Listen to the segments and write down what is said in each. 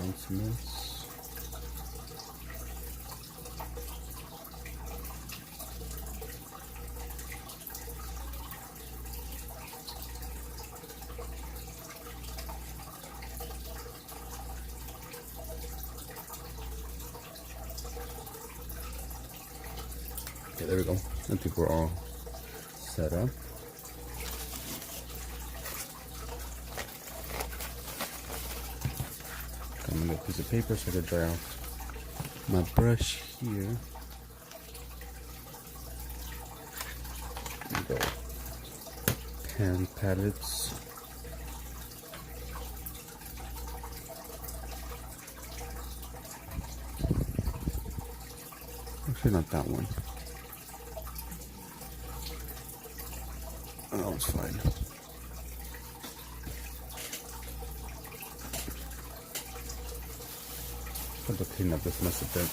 announcements. Okay, there we go. I think we're all set up. I'm gonna get a piece of paper so I can dry out my brush here. There we go. Pan palettes. Actually, not that one. Oh, that was fine. Have to clean up this mess a bit.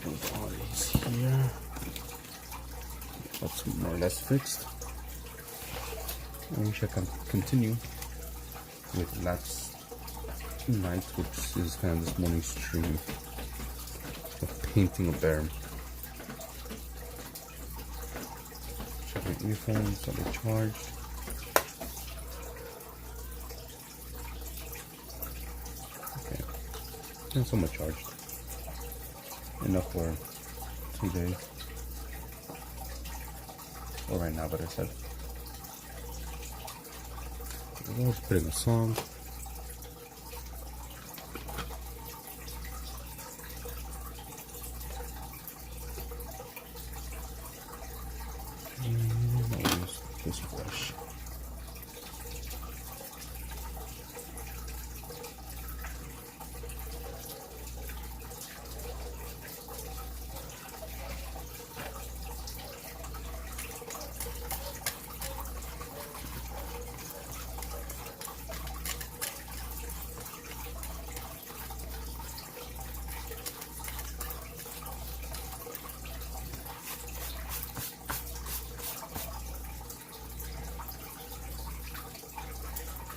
Put all these here. That's more or less fixed. I wish I can continue with last night, which is kind of this morning's stream of painting a bear. Check my earphones, are they charged? Okay, not so much charged. Enough for 2 days. Or right now, but I said. I was putting a song. I'll use this brush.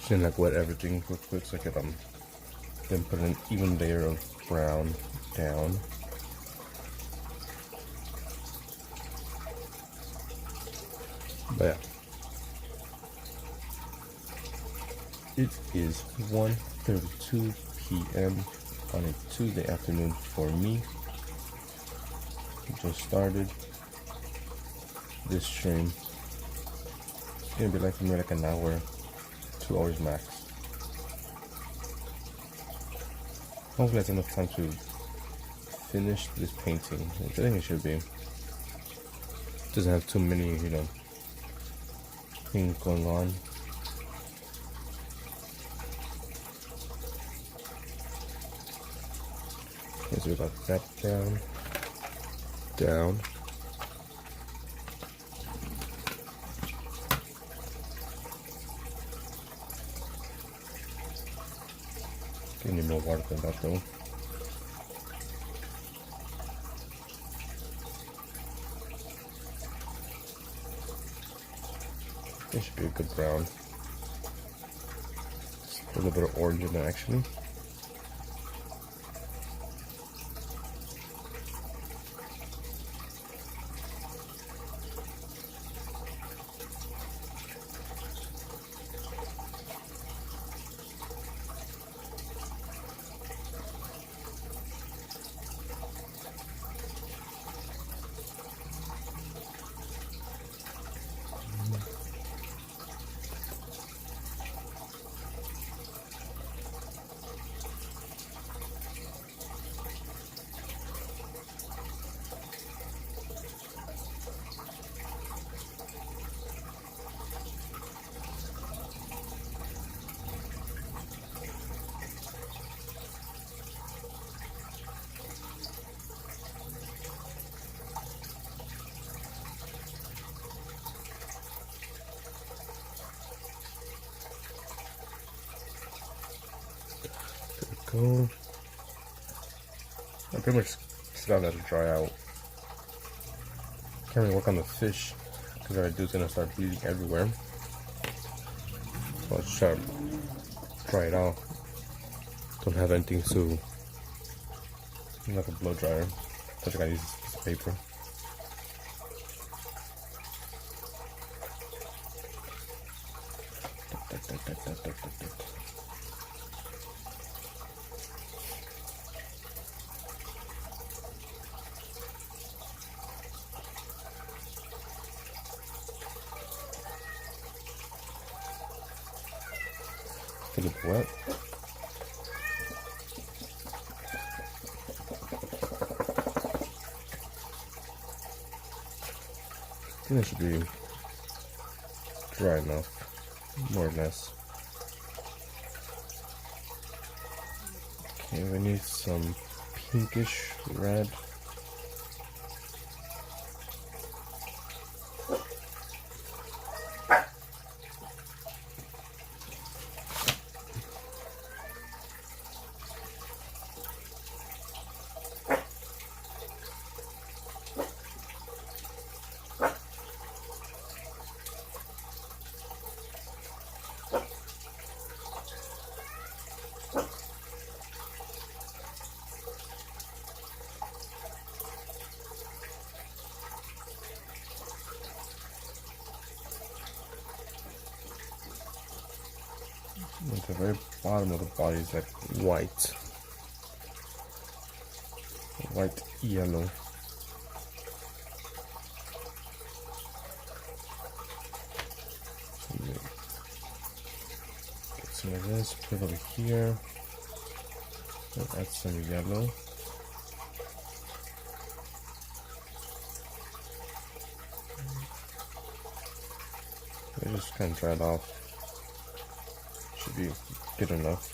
Just like wet everything real quick so I can then put an even layer of brown down. But yeah, it is 1:32 p.m. on a Tuesday afternoon for me. Just started this stream. It's gonna be like for me like an hour, 2 hours max. Hopefully that's enough time to finish this painting, which I think it should be. Doesn't have too many, you know, things going on. Okay, so we got that down. Need more water than that though. It should be a good brown. A little bit of orange in there actually. Go. I pretty much just gotta let it dry out. Can't really work on the fish because what I do is gonna start bleeding everywhere. I'll try to dry it out. Don't have anything to, like a blow dryer. So I gotta use this piece of paper. Get it wet. I think that should be dry enough, more or less. Okay, we need some pinkish red. At the very bottom of the body is like white, yellow. Get some of this, put it over here, and add some yellow. I just kind of dry it off. Should be good enough.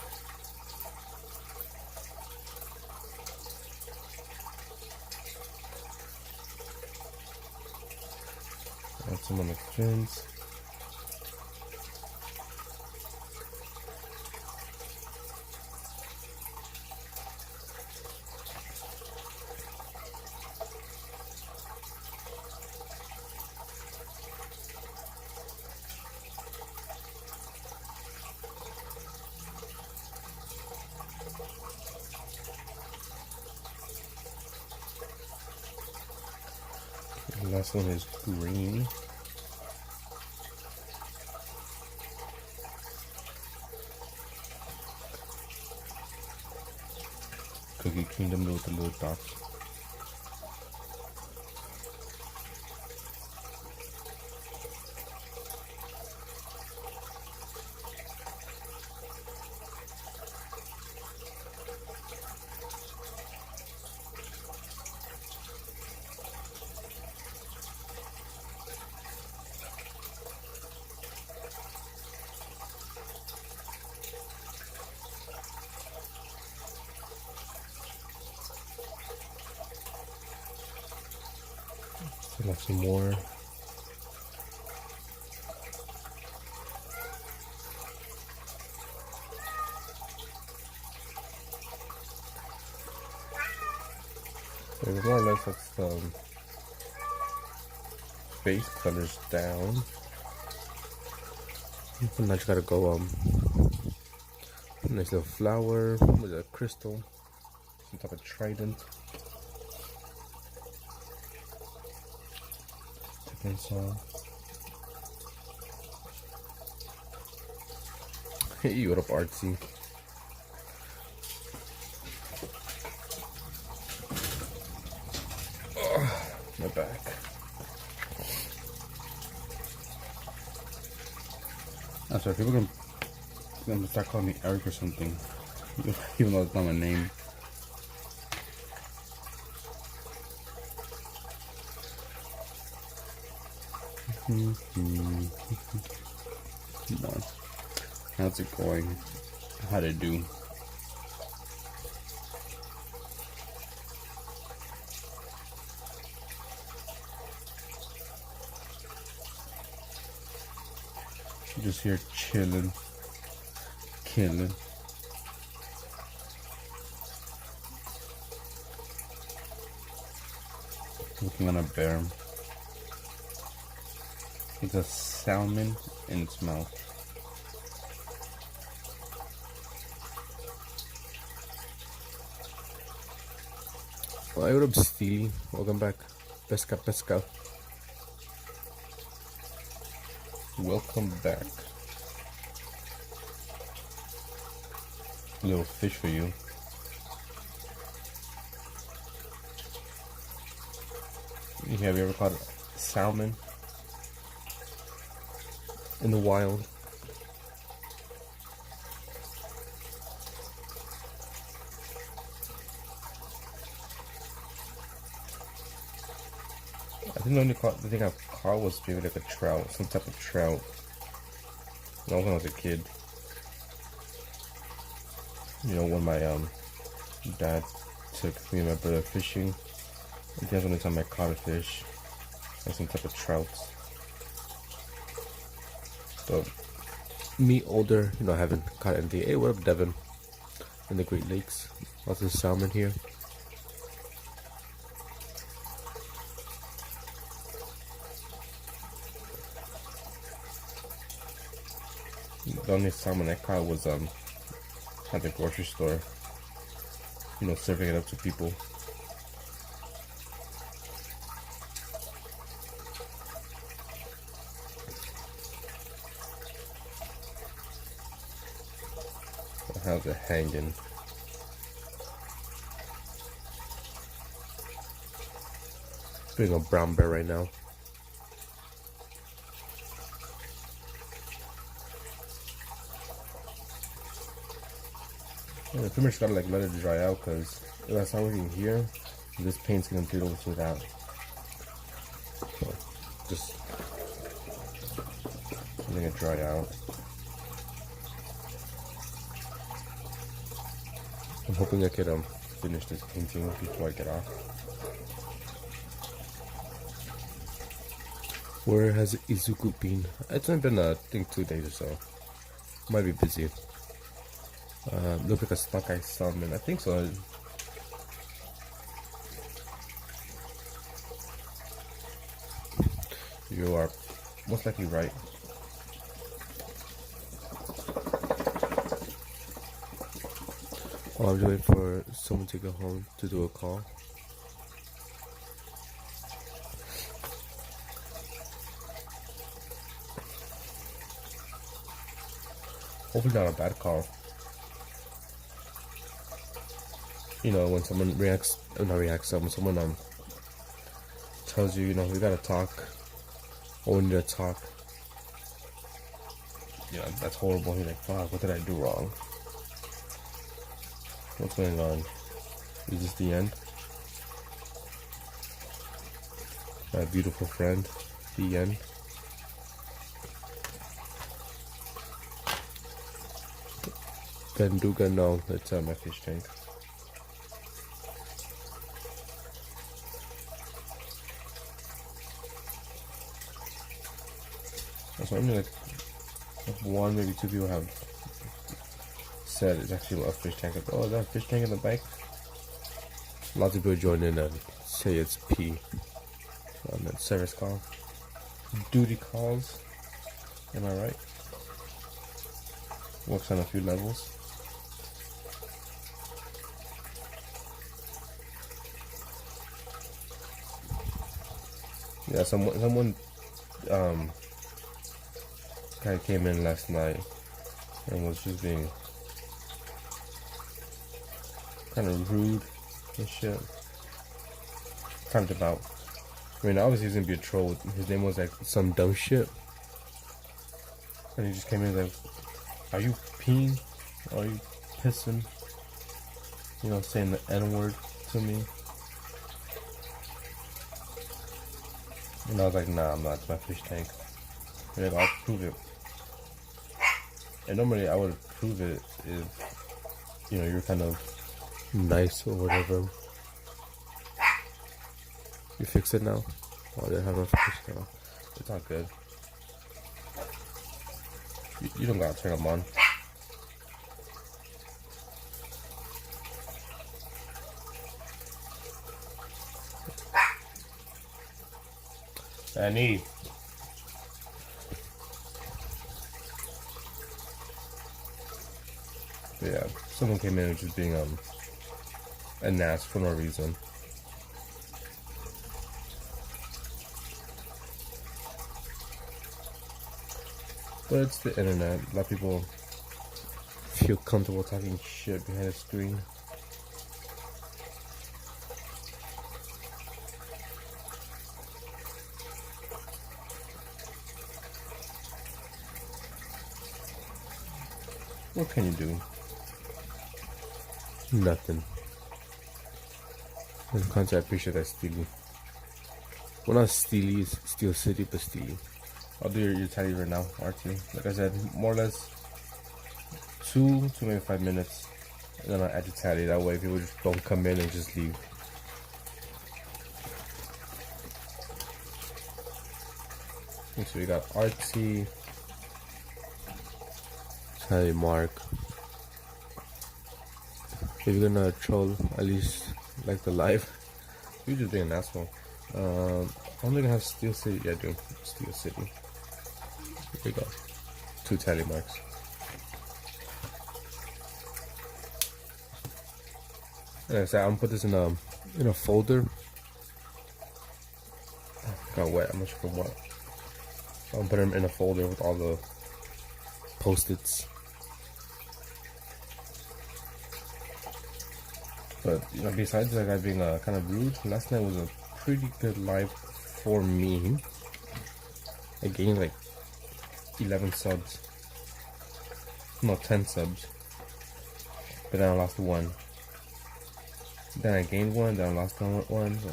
Add some on the fins. The last one is green. Cookie Kingdom with the little dots. Still have some more. So more or less that's the base colors down. And now you gotta go nice little flower with a crystal, some type of trident. Hey, what up, artsy? My back. I'm sorry, people can start calling me Eric or something, even though it's not my name. Come on. How's it going? How'd it do? Just here chilling, killing. Looking on a bear. It's a salmon in its mouth. Hi, what up, Steely? Welcome back. Pesca, pesca. Welcome back. A little fish for you. Have you ever caught salmon in the wild? I think the thing I've caught was maybe like a trout, some type of trout. When I was a kid. You know, when my dad took me and my brother fishing, I think that's the only time I caught a fish, like some type of trout. But me older, I haven't caught anything. Hey, what up, Devin? In the Great Lakes, lots of salmon here. The only salmon I caught was at the grocery store. Serving it up to people. How's it hanging? Doing a brown bear right now. Yeah, I pretty much gotta let it dry out, because if I start working here, this paint's gonna bleed over to that. So just letting it dry out. I'm hoping I could finish this painting before I get off. Where has Izuku been? It's only been I think 2 days or so. Might be busy. Look like a stockeye salmon. I think so. You are most likely right. I'm just waiting for someone to go home to do a call. Hopefully not a bad call. When someone when someone tells you, we gotta talk, or we need to talk. That's horrible. You're like, fuck, what did I do wrong? What's going on? Is this the end? My beautiful friend, the end. Ganduga, no, that's my fish tank. So only like one, maybe two people have said it's actually a fish tank. Like, oh, is that a fish tank in the bike? Lots of people join in and say it's P on that service call. Duty calls. Am I right? Works on a few levels. Yeah, someone kind of came in last night and was just being kind of rude and shit. Talked about, obviously he's gonna be a troll. His name was like some dumb shit, and he just came in like, "Are you peeing? Are you pissing?" Saying the N-word to me. And I was like, nah, I'm not. It's my fish tank. And like, I'll prove it. And normally I would prove it if, you're kind of nice or whatever. You fix it now? Oh, they have no fish now. It's not good. You don't gotta turn them on. Annie. But yeah, someone came in just being an ass for no reason. But it's the internet. A lot of people feel comfortable talking shit behind a screen. What can you do? Nothing. In concept, I appreciate that, Steely. Well, not Steely, it's Steel City, but Steely. I'll do your tally right now, RT. Like I said, more or less 2 to maybe 5 minutes. And then I'll add your tally. That way, people just don't come in and just leave. Okay, so we got RT, tally mark. If you're gonna troll, at least like the live. You're just being an asshole. I'm gonna have Steel City. Yeah, dude, Steel City. Here we go. 2 tally marks. And like I said, I'm gonna put this in a folder. Got wet. I'm not sure for what. I'm gonna put them in a folder with all the post-its. But you know, besides that guy being kind of rude, last night was a pretty good live for me. I gained like 11 subs. No, 10 subs. But then I lost 1. Then I gained 1, then I lost 1. So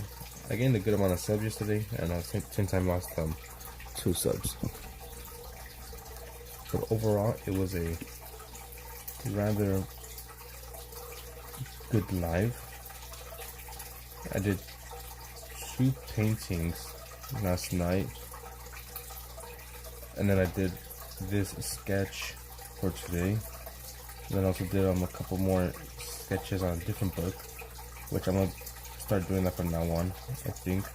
I gained a good amount of subs yesterday, and I same time lost 2 subs. But overall, it was a rather good live. I did 2 paintings last night, and then I did this sketch for today. And then I also did a couple more sketches on a different book, which I'm gonna start doing that from now on, I think,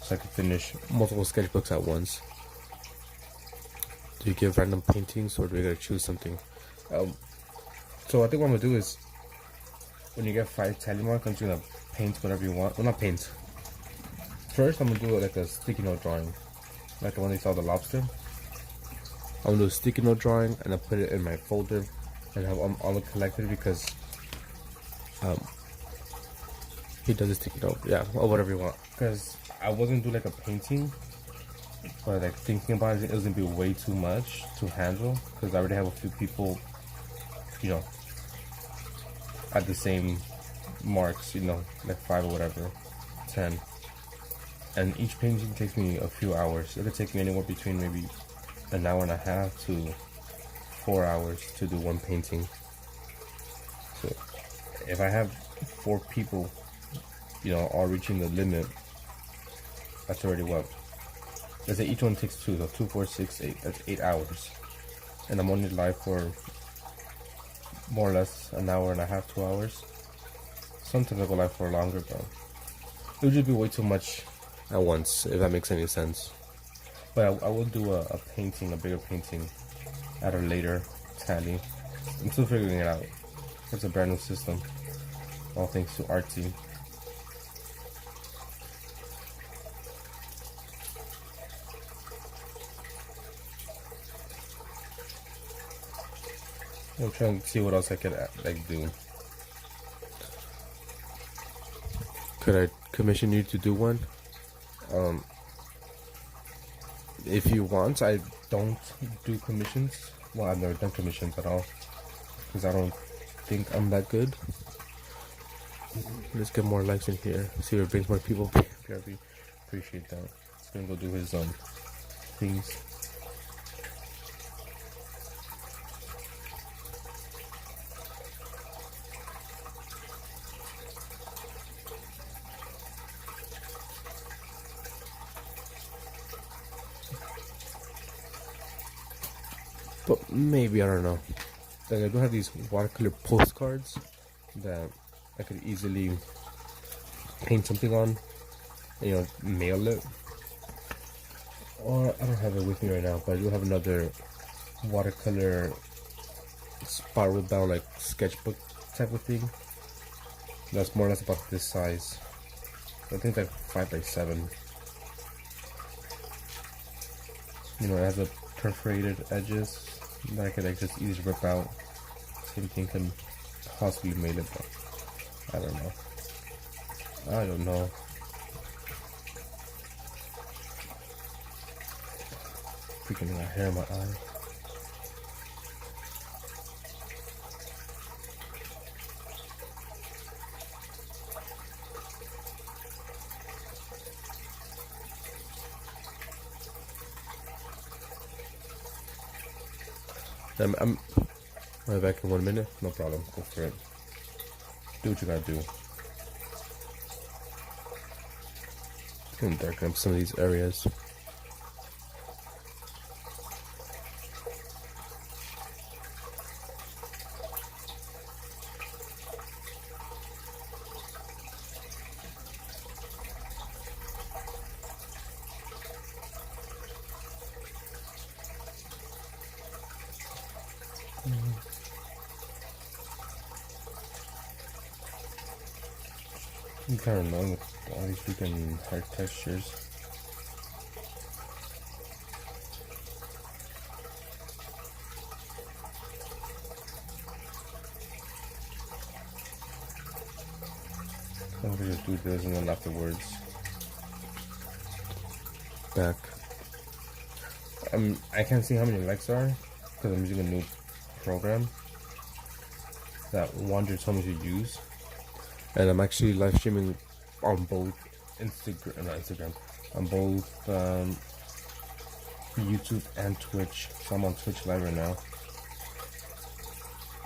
so I can finish multiple sketchbooks at once. Do you give random paintings, or do we gotta choose something? So I think what I'm gonna do is, when you get 5 tally marks, I'm just gonna paint whatever you want. Well, not paint. First, I'm gonna do like a sticky note drawing, like the one you saw, the lobster. I'm gonna do a sticky note drawing, and I'll put it in my folder and have all the collected, because he does a sticky note, yeah, or whatever you want. Because I wasn't do like a painting, but like thinking about it, it was gonna be way too much to handle, because I already have a few people, you know, at the same marks, you know, like 5 or whatever, 10. And each painting takes me a few hours. It could take me anywhere between maybe an hour and a half to 4 hours to do one painting. So if I have 4 people, you know, all reaching the limit, that's already what? Let's say each one takes 2, so 2, 4, 6, 8. That's 8 hours. And I'm only live for more or less an hour and a half, 2 hours. Sometimes I go live for longer, but it would just be way too much at once, if that makes any sense. But I will do a painting, a bigger painting, at a later tally. I'm still figuring it out. It's a brand new system, all thanks to RT. I'm trying to see what else I could like do. Could I commission you to do one? If you want, I don't do commissions. Well, I've never done commissions at all, because I don't think I'm that good. Let's get more likes in here. See if it brings more people. PRB, appreciate that. He's gonna go do his things. But maybe, I don't know. Like, I do have these watercolor postcards that I could easily paint something on, and, you know, mail it. Or I don't have it with me right now, but I do have another watercolor spiral bound like sketchbook type of thing. That's more or less about this size. I think like 5 by 7. You know, it has a perforated edges that I could like just easily rip out. Same thing can possibly made it, but I don't know. I don't know. Freaking got hair in my eye. I'm right back in 1 minute. No problem. Go for it. Do what you gotta do. Gonna darken up some of these areas. I'm kind of annoying with all these freaking hard textures. I'm gonna just do this and then afterwards back. I can't see how many likes there are because I'm using a new program that Wander told me to use. And I'm actually live streaming on both Instagram, on both YouTube and Twitch. So I'm on Twitch live right now.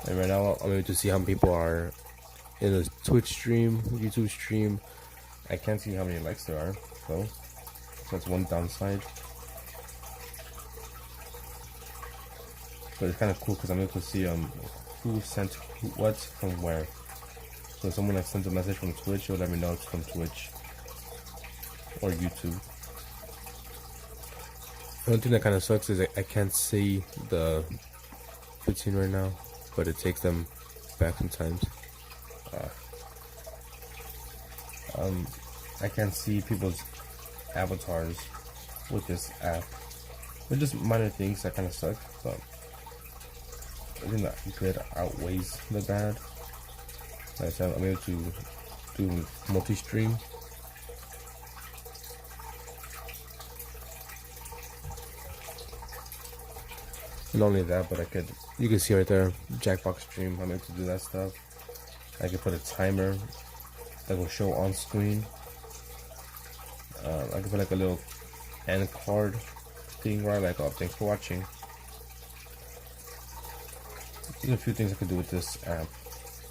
And right now I'm able to see how many people are in a Twitch stream, YouTube stream. I can't see how many likes there are, so that's one downside. But it's kind of cool because I'm able to see who sent what from where. So if someone like sends a message from Twitch, it'll let me know it's from Twitch or YouTube. The only thing that kind of sucks is I can't see the 15 right now, but it takes them back sometimes. I can't see people's avatars with this app. They're just minor things that kind of suck, but I think that good outweighs the bad. Like I said, I'm able to do multi-stream. Not only that, but you can see right there, Jackbox stream, I'm able to do that stuff. I can put a timer that will show on screen. I can put like a little end card thing where I like, oh, thanks for watching. There's a few things I could do with this app,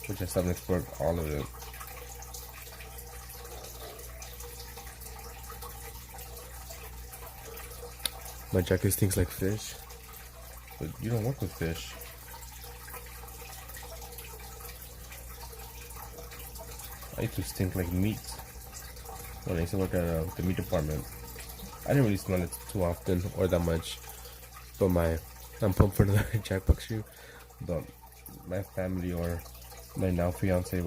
which I still haven't explored all of it. My jacket stinks like fish, but you don't work with fish. I used to stink like meat when I used to work at the meat department. I didn't really smell it too often or that much, but I'm pumped for the Jackbox shoe. But my family or my now fiance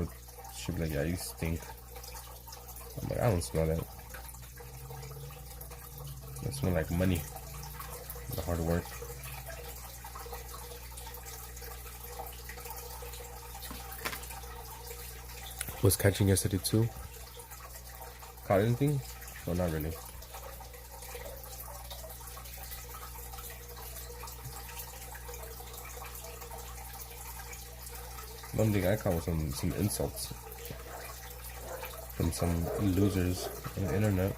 she'd be like, yeah, you stink. I'm like, I don't smell that. I smell like money, the hard work. Was catching yesterday too. Caught anything? No, not really. One thing I caught was some insults from some losers on the internet.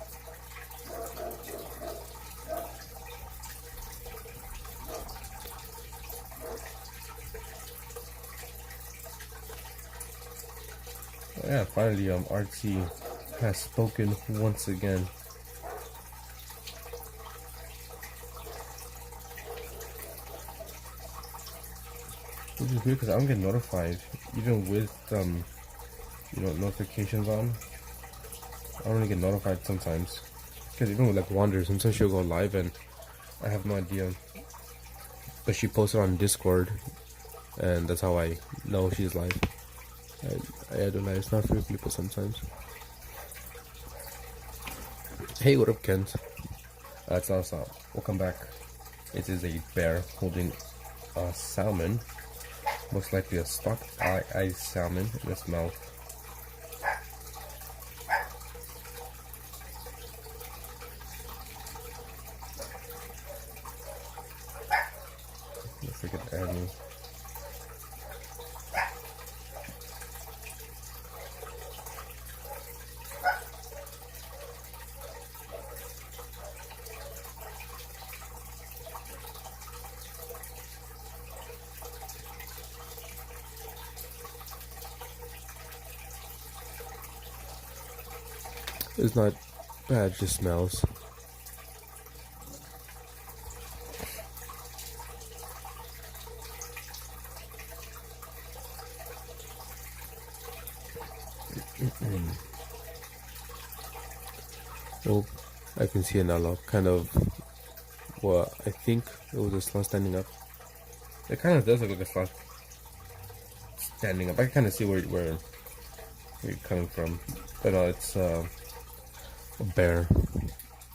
Yeah, finally, RT has spoken once again. Which is weird because I don't get notified, even with notifications on. I don't really get notified sometimes. Because even with like Wander, sometimes she'll go live and I have no idea. But she posted on Discord, and that's how I know she's live. I don't know, it's not frequently, but sometimes. Hey, what up, Kent? That's awesome. Welcome back. It is a bear holding a salmon, most likely a stock-eyed salmon, in its mouth. Let's look at Annie. It's not bad, just smells. Oh, I can see another kind of what I think it was a sloth standing up. It kind of does look like a sloth standing up. I can kind of see where you're coming from, but it's a bear,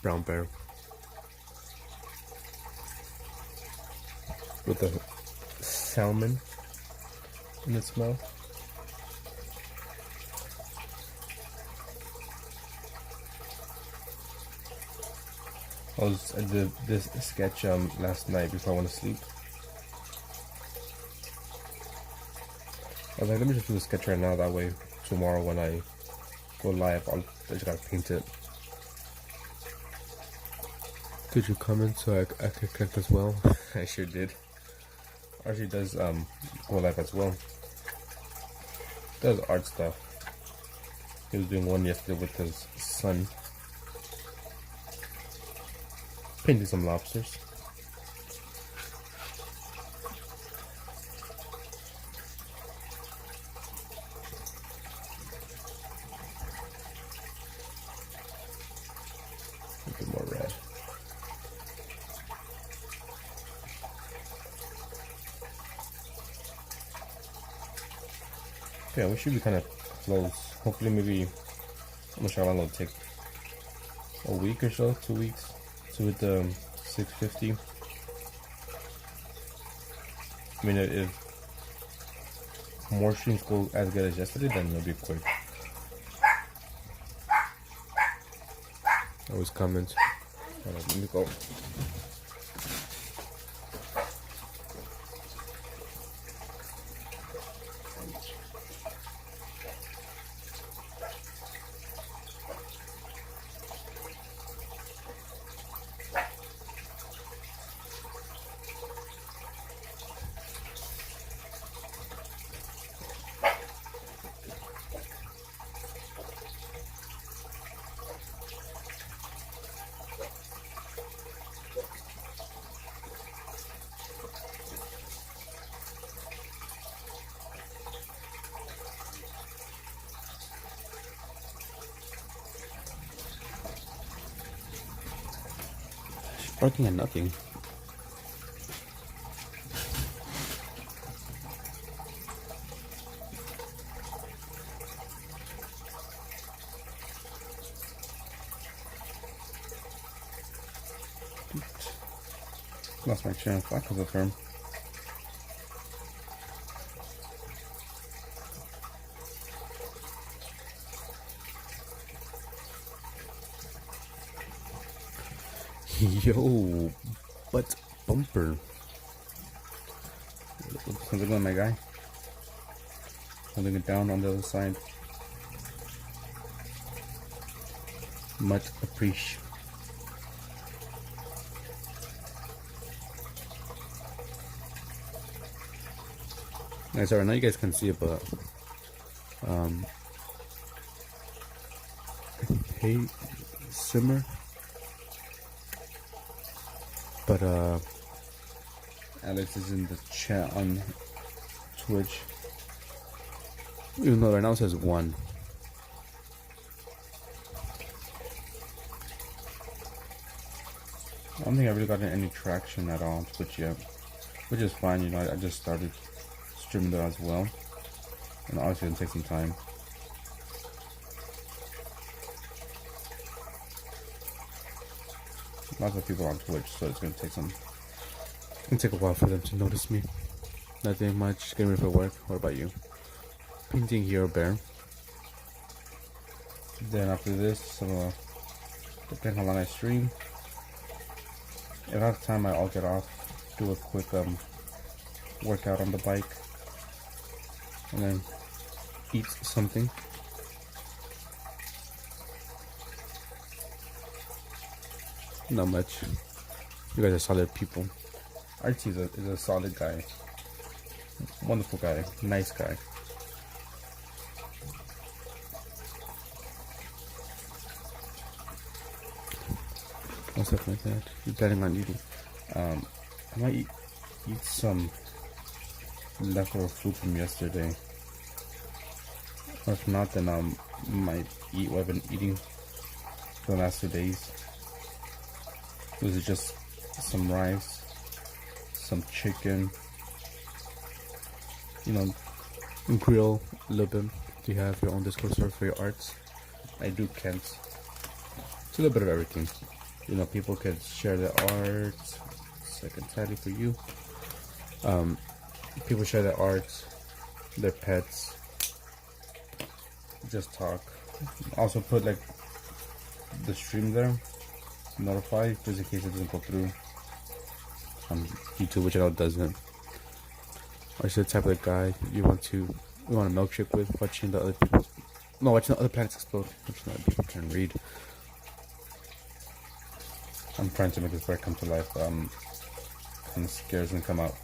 brown bear, with a salmon in its mouth. I did this sketch last night before I went to sleep. I was like, let me just do the sketch right now, that way tomorrow when I go live, I just gotta paint it. Did you comment so I could connect as well? I sure did. Archie does go live as well. Does art stuff. He was doing one yesterday with his son. Painting some lobsters. A bit more red. Yeah, we should be kind of close. Hopefully, maybe, I'm not sure how long it'll take. A week or so, 2 weeks to hit the 650. I mean, if more streams go as good as yesterday, then it'll be quick. Always comment. Alright, let me go. Barking at nothing. Lost my train of thought because of her. Yo, butt bumper. How's it going, my guy? Holding it down on the other side. Much appreciated. Alright, sorry, I know you guys can see it, but hey, simmer. But Alex is in the chat on Twitch. Even though right now it says 1. I don't think I really gotten any traction at all on Twitch yet, which is fine. You know, I just started streaming that as well, and obviously it'll take some time. Lots of people on Twitch, so it's gonna take some It'll take a while for them to notice me. Nothing much, getting ready for work. What about you? Painting Hero Bear. Then after this, depending how long I stream, if I have time, I'll get off, do a quick workout on the bike, and then eat something. Not much. You guys are solid people. Archie is a solid guy. Wonderful guy. Nice guy. And stuff like that. You're planning on eating. I might eat some leftover food from yesterday. Or if not, then I might eat what I've been eating for the last 2 days. This is just some rice, some chicken, grill a little bit. Do you have your own Discord server for your arts? I do, Kent. It's a little bit of everything. People can share their art. Second title for you. People share their art, their pets. Just talk. Also put like the stream there. Notify just in case it doesn't go through on YouTube, which it all doesn't. Or is the type of guy you want a milkshake with, watching the other planets explode, which other people can read. I'm trying to make this bird come to life. Kind of scares and come out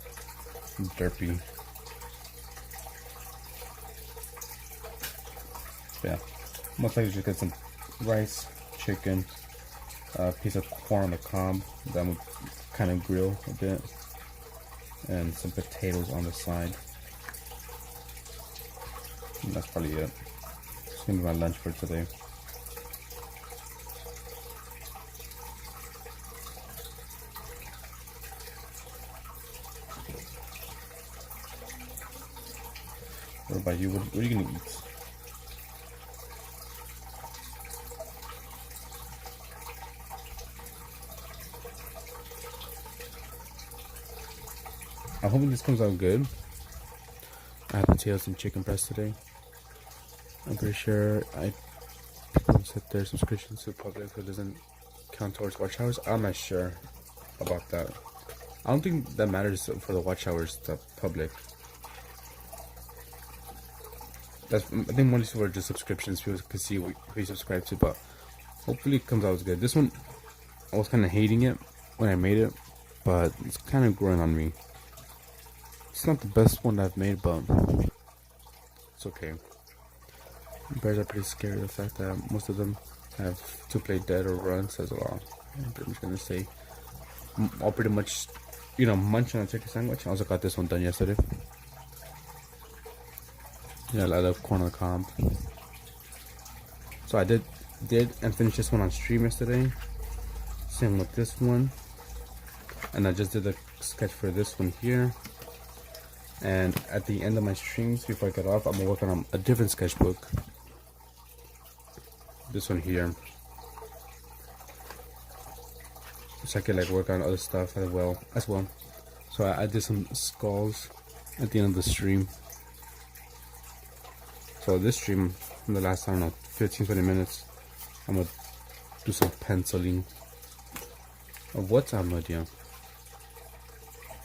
derpy. Yeah, most likely just get some rice, chicken, a piece of corn on the cob that would kind of grill a bit, and some potatoes on the side. And that's probably it. It's gonna be my lunch for today. What about you? What are you gonna eat? I'm hoping this comes out good. I had potatoes and chicken breast today. I'm pretty sure people set their subscriptions to public, so it doesn't count towards watch hours. I'm not sure about that. I don't think that matters for the watch hours to public. I think mostly for just subscriptions, people can see who you subscribe to, but hopefully it comes out as good. This one, I was kind of hating it when I made it, but it's kind of growing on me. It's not the best one I've made, but it's okay. Bears are pretty scary. The fact that most of them have to play dead or run says a lot. I'm pretty much gonna say, I'll pretty much, munch on a chicken sandwich. I also got this one done yesterday. Yeah, I love corn on the cob. So I did and finish this one on stream yesterday. Same with this one. And I just did a sketch for this one here. And at the end of my streams, before I get off, I'm gonna work on a different sketchbook. This one here. So I can work on other stuff as well. So I did some skulls at the end of the stream. So this stream, from the last, 15-20 minutes, I'm gonna do some penciling of what's on idea.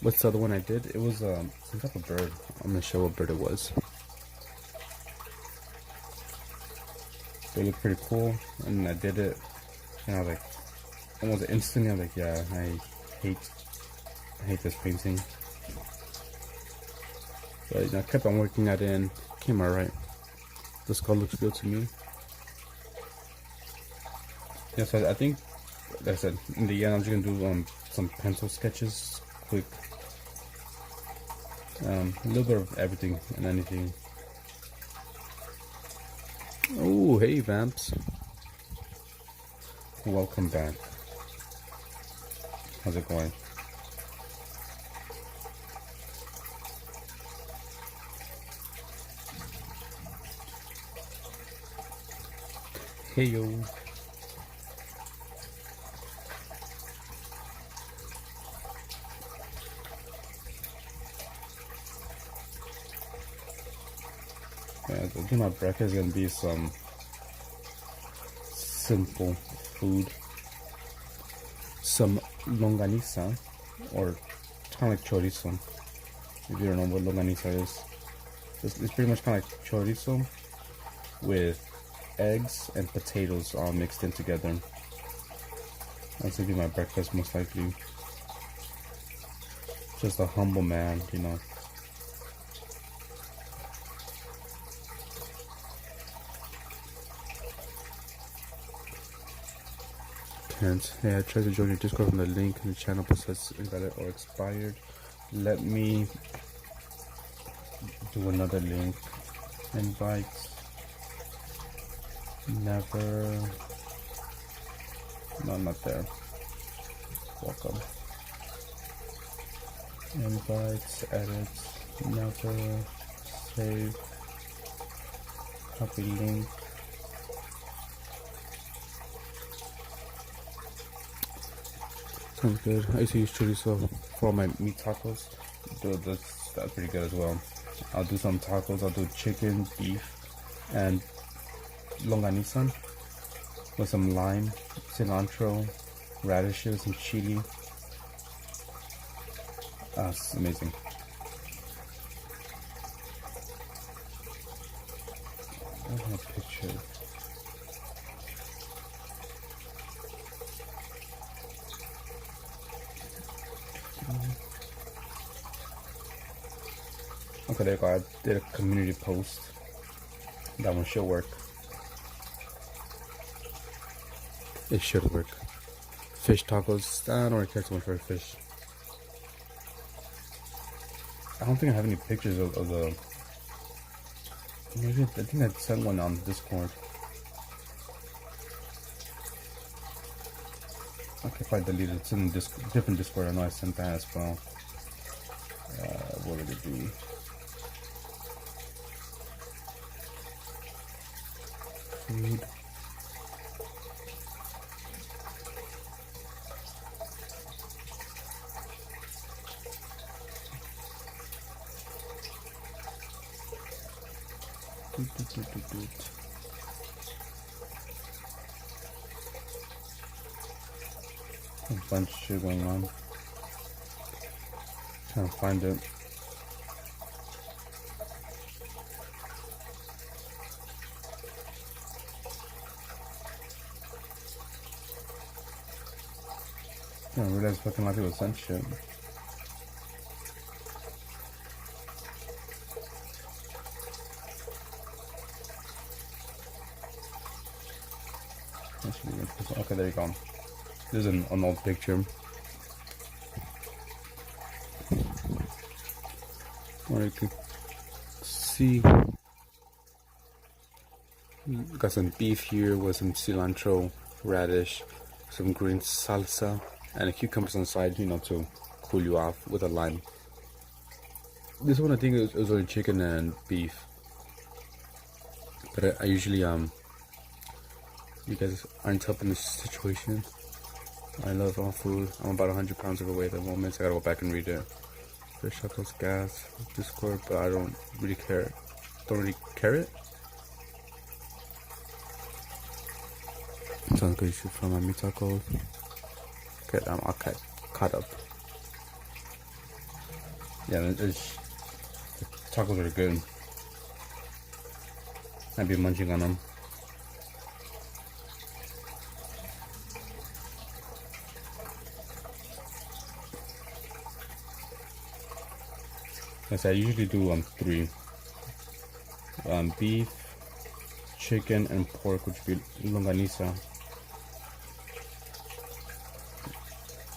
What's the other one I did? It was some type of bird. I'm gonna show what bird it was. They look pretty cool, and I did it. Almost instantly. I was like, yeah, I hate this painting. But I kept on working at it, and it came out right. The skull looks good to me. Yes, I think, like I said, in the end, I'm just gonna do some pencil sketches, quick. A little bit of everything and anything. Oh, hey Vamps. Welcome back. How's it going? Hey yo. I think my breakfast is gonna be some simple food, some longaniza, or kind of like chorizo. If you don't know what longaniza is, it's pretty much kind of like chorizo with eggs and potatoes all mixed in together. That's gonna be my breakfast most likely. Just a humble man, you know. Can't. Yeah, I tried to join your Discord from the link in the channel, but says invalid or expired. Let me do another link. Invites. Never. No, not there. Welcome. Invites, edits, never, save, copy link. Sounds good. I used to use chorizo for my meat tacos. That's pretty good as well. I'll do some tacos. I'll do chicken, beef, and longaniza with some lime, cilantro, radishes, and chili. It's amazing. I have a picture. Okay, there you go. I did a community post. That one should work. It should work. Fish tacos. I don't really care too much for fish. I don't think I have any pictures of the. Maybe I think I sent one on Discord. Okay, if I delete it, it's in different Discord. I know I sent that as well. What would it be? Food. A bunch of shit going on. Trying to find it. I didn't realize fucking a lot of people sent shit. Okay, there you go. This is an old picture. Or you can see, got some beef here with some cilantro, radish, some green salsa, and a cucumbers on the side, you know, to cool you off with a lime. This one I think it was only chicken and beef, but I usually you guys aren't helping this situation. I love all food. I'm about 100 pounds overweight at the moment, so I gotta go back and read it. Fish tacos, gas, Discord, but I don't really care. Don't really care it. Sounds good. You should find my meat tacos. Okay, I'm all caught up. Yeah, the tacos are good. I'd be munching on them. Yes, I usually do 3. Beef, chicken, and pork, which would be longaniza.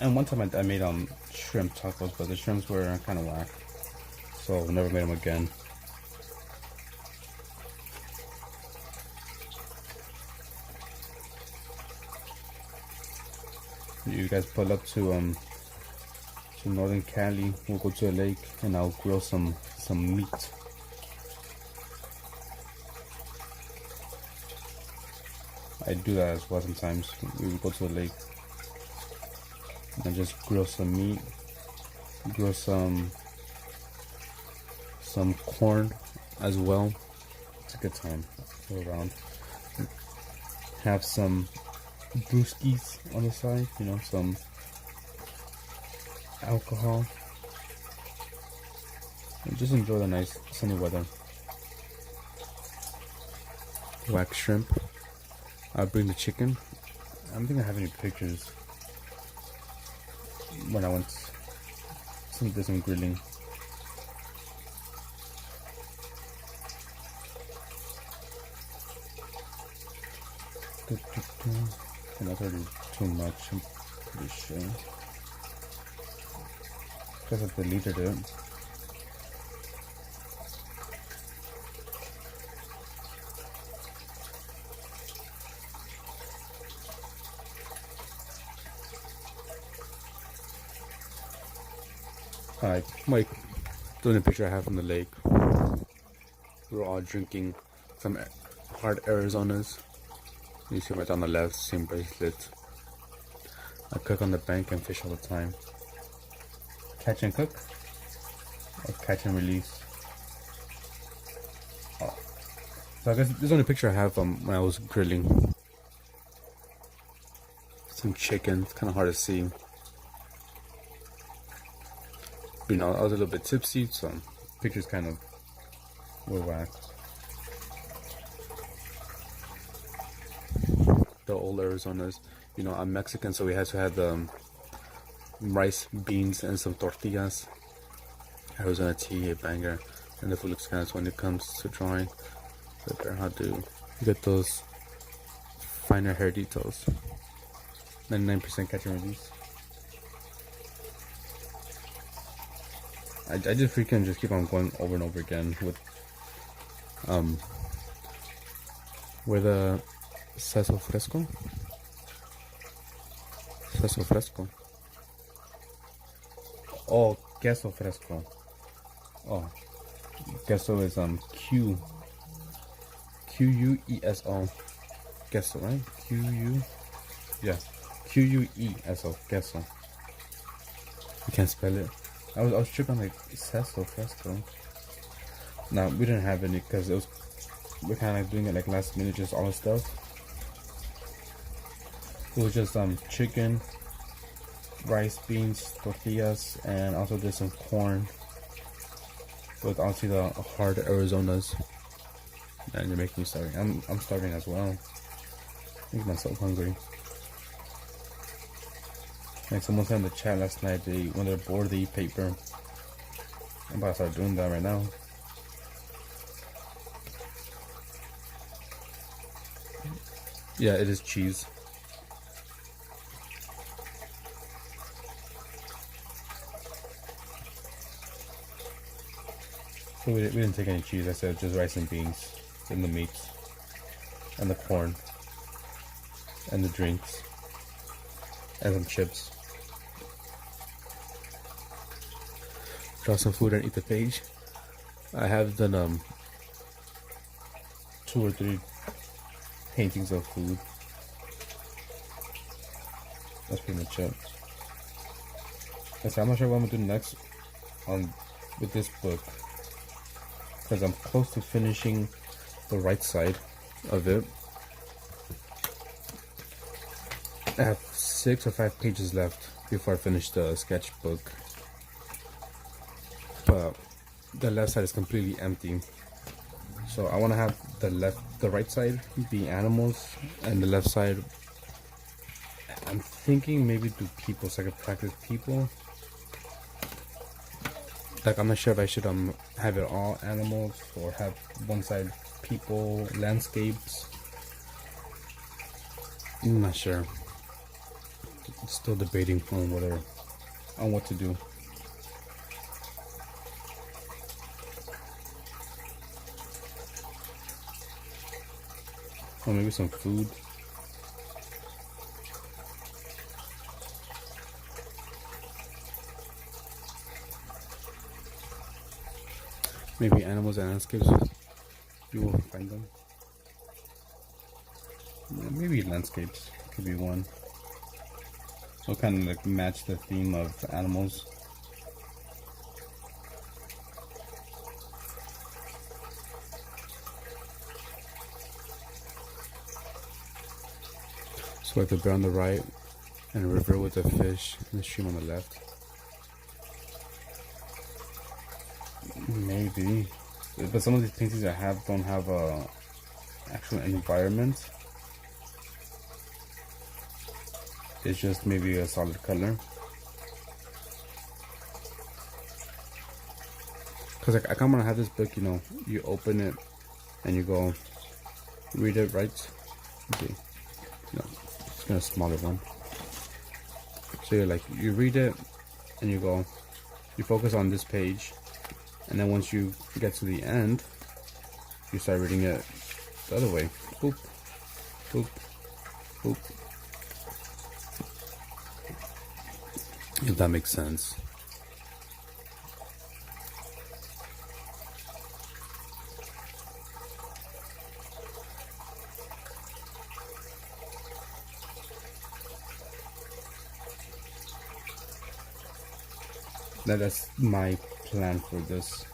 And one time I made shrimp tacos, but the shrimps were kind of whack, so I've never made them again. You guys pull up to Northern Cali, we'll go to a lake and I'll grill some meat. I do that as well sometimes. We will go to a lake and just grill some meat, grill some corn as well, It's a good time. Go around. Have some brewskis on the side, you know, some alcohol. And just enjoy the nice sunny weather. Wax shrimp. I'll bring the chicken. I don't think I have any pictures when I went to do some grilling. And that's already too much, I'm pretty sure. Because I've deleted it. Hi, Mike. Doing a picture I have from the lake. We're all drinking some hard Arizonas. You see right on the left, same bracelet. I cook on the bank and fish all the time. Catch and cook? Or catch and release? Oh. So I guess this is the only picture I have when I was grilling. Some chicken, it's kind of hard to see. You know, I was a little bit tipsy, so pictures kind of were whack. The old Arizonas, you know, I'm Mexican, so we had to have rice, beans, and some tortillas. Arizona tea, a banger, and the food looks kind of when it comes to drawing. But how to get those finer hair details. 99% catch and release. I just freaking just keep on going over and over again with Seso Fresco. Seso Fresco. Oh, queso fresco. Oh, queso is Q-U-E-S-O. Queso, right? Q-U-E-S-O. Queso. You can't spell it. I was tripping like Seso Fresco. No, we didn't have any because we're kind of like doing it like last minute, just all the stuff. It was just chicken, rice, beans, tortillas, and also did some corn with obviously the hard Arizonas. And you're making me starving. I'm starving as well. Make myself hungry. Like someone said in the chat last night, when they're bored, they eat paper. I'm about to start doing that right now. Yeah, it is cheese. So we didn't take any cheese. I said just rice and beans, and the meats, and the corn, and the drinks, and some chips. Draw some food and eat the page. I have done 2 or 3 paintings of food. That's pretty much it. I'm not sure what I'm gonna do next with this book, because I'm close to finishing the right side of it. I have 6 or 5 pages left before I finish the sketchbook, but the left side is completely empty. So I want to have the right side be animals, and the left side, I'm thinking maybe do people, so I could practice people. Like, I'm not sure if I should have it all animals or have one side people, landscapes. I'm not sure. Still debating on what to do. Or maybe some food. Maybe animals and landscapes. You will find them. Yeah, maybe landscapes could be one. So kind of like match the theme of animals. So like the bear on the right and a river with a fish and the stream on the left. Maybe. But some of these paintings I have don't have a actual environment. It's just maybe a solid color. Cause like I kind of want to have this book, you know, you open it and you go read it, right? Okay. No, it's gonna a smaller one. So you're like, you read it and you go, you focus on this page, and then once you get to the end, you start reading it the other way. Boop, boop, boop. If that makes sense. That's my plan for this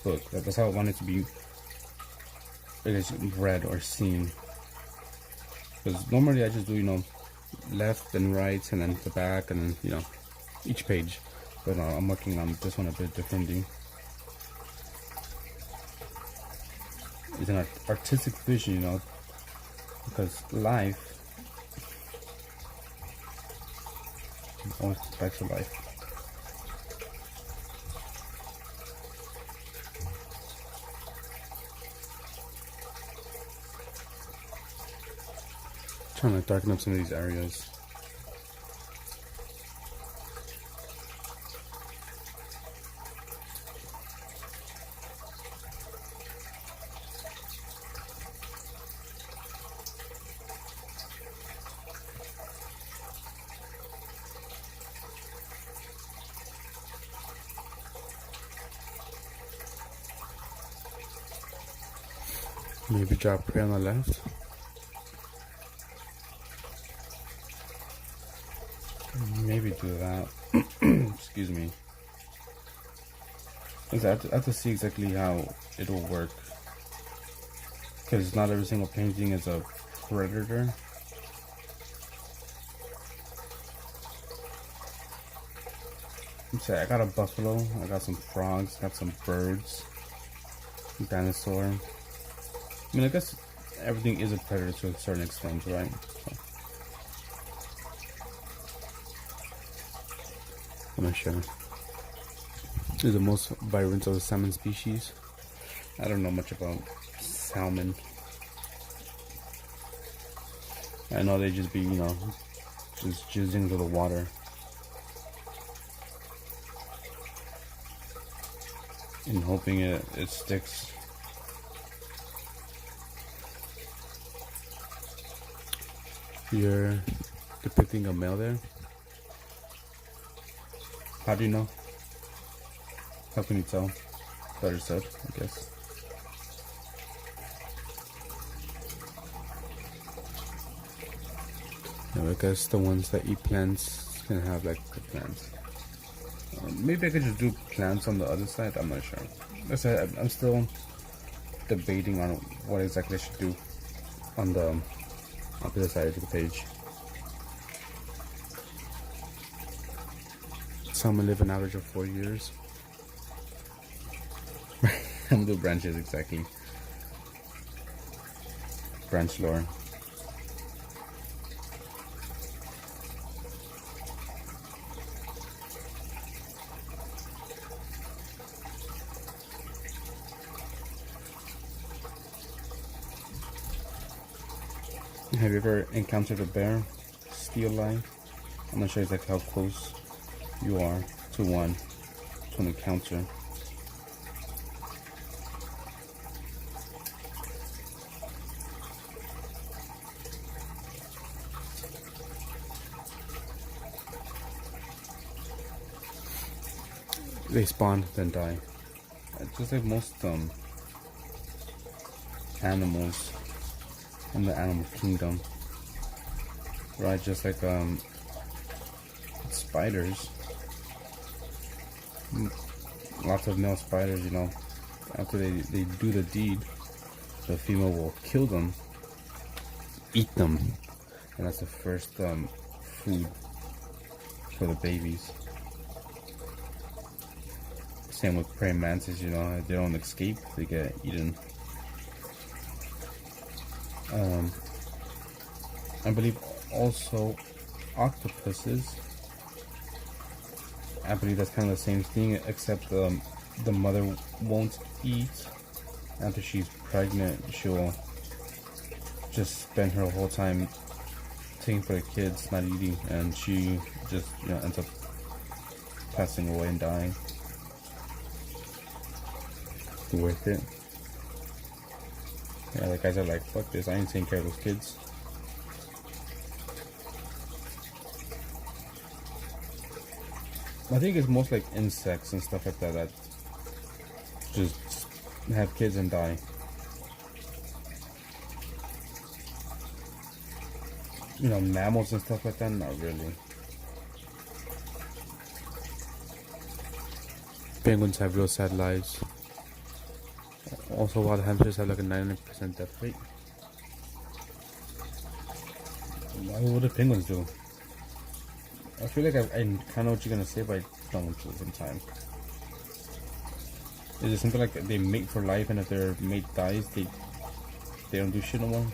book. That's how I want it to be, I guess, read or seen. Because normally I just do, you know, left and right and then the back and then, you know, each page. But I'm working on this one a bit differently. It's an artistic vision, you know, because life always comes back to life. Trying to darken up some of these areas. Maybe drop prey on the left. Maybe do that. Excuse me. I have to see exactly how it'll work. Because not every single painting is a predator. I'm sorry, I got a buffalo, I got some frogs, got some birds, dinosaur. I mean, I guess everything is a predator to a certain extent, right? So. I'm not sure. They're the most vibrant of the salmon species. I don't know much about salmon. I know they just be, you know, just jizzing into the water. And hoping it sticks. You're depicting a male there? How do you know? How can you tell? Better said, I guess. Yeah, I guess the ones that eat plants can have like good plants. Maybe I could just do plants on the other side. I'm not sure. Like I said, I'm still debating on what exactly I should do on the opposite side of the page. Some live an average of 4 years. I'm gonna do branches exactly. Branch lore. Have you ever encountered a bear? Steel life? I'm not sure exactly how close you are to one to an encounter. They spawn, then die. Just like most animals in the animal kingdom, right? Just like spiders. Lots of male spiders, you know, after they do the deed, the female will kill them, eat them, and that's the first food for the babies. Same with praying mantis, you know, they don't escape, they get eaten. I believe also octopuses, I believe that's kind of the same thing, except the mother won't eat after she's pregnant. She'll just spend her whole time taking for the kids, not eating, and she just, you know, ends up passing away and dying. Worth it. Yeah, the guys are like, fuck this, I ain't taking care of those kids. I think it's most like insects and stuff like that that just have kids and die. You know, mammals and stuff like that, not really. Penguins have real sad lives. Also, wild hamsters have like a 99% death rate. What do penguins do? I feel like I kind of know what you're gonna say, but I don't at the same time. Is it something like they mate for life, and if their mate dies, they don't do shit no more?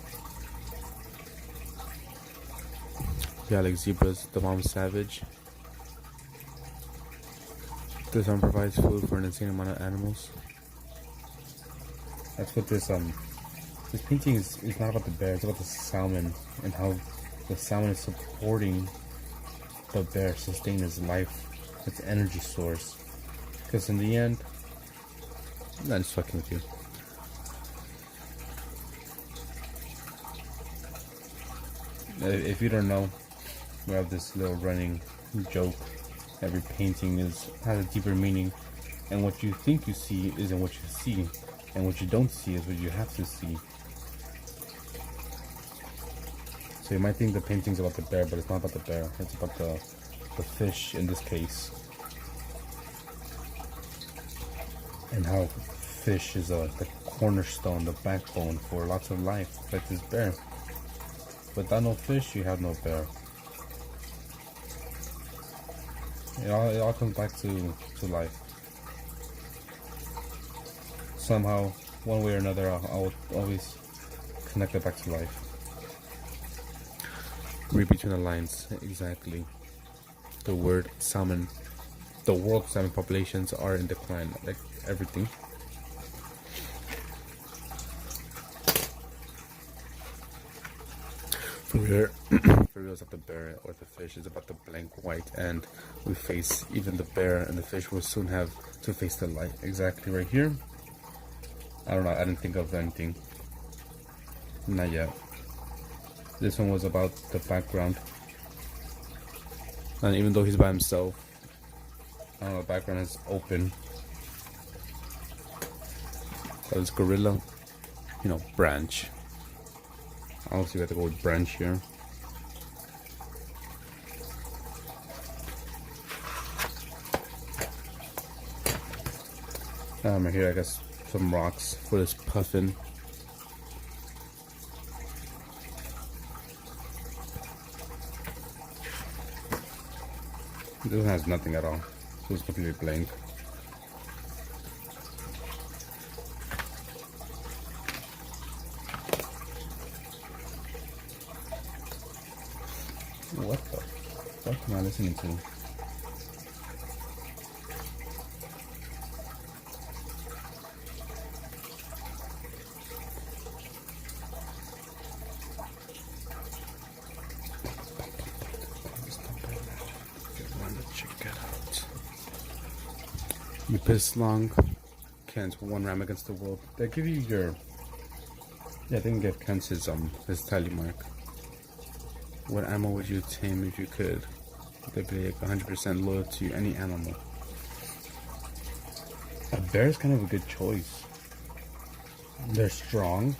Yeah, like zebras, the mom's savage. This one provides food for an insane amount of animals. That's what this painting is not about the bear, it's about the salmon, and how the salmon is supporting the bear, sustain his life, its energy source. Because in the end, I'm just fucking with you. If you don't know, we have this little running joke. Every painting has a deeper meaning, and what you think you see isn't what you see, and what you don't see is what you have to see. So you might think the painting's about the bear, but it's not about the bear. It's about the fish in this case. And how fish is the cornerstone, the backbone for lots of life, like this bear. Without no fish, you have no bear. It all comes back to life. Somehow, one way or another, I'll always connect it back to life. Read between the lines, exactly. The word salmon, the world salmon populations are in decline, like everything. For real, it's not the bear or the fish, it's about the blank white, and we face, even the bear and the fish will soon have to face the light. Exactly right here. I don't know, I didn't think of anything. Not yet. This one was about the background. And even though he's by himself, I don't know, the background is open. So it's gorilla, you know, branch. Obviously we have to go with branch here. Right here I guess some rocks for this puffin. This one has nothing at all, so it's completely blank. What the fuck am I listening to? You piss long, Kent, 1 ram against the world. They give you your, yeah, I think give Kent his tally mark. What animal would you tame if you could? They'd be like 100% loyal to any animal. A bear is kind of a good choice. They're strong.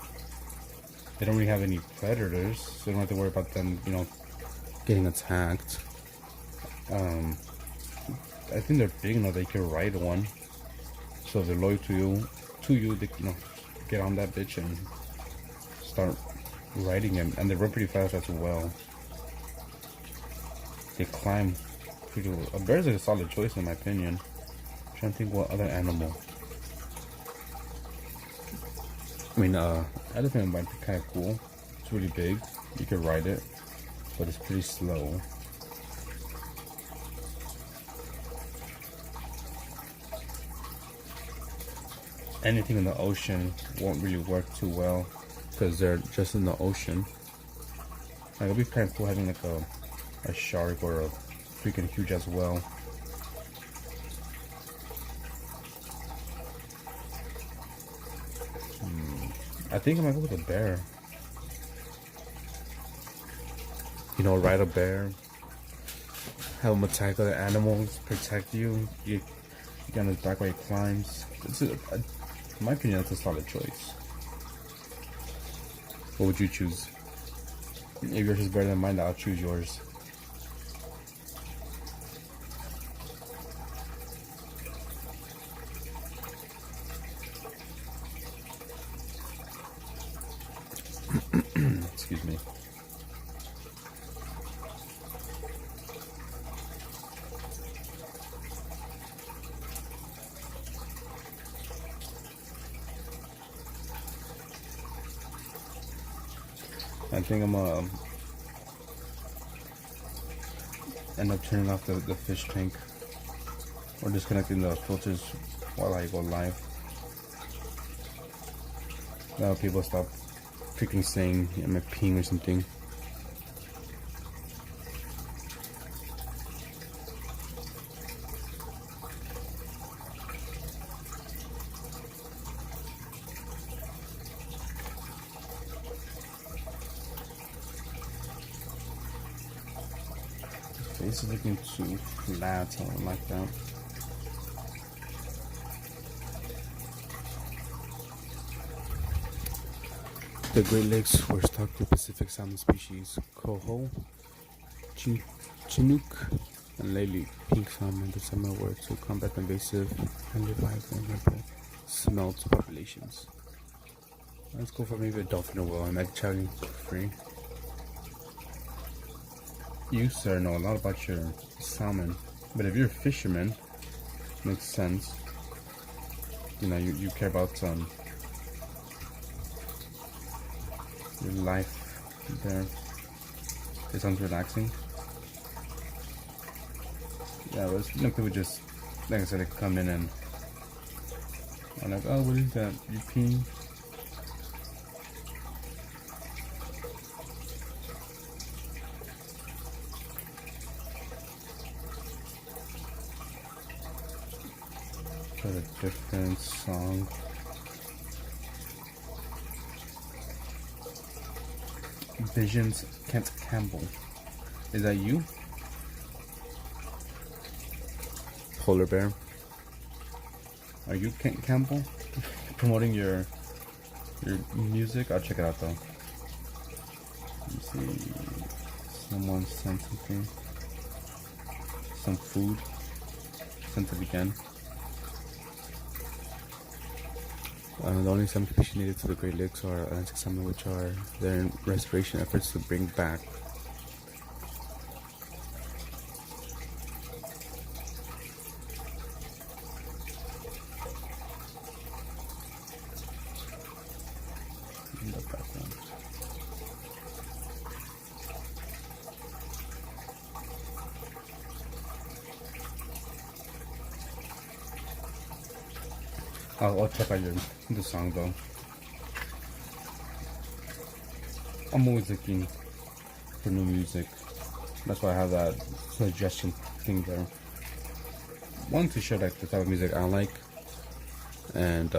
They don't really have any predators, so you don't have to worry about them, you know, getting attacked. I think they're big enough that you can ride one. So if they're loyal to you, they, you know, get on that bitch and start riding him. And they run pretty fast as well. They climb pretty well. A bear is a solid choice in my opinion. I'm trying to think what other animal. I mean, elephant might be kind of cool. It's really big. You can ride it, but it's pretty slow. Anything in the ocean won't really work too well because they're just in the ocean. Like, it'll be kind of cool having like a shark or a freaking huge as well. I think I might go with a bear. You know, ride a bear, help him attack other animals, protect you. You get on his back while he climbs. In my opinion, that's a solid choice. What would you choose? If yours is better than mine, I'll choose yours. Excuse me. I think I'm gonna end up turning off the fish tank or disconnecting the filters while I go live. Now people stop freaking saying I'm peeing or something. This is looking too flat, I don't like that. The Great Lakes were stocked with Pacific salmon species coho, chinook, and lately pink salmon this summer were to combat invasive and revive vulnerable smelt populations. Let's go for maybe a dolphin or whale. I'm like chatting for free. You, sir, know a lot about your salmon, but if you're a fisherman, makes sense. You know, you care about your life there. It sounds relaxing. Yeah, but it's, people just, like I said, they come in and I'm like, oh, what is that? You peeing? A different song. Visions Kent Campbell. Is that you? Polar Bear. Are you Kent Campbell? Promoting your music? I'll check it out though. Let me see. Someone sent something. Some food. Sent it again. The only salmon species native to the Great Lakes are Atlantic salmon, which are there in restoration efforts to bring back. In the background. I'll check out the song though. I'm always looking for new music. That's why I have that suggestion thing there. One to share like the type of music I like, and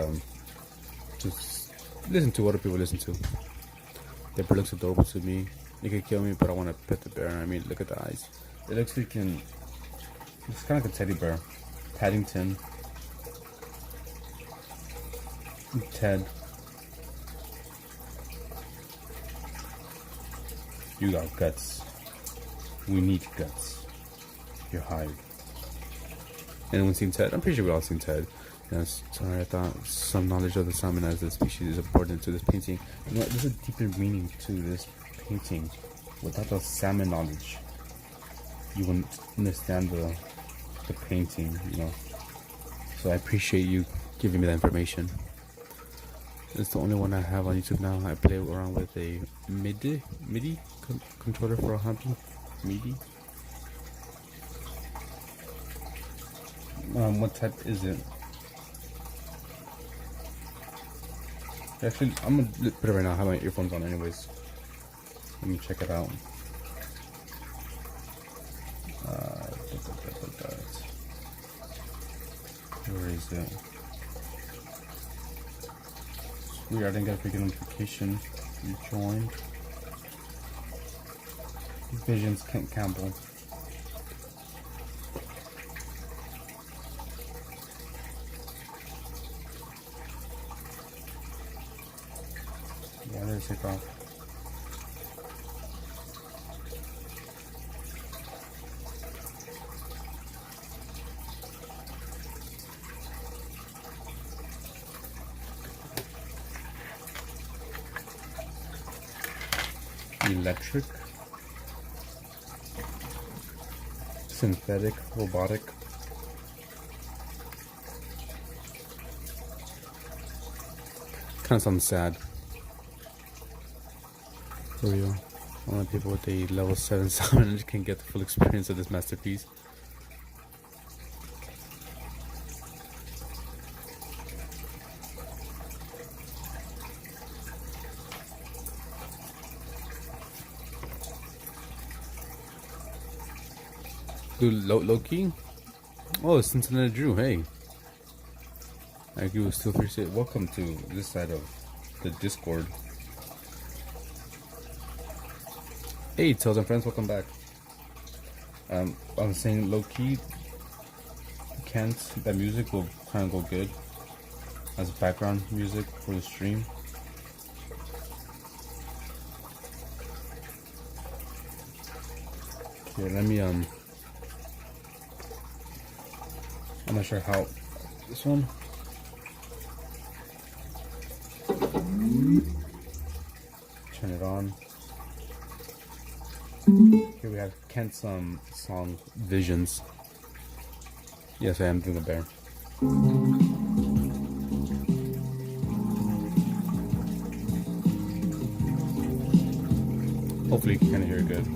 just listen to what other people listen to. The bird looks adorable to me. It could kill me, but I want to pet the bear. I mean, look at the eyes. It looks freaking. It's kind of like a teddy bear. Paddington. Ted. You got guts. We need guts. You're hired. Anyone seen Ted? I'm pretty sure we all seen Ted. Yes, sorry, I thought some knowledge of the salmon as a species is important to this painting. You know what? There's a deeper meaning to this painting without the salmon knowledge. you wouldn't understand the painting, you know. So I appreciate you giving me that information. It's the only one I have on YouTube now. I play around with a MIDI controller for a hobby. MIDI. What type is it? Actually, I'm gonna put it right now. I have my earphones on anyways. Let me check it out. Where is it? Weird, I didn't get a freaking notification. You joined. Visions Kent Campbell. Yeah, there's take off. Electric, synthetic, robotic. Kind of sounds sad. For real. Only people with a level 7 sound can get the full experience of this masterpiece. Dude, Loki? Oh, Cincinnati Drew, hey. Thank you, still appreciate it. Welcome to this side of the Discord. Hey, Tales and friends, welcome back. I'm saying low-key, Kent, that music will kind of go good as background music for the stream. Okay, let me, I'm not sure how, this one. Turn it on. Here we have Kent's song Visions. Yes, I am doing a bear. Hopefully you can kind of hear it good.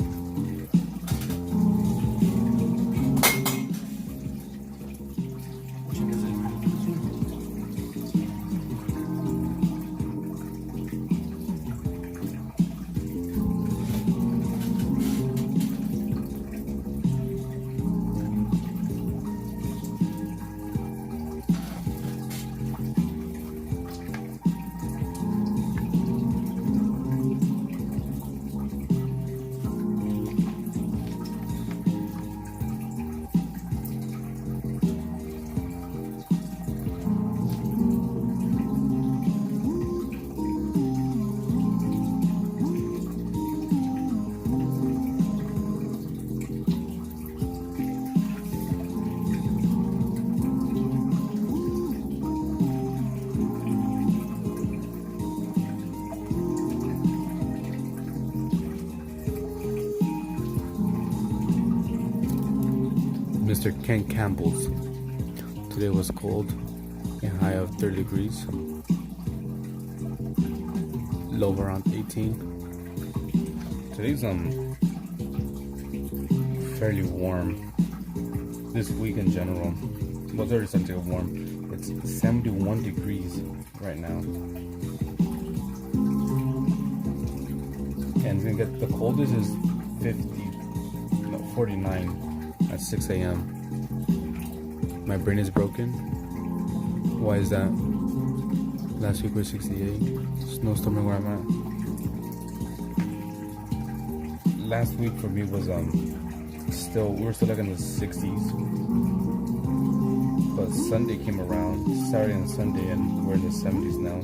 Mr. Ken Campbell's. Today was cold, a high of 30 degrees, low around 18. Today's fairly warm. This week in general, well, it's already starting to get warm. It's 71 degrees right now, and it's gonna get the coldest is 49 at 6 a.m. My brain is broken. Why is that? Last week was 68. Snowstorming where I'm at. Last week for me was we were still like in the 60s. But Sunday came around, Saturday and Sunday, and we're in the 70s now.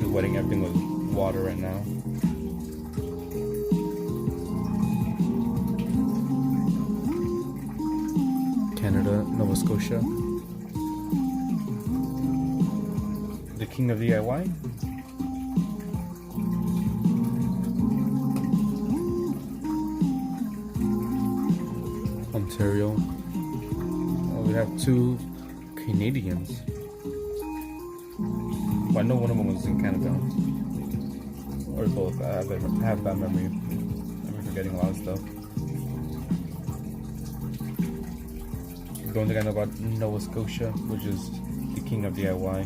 Wetting everything with water right now. Canada, Nova Scotia. The king of DIY. Ontario. We have two Canadians. Well, I know one of them was in Canada. Or both. I have bad memory. I'm forgetting a lot of stuff. The only thing I know about Nova Scotia, which is the king of DIY.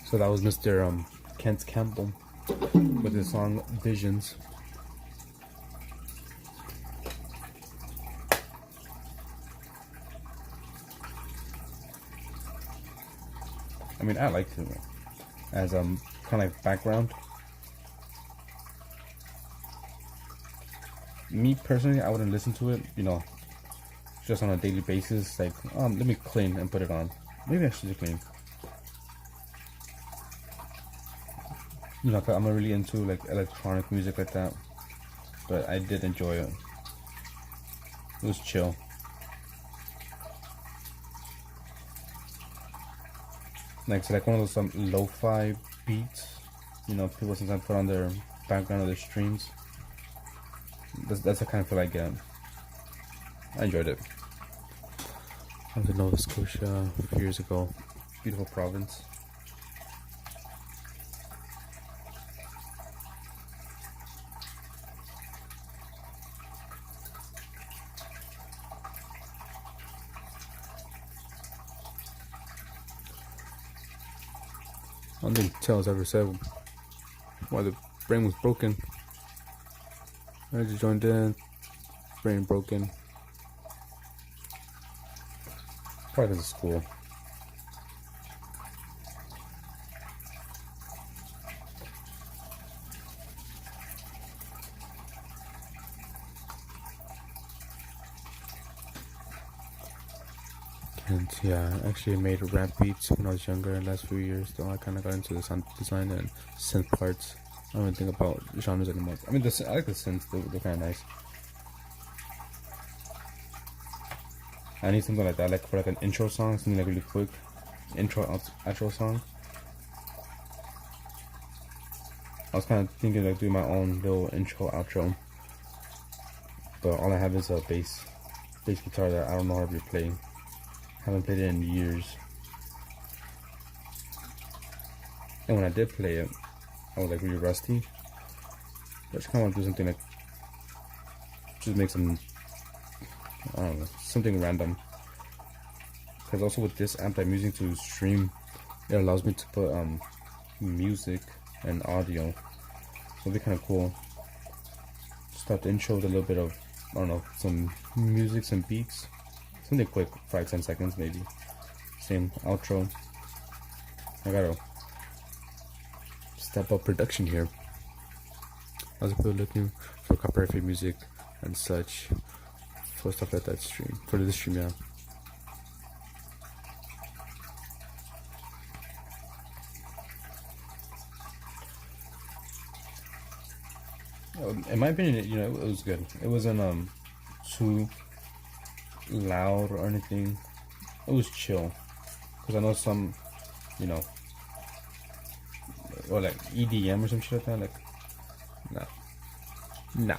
So that was Mr. Kent Campbell with his song Visions. I mean, I like it as kind of like background. Me personally, I wouldn't listen to it, you know, just on a daily basis. Like, let me clean and put it on. Maybe I should clean. You know, 'cause I'm not really into like electronic music like that, but I did enjoy it. It was chill. Like one of those lo-fi beats, you know, people sometimes put on their background of their streams. That's the kind of feel I get. I enjoyed it. I was in Nova Scotia a few years ago. Beautiful province. I don't think Tails ever said why the brain was broken. I just joined in, brain broken. Probably because of school. And yeah, I actually made rap beats when I was younger in the last few years, though I kind of got into the sound design and synth parts. I don't even think about genres anymore. I mean, I like the synths, they're kind of nice. I need something like that, like for like an intro song, something like really quick. Outro song. I was kind of thinking like doing my own little intro, outro. But all I have is a bass guitar that I don't know how to be playing. Haven't played it in years. And when I did play it, I was like really rusty. I just kind of want to do something like, just make some, I don't know, something random. Because also with this amp I'm using to stream, it allows me to put music and audio. So it'll be kind of cool. Start the intro with a little bit of, I don't know, some music, some beats. Something quick, 5-10 seconds maybe. Same outro. I gotta step up production here. I was looking for copyright music and such for stuff like that stream. For this stream, yeah. In my opinion, you know, it was good. It wasn't too loud or anything. It was chill. Because I know some, you know, or like EDM or some shit like that. Like, no.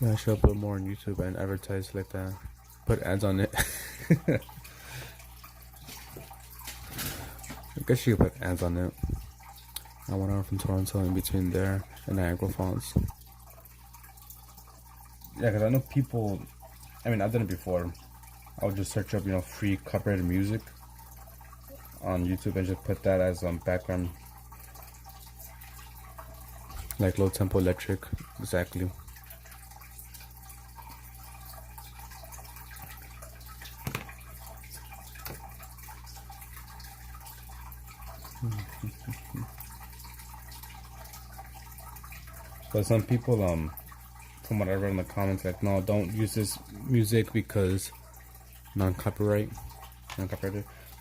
Yeah, I should upload more on YouTube and advertise like that. Put ads on it. I guess you could put ads on it. I went out from Toronto in between there and Niagara Falls. Yeah, because I know people, I mean, I've done it before. I would just search up, you know, free copyrighted music on YouTube and just put that as background. Like low tempo electric, exactly. But some people, from what I read in the comments, like, no, don't use this music because non-copyrighted.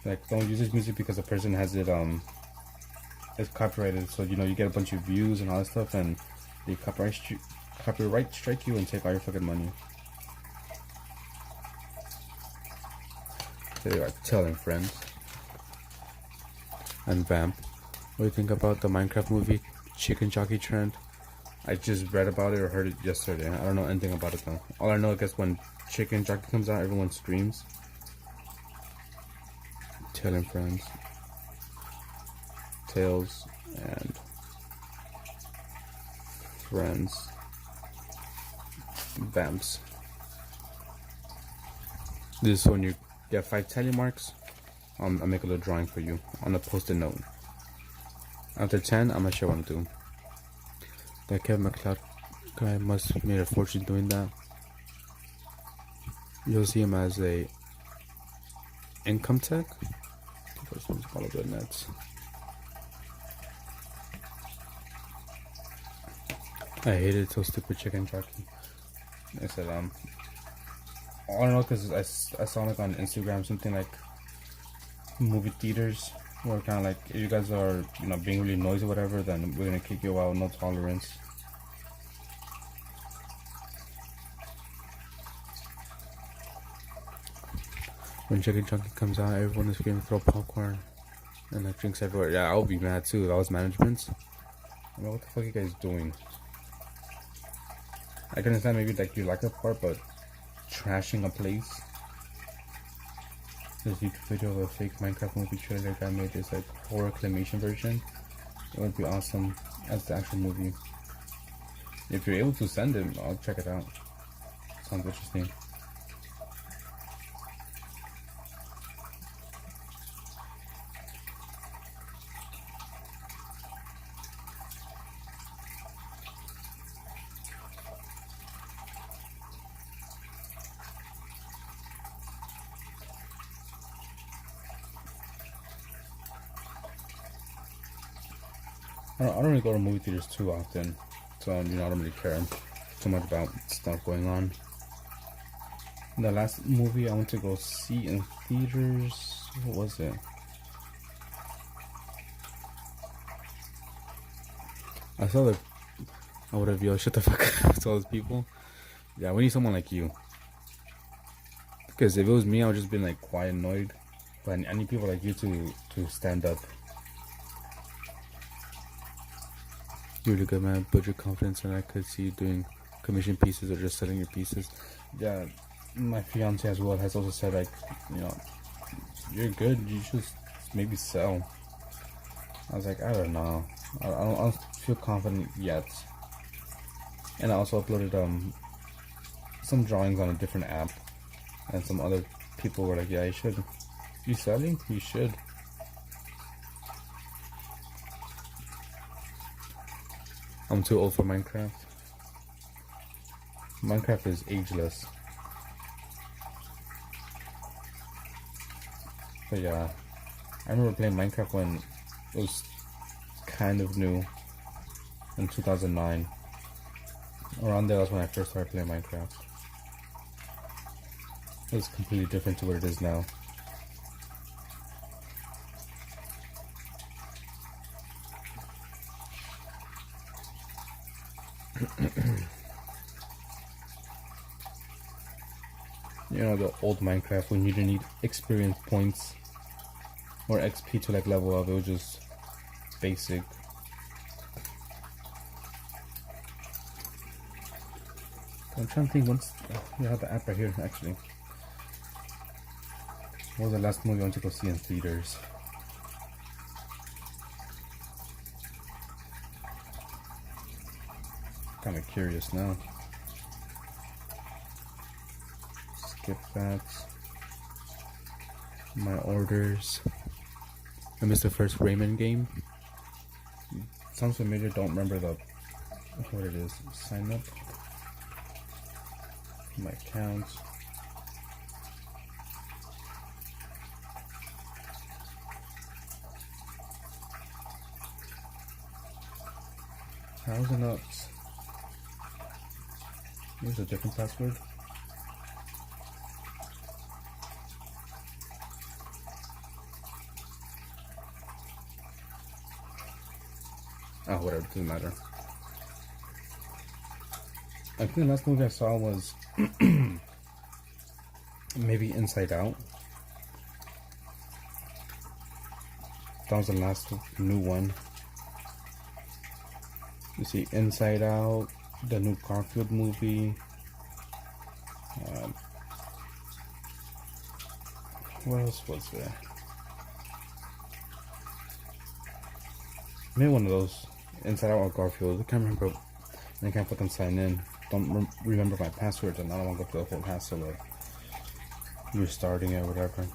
Like, don't use this music because the person has it it's copyrighted. So you get a bunch of views and all that stuff, and they copyright strike you and take all your fucking money. There you are, telling friends. And Vamp, what do you think about the Minecraft movie Chicken Jockey trend? I just read about it or heard it yesterday. I don't know anything about it though. All I know, I guess, when Chicken Jockey comes out, everyone screams. Telling friends. Tails and friends. Vamps. This is when you get 5 tally marks. I'll make a little drawing for you on a post-it note. After 10, I'm not sure what I'm doing. That Kevin McLeod guy must have made a fortune doing that. You'll see him as a income tech. First one's all over the nets. I hated so stupid Chicken Jockey. I said I don't know, because I saw like on Instagram something like movie theaters where kind of like, if you guys are being really noisy or whatever, then we're gonna kick you out, no tolerance. When Chicken Jockey comes out, everyone is going to throw popcorn and like drinks everywhere. Yeah, I'll be mad too. That was management. I mean, what the fuck are you guys doing? I can understand maybe like you like the part, but trashing a place. There's a YouTube video of a fake Minecraft movie trailer guy made this like horror claymation version. It would be awesome as the actual movie. If you're able to send it, I'll check it out. Sounds interesting. I don't really go to movie theaters too often, so I don't really care too much about stuff going on. The last movie I went to go see in theaters, what was it? I saw I would have shut the fuck up to all those people. Yeah, we need someone like you. Because if it was me, I would just be like quiet, annoyed. But I need people like you to stand up. You're really good, man. Build your confidence, and I could see you doing commission pieces or just selling your pieces. Yeah, my fiance as well has also said, like, you're good. You should maybe sell. I was like, I don't know. I don't feel confident yet. And I also uploaded some drawings on a different app, and some other people were like, yeah, you should. You selling? You should. I'm too old for Minecraft. Minecraft is ageless. But yeah, I remember playing Minecraft when it was kind of new in 2009. Around there, that's when I first started playing Minecraft. It was completely different to what it is now. The old Minecraft, when you didn't need experience points or XP to like level up, it was just basic. I'm trying to think, you have the app right here actually. What was the last movie I went to go see in theaters? Kind of curious now. Skip that. My orders. I missed the first Rayman game. Sounds familiar, don't remember what it is. Sign up. My account. Thousand ups. Here's a different password. Oh, whatever, doesn't matter. I think the last movie I saw was maybe Inside Out. That was the last new one. You see Inside Out, the new Garfield movie. What else was there? Maybe one of those. Inside Out or Garfield. I can't remember. I can't put them sign in. Don't remember my passwords, and I don't want to go through the whole hassle of restarting it or whatever.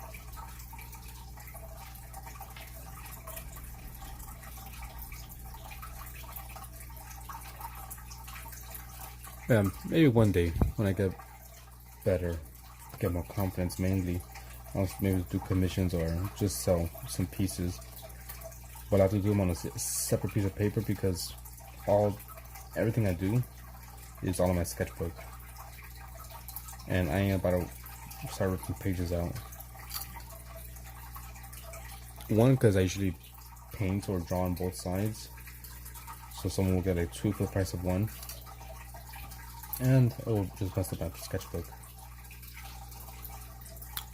Maybe one day when I get better, get more confidence mainly, I'll maybe do commissions or just sell some pieces. But I have to do them on a separate piece of paper because everything I do is all on my sketchbook. And I ain't about to start ripping pages out. One, because I usually paint or draw on both sides. So someone will get a 2 for the price of 1. And it will just mess up my sketchbook.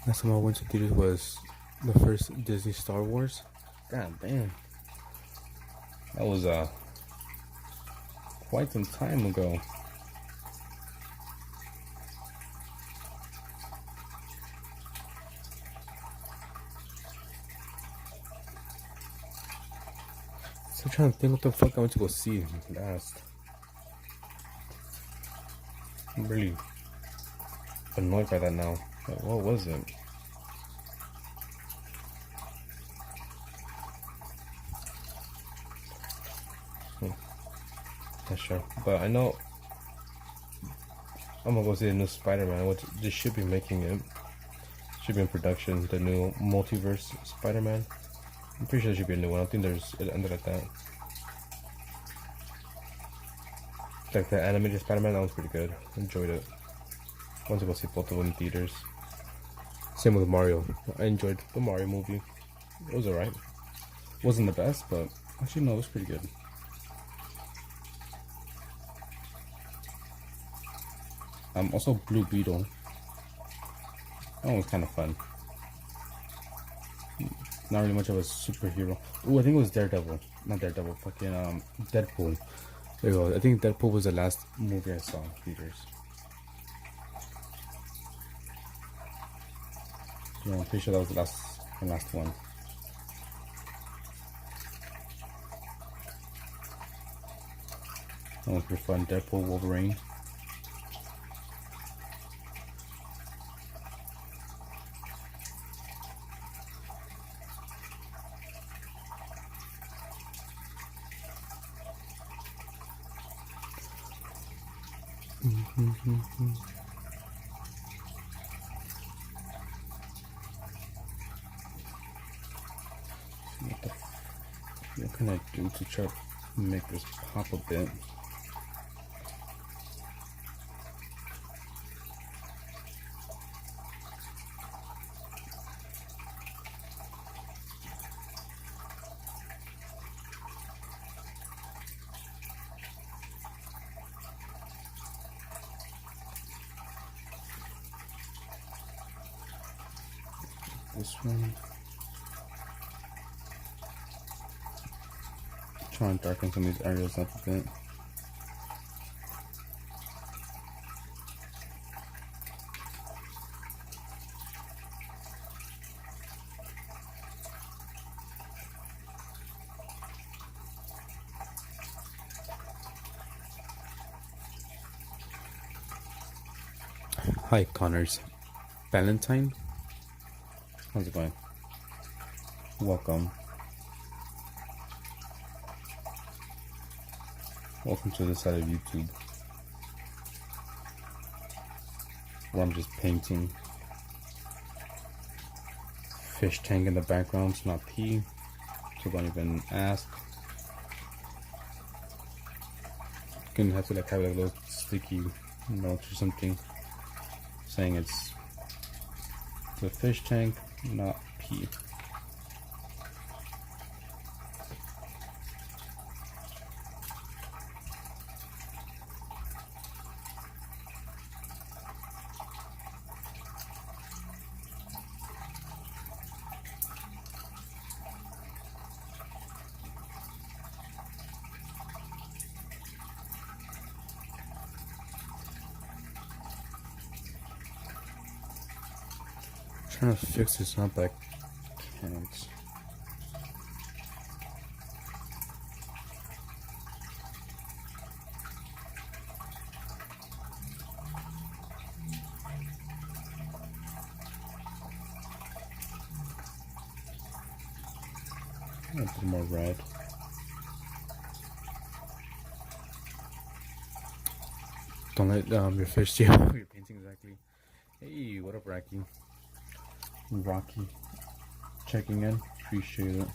Last time I went to theaters was the first Disney Star Wars. God damn. That was quite some time ago. Still trying to think what the fuck I went to go see last. I'm really annoyed by that now. Like, what was it? Not sure, but I know I'm gonna go see the new Spider-Man, which they should be making it. Should be in production. The new multiverse Spider-Man. I'm pretty sure there should be a new one. I don't think it ended like that. Like the animated Spider-Man, that was pretty good. Enjoyed it. I want to go see both of them in theaters. Same with Mario. I enjoyed the Mario movie. It was alright. Wasn't the best, but actually no, it was pretty good. Also Blue Beetle. That one was kind of fun. Not really much of a superhero. Oh, I think it was Daredevil. Not Daredevil, fucking Deadpool. There you go. I think Deadpool was the last movie I saw in theaters. Yeah, I'm pretty sure that was the last one. That was pretty fun. Deadpool, Wolverine. What can I do to try to make this pop a bit? This one. Try and darken some of these areas up a bit. Hi, Connors. Valentine? How's it going? Welcome. Welcome to this side of YouTube, where I'm just painting. Fish tank in the background, it's not pee, so don't even ask. Gonna have to like have like those sticky notes or something saying it's the fish tank, not pee. Trying to fix this up, I can't. A bit more red. Don't let your fish steal your painting exactly. Hey, what up, Rocky, checking in. Appreciate it.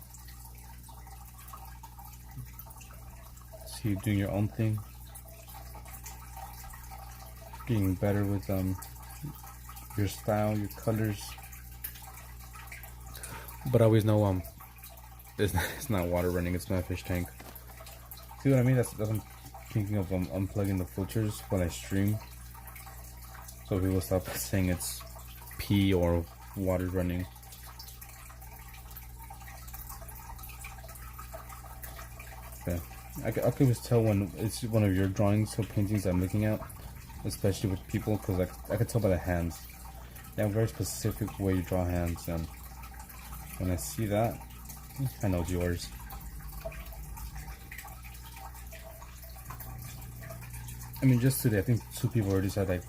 See you doing your own thing. Getting better with your style, your colors. But I always know it's not water running. It's my fish tank. See what I mean? That's I'm thinking of unplugging the filters when I stream. So people stop saying it's pee or water running. Okay, I can always tell when it's one of your drawings or paintings I'm looking at, especially with people, because I can tell by the hands. They have a very specific way you draw hands, and when I see that, I know it's yours. I mean, just today, I think 2 people already said, like,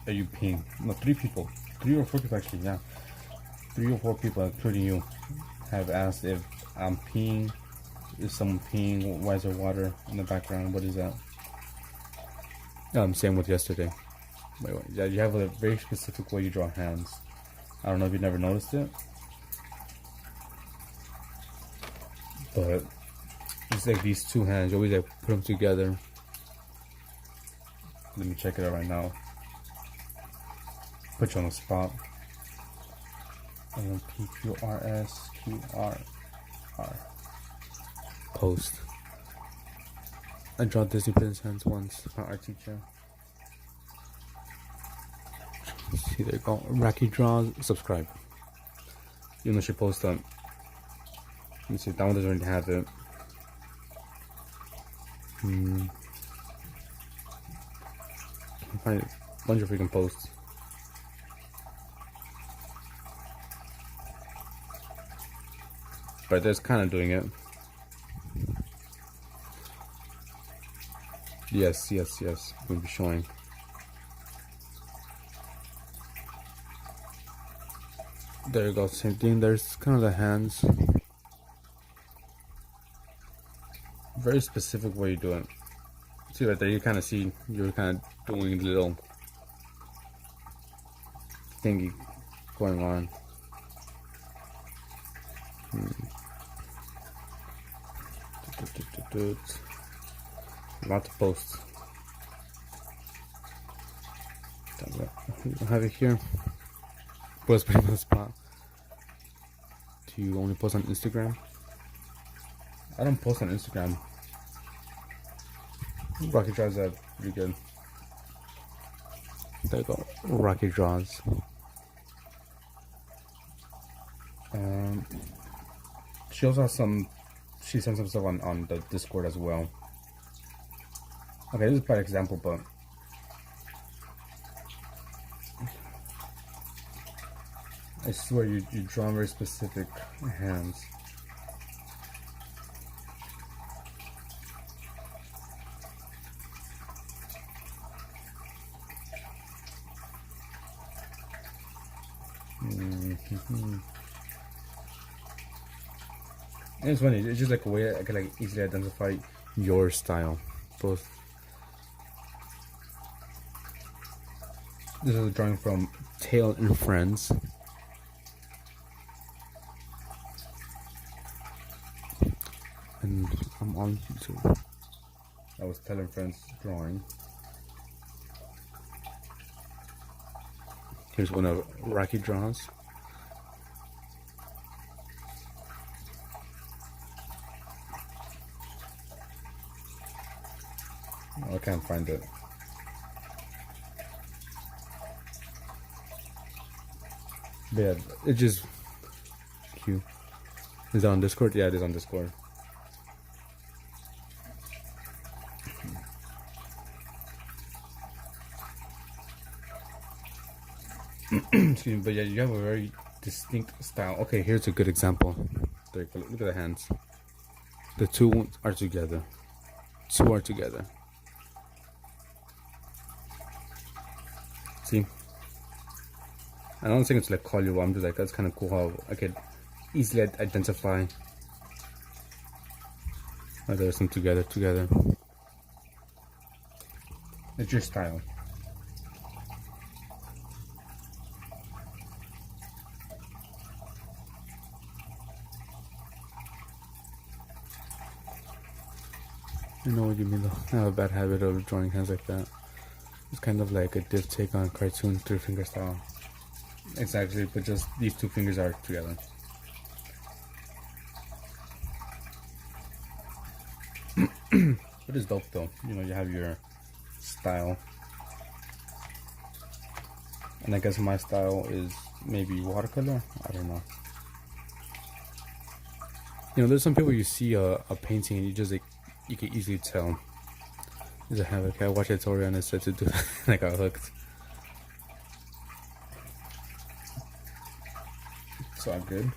are you peeing? No, 3 people. 3 or 4 people actually, yeah. 3 or 4 people, including you, have asked if I'm peeing. Is someone peeing? Why is there water in the background? What is that? Same with yesterday. Wait. Yeah, you have a very specific way you draw hands. I don't know if you never noticed it, but it's like these 2 hands. You always like put them together. Let me check it out right now. Put you on the spot. PQRSQRR. Post. I draw Disney Prince hands once. My art teacher. See, there you go. Rocky draws. Subscribe. Even though she posts on. Let me see. That one doesn't really have it. Find a bunch of freaking posts. But that's kind of doing it. Yes. We'll be showing. There you go. Same thing. There's kind of the hands. Very specific way you do it. See right there, you kind of see you're kind of doing a little thingy going on. Lot of posts. I have it here. Post pretty much spot. Do you only post on Instagram? I don't post on Instagram. Rocky draws are pretty good. There you go. Rocky draws. She also has some. She sent some stuff on the Discord as well. Okay, this is a bad example, but I swear you draw very specific hands. And it's funny, it's just like a way I can like easily identify your style. Both. This is a drawing from Tail and Friends. And I'm on YouTube. That was Tail and Friends drawing. Here's one of Rocky draws. Oh, I can't find it. But yeah, it's just cute. Is that on Discord? Yeah, it is on Discord. Excuse me, but yeah, you have a very distinct style. Okay, here's a good example. There you go. Look at the hands. The two are together. Two are together. See? I don't think it's like call you. I'm just like, that's kind of cool how I could easily identify. Oh, there's some together. It's your style. I know what you mean though. I have a bad habit of drawing hands like that. It's kind of like a diff take on cartoon 3-finger style. Exactly, but just these 2 fingers are together. It is dope though. You know, you have your style. And I guess my style is maybe watercolor. I don't know. You know, there's some people you see a painting and you just like, you can easily tell. There's a habit. I watched a tutorial and it said to do that and I got hooked. It's all good.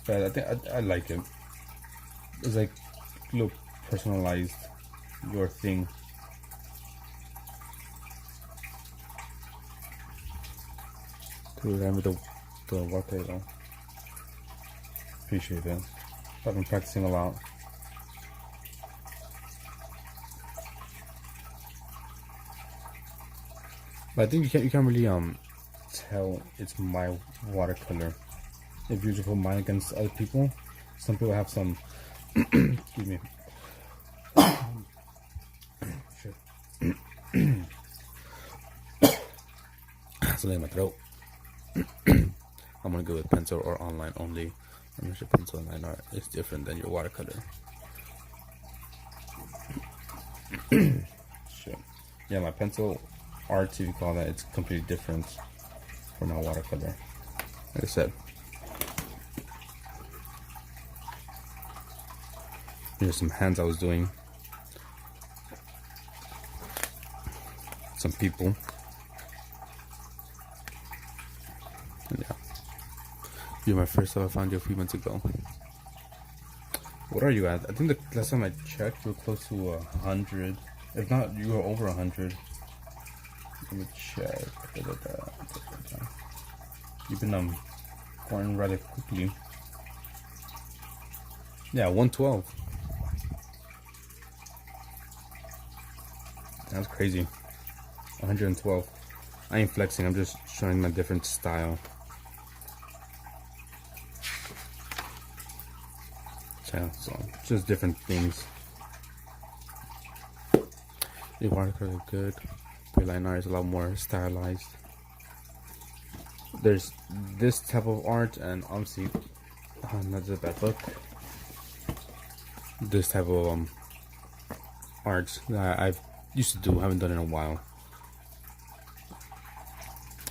But I think I like it. It's like a little personalized, your thing. Dude, I'm with the watercolor. Appreciate it. I've been practicing a lot. But I think you can't really tell it's my watercolor if you just put mine against other people. Some people have some excuse me. Shit. Something in my throat. I'm gonna go with pencil or online only. I'm sure pencil and line art is different than your watercolor. Shit. Yeah, my pencil art, if you call that, it's completely different from my watercolor. Like I said. Here's some hands I was doing. Some people. And yeah. You're my first love. I found you a few months ago. What are you at? I think the last time I checked, you were close to 100. If not, you were over 100. Let me check. You've been growing rather quickly. Yeah, 112. That's crazy. 112. I ain't flexing. I'm just showing my different style. So just different things. The watercolor is good. Line art is a lot more stylized. There's this type of art, and obviously, not just that book. This type of art that I've used to do, haven't done in a while.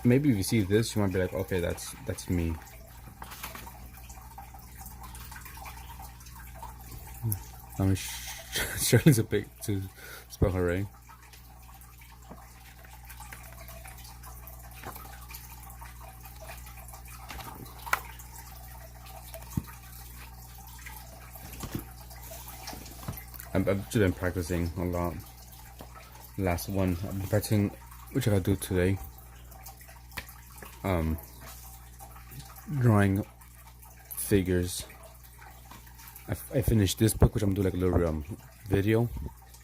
Maybe if you see this, you might be like, okay, that's me. I'm struggling a bit to spell hooray. I've just been practicing a lot. Last one, I've been practicing, which I gotta do today. Drawing figures. I finished this book, which I'm doing like a little video.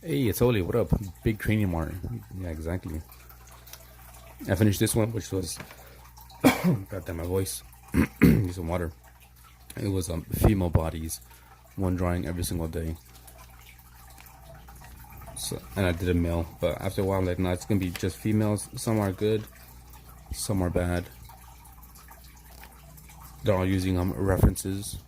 Hey, it's Oli, what up? Big cranium art. Yeah, exactly. I finished this one, which was goddamn my voice. Need some water. It was female bodies, one drawing every single day. So, and I did a male, but after a while I'm like, no, it's gonna be just females. Some are good, some are bad. They're all using references.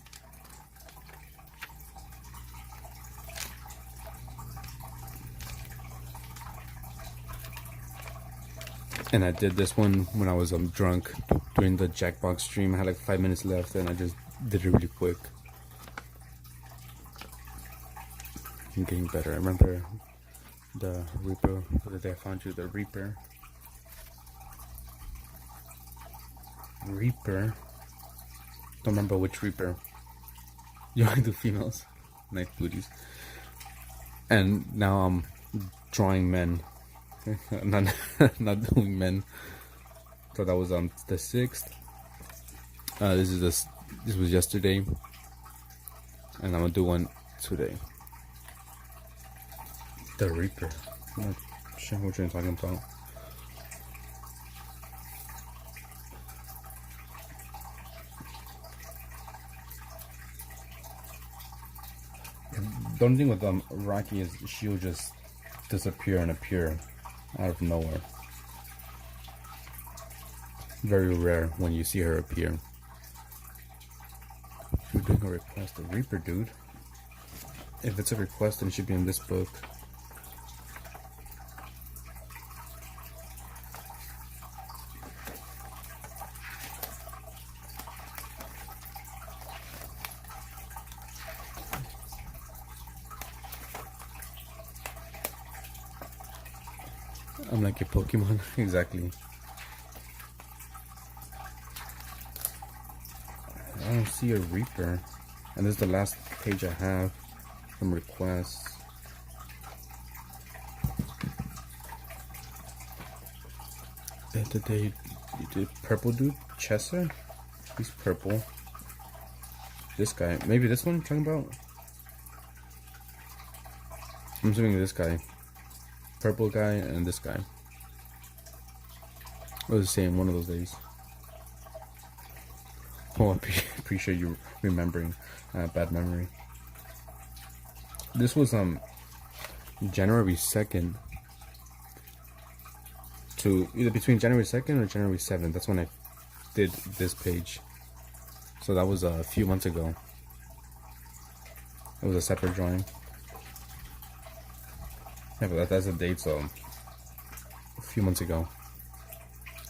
And I did this one when I was drunk during the Jackbox stream. I had like 5 minutes left, and I just did it really quick. I'm getting better. I remember the Reaper, the day I found you, the Reaper. Don't remember which Reaper. You only do females. Nice booties. And now I'm drawing men. not doing men. So that was on the 6th. This was yesterday. And I'm gonna do one today. The Reaper. I'm not sure what you're talking about. The only thing with Rocky is she'll just disappear and appear out of nowhere. Very rare when you see her appear. You're doing a request, a Reaper, dude. If it's a request, then it should be in this book. I'm like a Pokemon. Exactly. I don't see a Reaper. And this is the last page I have from requests. Did purple dude? Chesser? He's purple. This guy. Maybe this one I'm talking about? I'm assuming this guy. Purple guy and this guy. It was the same one of those days. Oh, I appreciate you remembering. Bad memory. This was January 2nd to either between January 2nd or January 7th. That's when I did this page. So that was a few months ago. It was a separate drawing. Yeah, but that's the date, so a few months ago.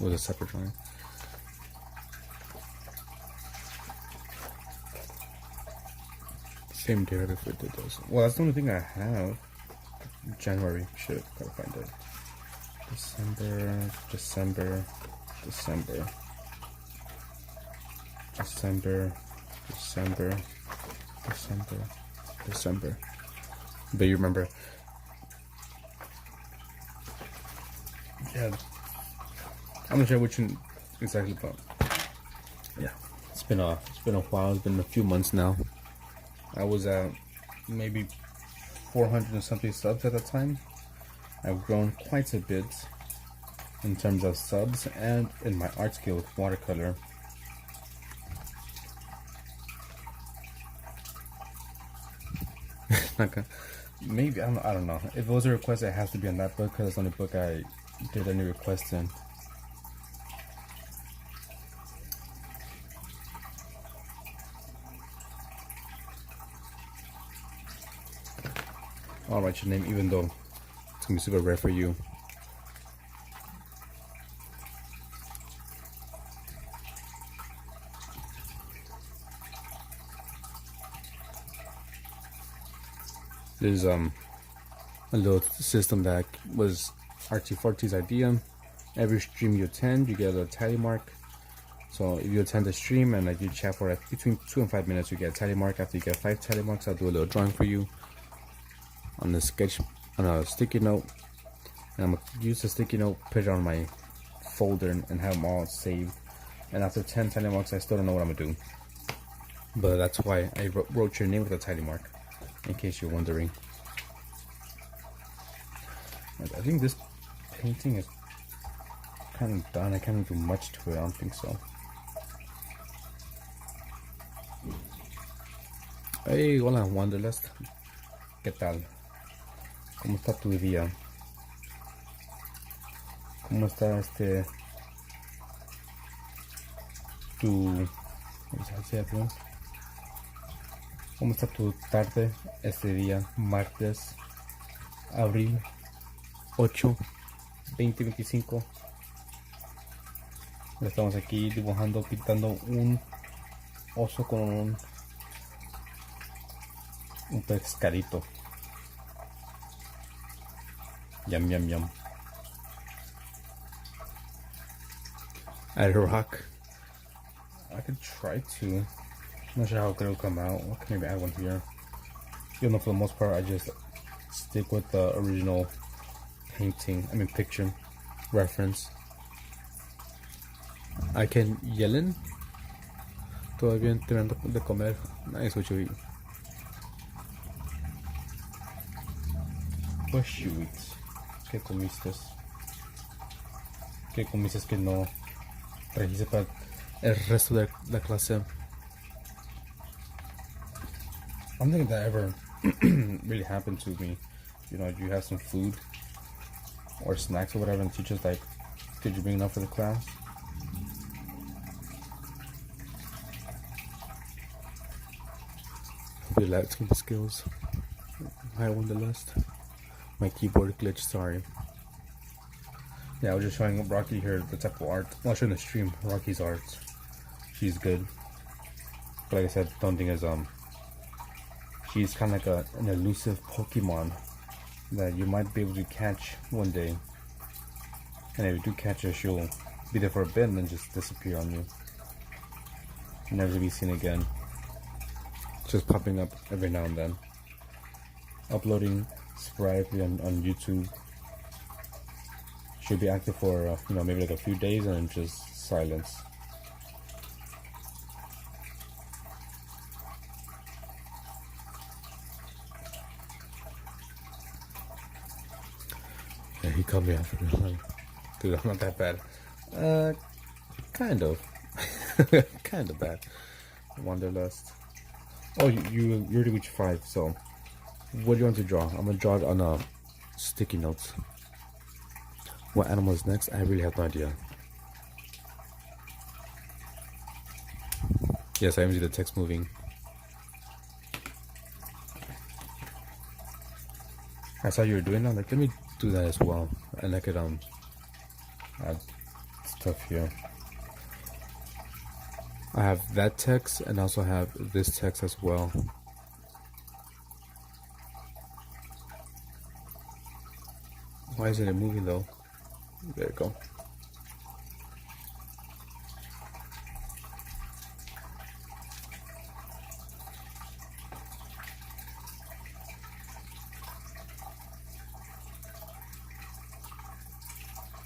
It was a separate drawing. Same day if it did those. Well, that's the only thing I have. January. Shit, gotta find it. December. But you remember. Yeah. I'm not sure which one exactly, but yeah. It's been a while. It's been a few months now. I was at maybe 400 and something subs at that time. I've grown quite a bit in terms of subs and in my art skill with watercolor. Maybe, I don't know. If it was a request, it has to be on that book because it's the only book I did any requests in. I'll write your name even though it's gonna be super rare for you. There's a little system that was RT40's idea. Every stream you attend, you get a tally mark. So if you attend the stream and like you chat for between 2 and 5 minutes, you get a tally mark. After you get 5 tally marks, I'll do a little drawing for you on the sketch, on a sticky note. And I'm gonna use the sticky note, put it on my folder, and have them all saved. And after 10 tally marks, I still don't know what I'm gonna do. But that's why I wrote your name with a tally mark, in case you're wondering. I think this painting is kind of done. I can't do much to it. I don't think so. Hey, hola Wanderlust. ¿Qué tal? ¿Cómo está tu día? ¿Cómo está tu... ¿Cómo está tu tarde este día, martes, abril 8, 2025? Estamos aquí dibujando, pintando un oso con un pescadito. Yum, yum, yum. At a rock. I could try to. Not sure how it'll come out. I can maybe add one here. You know, for the most part, I just stick with the original picture reference. I can yellen. Todavía terminando de comer. Nice what you eat. What you eat? ¿Qué comiste? ¿Qué comiste que no trajiste para el resto de la clase? I don't think that ever really happened to me. You know, you have some food or snacks or whatever, and teachers like, did you bring enough for the class? Relaxing the skills. I won the list. My keyboard glitch, sorry. Yeah, I was just showing Rocky here the type of art. Well, showing the stream Rocky's art. She's good. But like I said, the only thing is she's kind of like an elusive Pokemon that you might be able to catch one day. And if you do catch her, she'll be there for a bit and then just disappear on you. Never to be seen again. Just popping up every now and then. Uploading sporadically on YouTube. She'll be active for maybe like a few days and then just silence. Yeah, he called me out for real. Dude, I'm not that bad. Kind of. Kind of bad. Wanderlust. Oh, you already reached 5, so what do you want to draw? I'm gonna draw it on sticky notes. What animal is next? I really have no idea. Yes, I even see the text moving. I saw you were doing that. Like, let me do that as well, and I could add stuff here. I have that text and also have this text as well. Why isn't it moving though? There you go.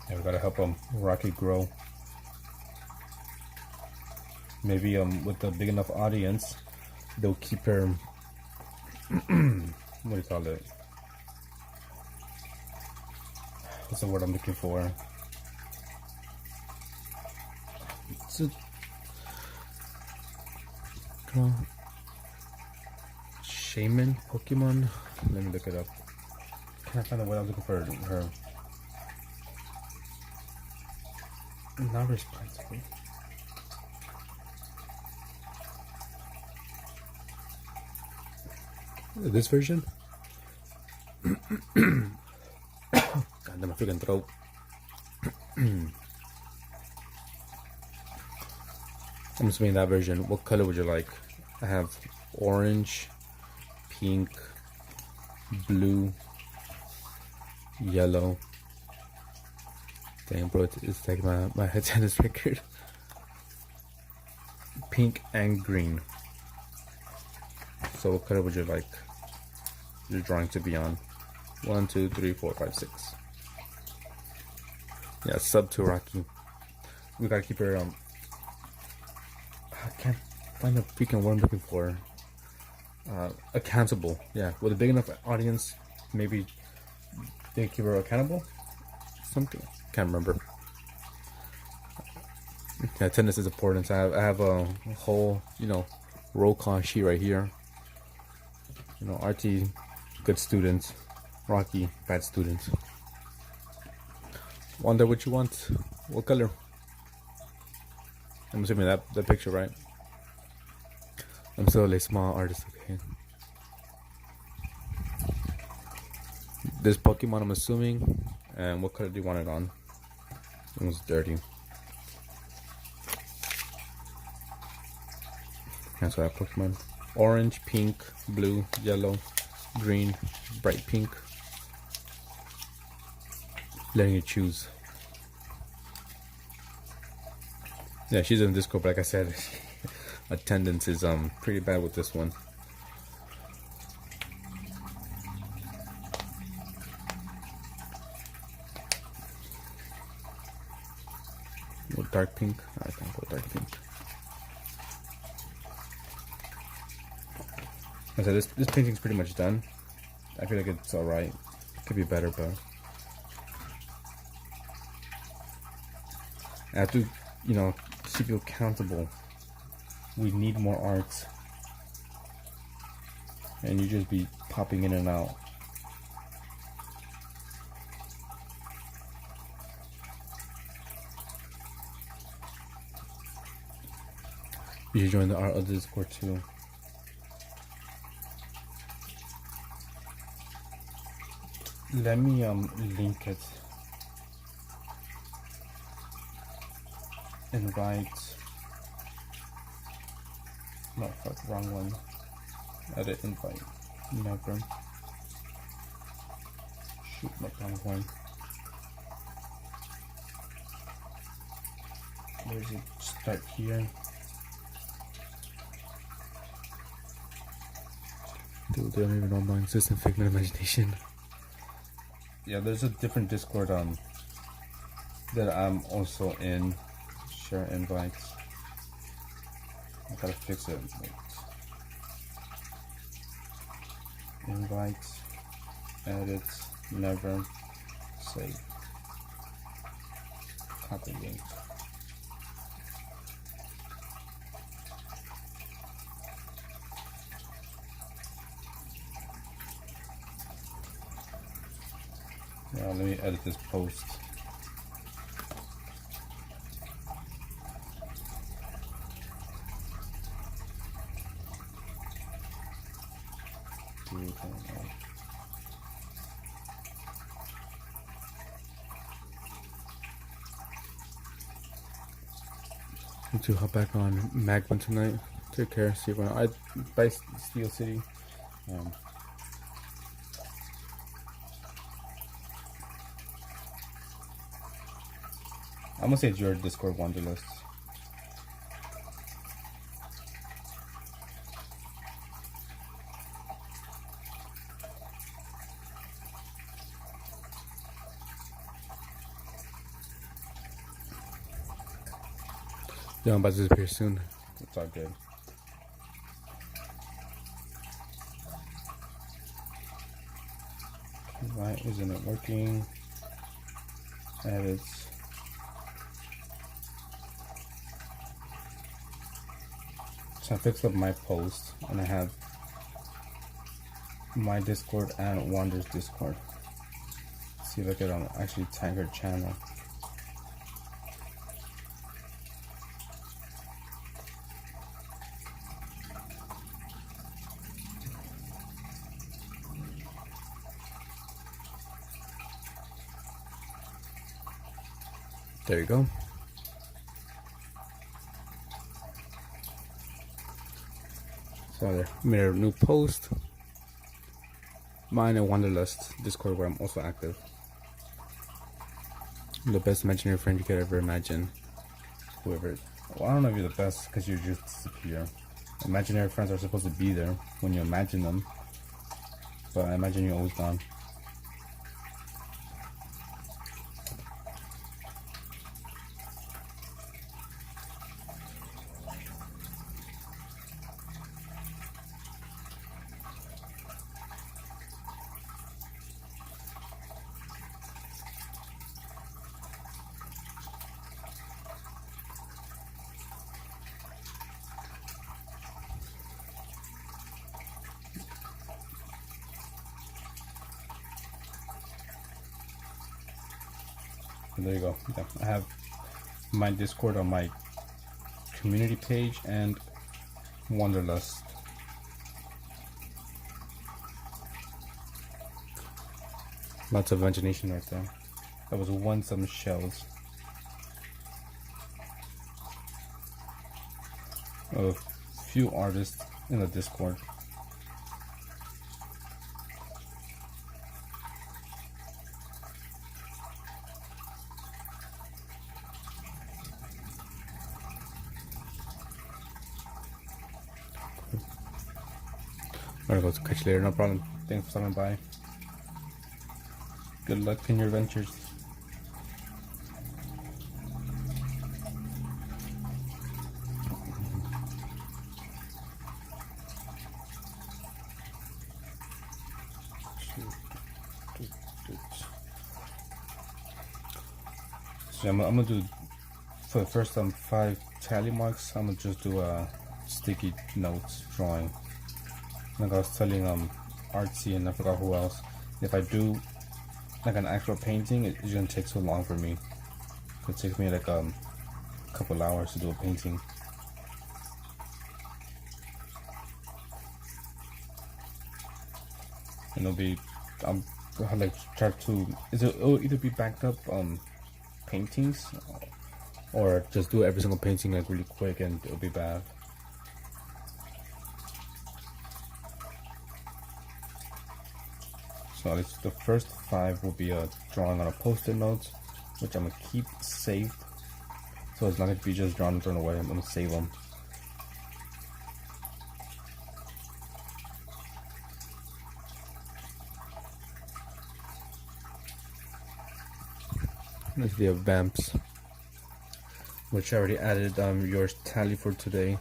Yeah, we gotta help Rocky grow. Maybe with a big enough audience, they'll keep her. What do you call it? What's the word I'm looking for? It's a shaman Pokemon. Let me look it up. Can't find the word I'm looking for her. Not responsible. This version? God damn, my freaking throat. I'm just making that version. What color would you like? I have orange, pink, blue, yellow. Damn, bro, it's like my headset is record. Pink and green. So what color would you like your drawing to be on? 1, 2, 3, 4, 5, 6. Yeah, sub to Rocky. We gotta keep her I can't find the freaking word I'm looking for. Accountable. Yeah, with a big enough audience, maybe they keep her accountable. Something. Can't remember. Yeah, attendance is important. I have a whole, roll call sheet right here. RT, good students, Rocky, bad student. Wonder what you want. What color? I'm assuming that picture, right? I'm still a small artist, okay. This Pokemon, I'm assuming. And what color do you want it on? It was dirty. That's that Pokemon. Orange, pink, blue, yellow, green, bright pink. Letting you choose. Yeah, she's in Discord, but like I said, attendance is pretty bad with this one. With dark pink, I can't go dark pink. I said this painting's pretty much done. I feel like it's alright. Could be better, but I have to, keep you accountable. We need more art, and you just be popping in and out. You should join the art of the Discord too. Let me link it. Invite. No, fuck, wrong one. Edit invite. Never. Shoot, my wrong one. Where's it? Start here. Dude, they don't even know my existence, figment of imagination. Yeah, there's a different Discord that I'm also in. Share invites. I gotta fix it. Wait. Invites, edit, never, save. Copy link. Yeah, let me edit this post. Need to hop back on Magma tonight. Take care. See you when I buy Steel City. I'm gonna say it's your Discord Wanderlust. Yeah, I'm about to disappear soon. It's all good. Why isn't it working? Edits. So I fixed up my post and I have my Discord and Wander's Discord. See if I can actually tag her channel. There you go. So there, made a new post. Mine and Wanderlust Discord, where I'm also active. I'm the best imaginary friend you could ever imagine. Whoever. Well, I don't know if you're the best because you just disappear. Imaginary friends are supposed to be there when you imagine them, but I imagine you're always gone. there you go. Yeah, I have my Discord on my community page and Wanderlust. Lots of imagination right there. That was once some shells. A few artists in the Discord. Alright, guys, catch you later, no problem. Thanks for stopping by. Good luck in your ventures. So I'm gonna do, for the first 5 tally marks, I'm gonna just do a sticky notes drawing. Like I was telling Artsy and I forgot who else, if I do like an actual painting, it's gonna take so long for me. It takes me like a couple hours to do a painting. And it'll be, I'll like try to, it'll either be backed up paintings, or just do every single painting like really quick and it'll be bad. So at least the first 5 will be a drawing on a post-it note, which I'm gonna keep saved. So it's not gonna be just drawn and thrown away. I'm gonna save them. Let's do Vamps, which I already added your tally for today.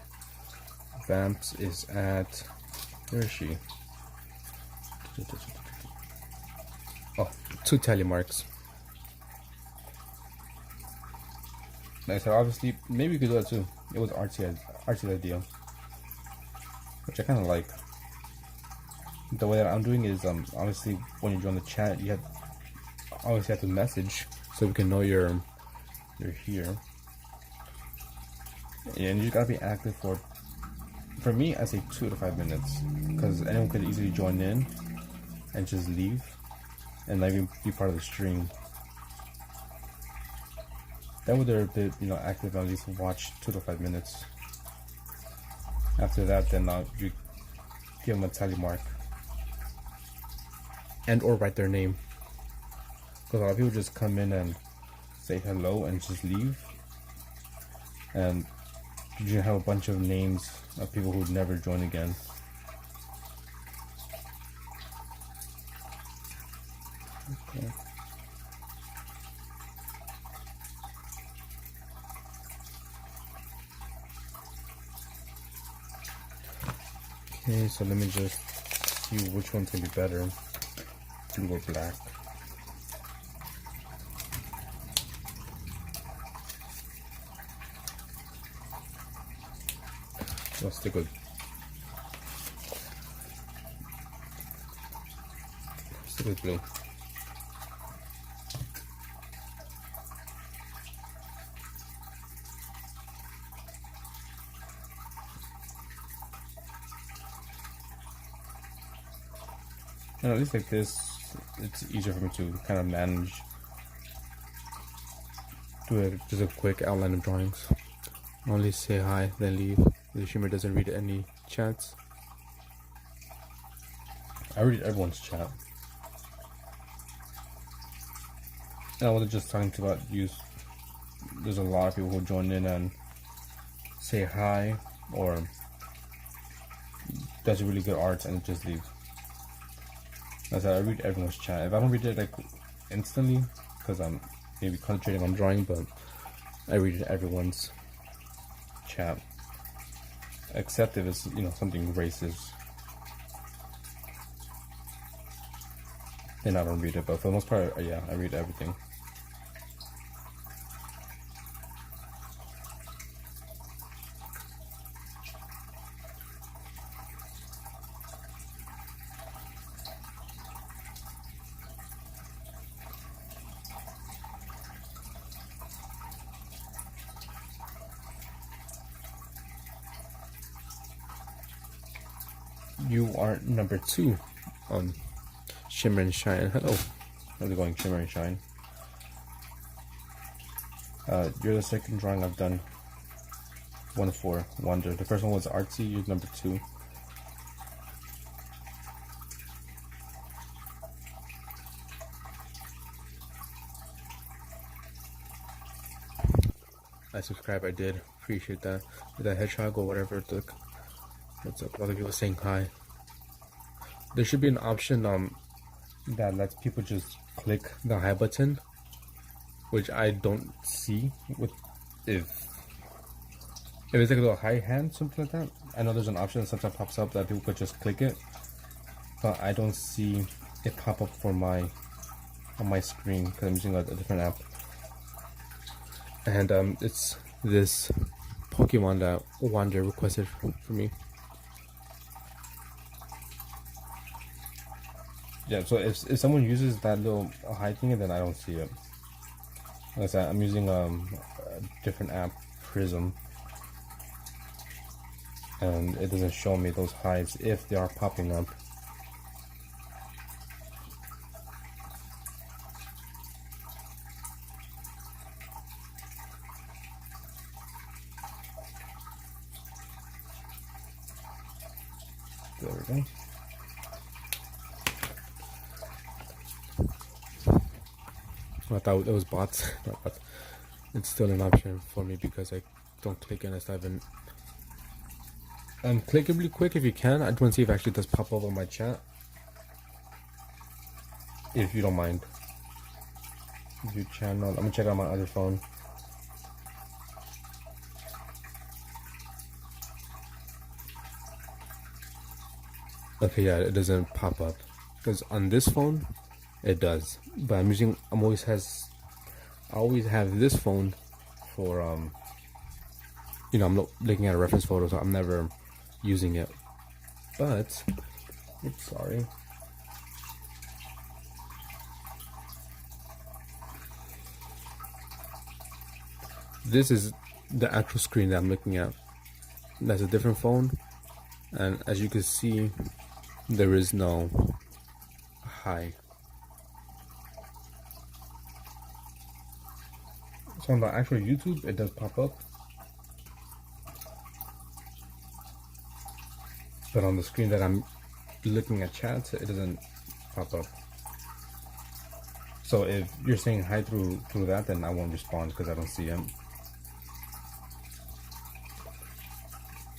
Vamps is at, where is she? Oh, 2 tally marks. Like I said, obviously, maybe you could do that too. It was Artsy's idea, which I kind of like. The way that I'm doing is, obviously, when you join the chat, you obviously have to message so we can know you're here. Yeah, and you just gotta be active for me, I say 2 to 5 minutes, because anyone could easily join in and just leave and not even be part of the stream. That way they're a bit, active, at least watch 2 to 5 minutes. After that, then you give them a tally mark and or write their name, because a lot of people just come in and say hello and just leave, and you have a bunch of names of people who'd never join again. Okay. Okay, so let me just see which one's gonna be better, blue or black. Let's stick with blue. And at least like this, it's easier for me to kind of manage. Do just a quick outline of drawings. Only say hi, then leave. The streamer doesn't read any chats. I read everyone's chat. And I was just talking about there's a lot of people who join in and say hi, or does really good art and just leave. As I read everyone's chat. If I don't read it like instantly, because I'm maybe concentrating on drawing, but I read everyone's chat, except if it's something racist, then I don't read it. But for the most part, yeah, I read everything. You are number 2 on Shimmer and Shine. Hello. How's it going, Shimmer and Shine? You're the second drawing I've done. 1 for Wonder. The first one was Artsy. You're number 2. I subscribe. I did appreciate that. With that hedgehog or whatever it took. What's up? A lot of people saying hi. There should be an option that lets people just click the hi button, which I don't see. With if it's like a little hi hand, something like that. I know there's an option that sometimes pops up that people could just click it, but I don't see it pop up for on my screen because I'm using a different app. And it's this Pokemon that Wander requested for me. Yeah, so if someone uses that little hide thing, then I don't see it. Like I said, I'm using a different app, Prism, and it doesn't show me those hides if they are popping up. There we go. I thought it was bots. But it's still an option for me because I don't click unless I haven't. Click it really quick if you can. I just want to see if it actually does pop up on my chat. If you don't mind. View channel. Let me check out my other phone. Okay, yeah, it doesn't pop up because on this phone it does, but I always have this phone for I'm looking at a reference photo, so I'm never using it. But oops, sorry. This is the actual screen that I'm looking at. That's a different phone, and as you can see, there is no hi. So on the actual YouTube, it does pop up, but on the screen that I'm looking at chats, it doesn't pop up. So if you're saying hi through that, then I won't respond because I don't see him.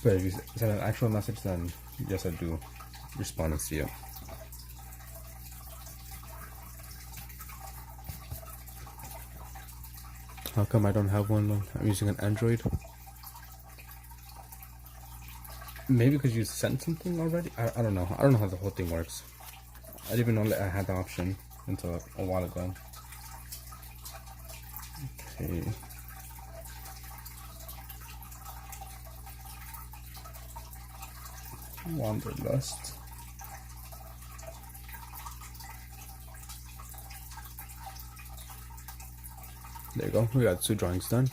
But if you send an actual message, then yes, I do respond and see it. How come I don't have one? I'm using an Android. Maybe because you sent something already? I don't know. I don't know how the whole thing works. I didn't even know that I had the option until a while ago. Okay. Wanderlust. There you go. We got 2 drawings done.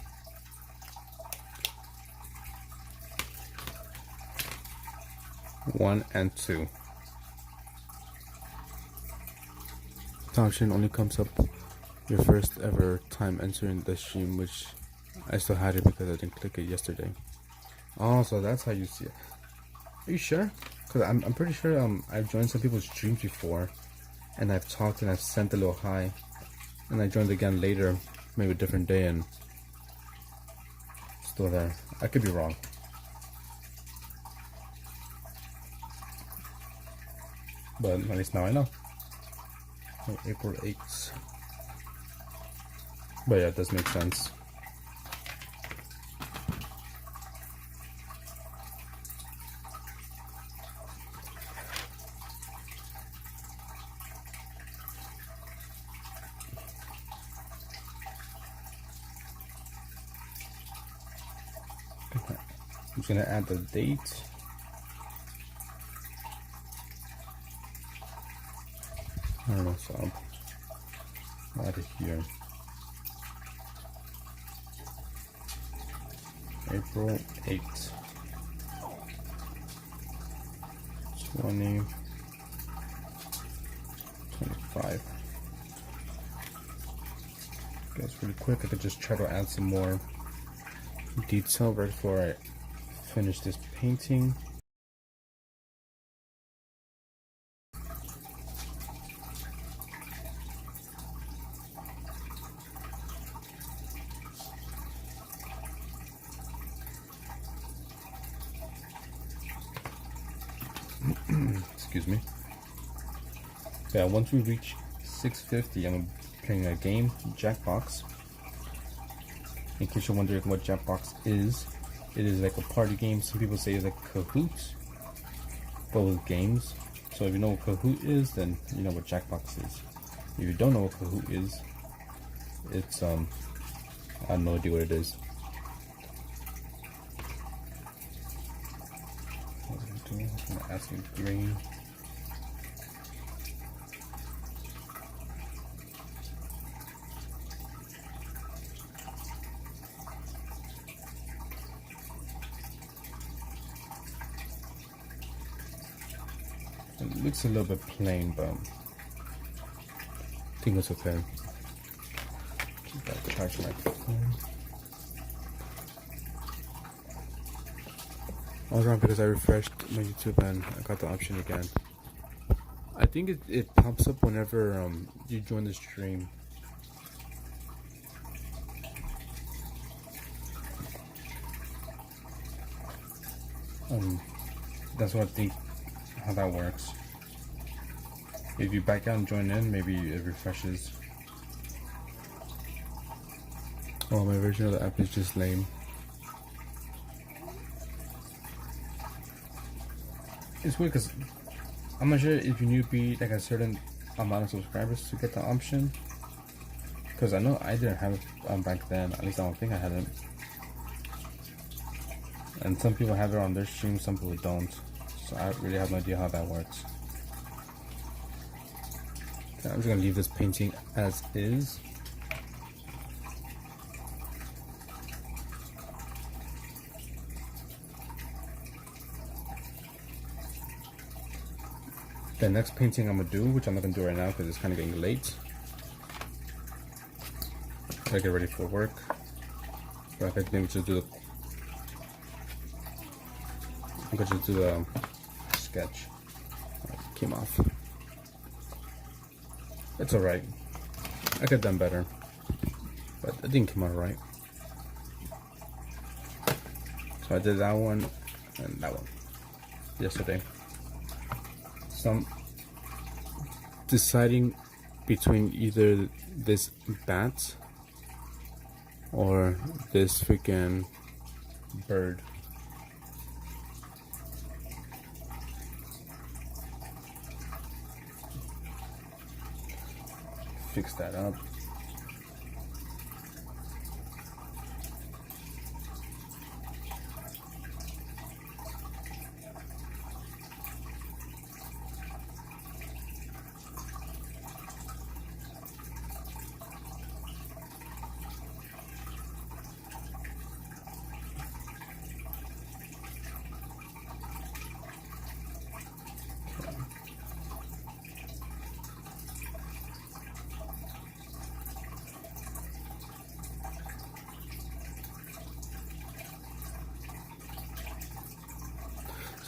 One and 2. The option only comes up your first ever time entering the stream, which I still had it because I didn't click it yesterday. Oh, so that's how you see it. Are you sure? Because I'm pretty sure I've joined some people's streams before, and I've talked and I've sent a little hi, and I joined again later, maybe a different day, and still there. I could be wrong. But at least now I know. April 8th. But yeah, it does make sense. I'm just gonna add the date. I don't know, so I'll add it here. April 8th. 20, 25. Guys, really quick, I could just try to add some more detail right before I finish this painting. Excuse me. Yeah, once we reach 650, I'm playing a game, Jackbox. In case you're wondering what Jackbox is, it is like a party game. Some people say it's like Kahoot, but with games. So if you know what Kahoot is, then you know what Jackbox is. If you don't know what Kahoot is, it's I have no idea what it is. What am I doing? I'm gonna add some green. It looks a little bit plain, but I think it's okay. Keep that charge my phone. I was wrong because I refreshed my YouTube and I got the option again. I think it pops up whenever you join the stream. That's what I think how that works. If you back out and join in, maybe it refreshes. Oh, my version of the app is just lame. It's weird because I'm not sure if you need to be like a certain amount of subscribers to get the option. Because I know I didn't have it back then. At least I don't think I had it. And some people have it on their stream, some people don't. So I really have no idea how that works. Okay, I'm just gonna leave this painting as is. The next painting I'm gonna do, which I'm not gonna do right now because it's kind of getting late. I get ready for work. But I think we just do the. I'm gonna just do the sketch. Came off. It's alright. I could have done better, but it didn't come out right. So I did that one and that one yesterday. So I'm deciding between either this bat or this freaking bird. Fix that up.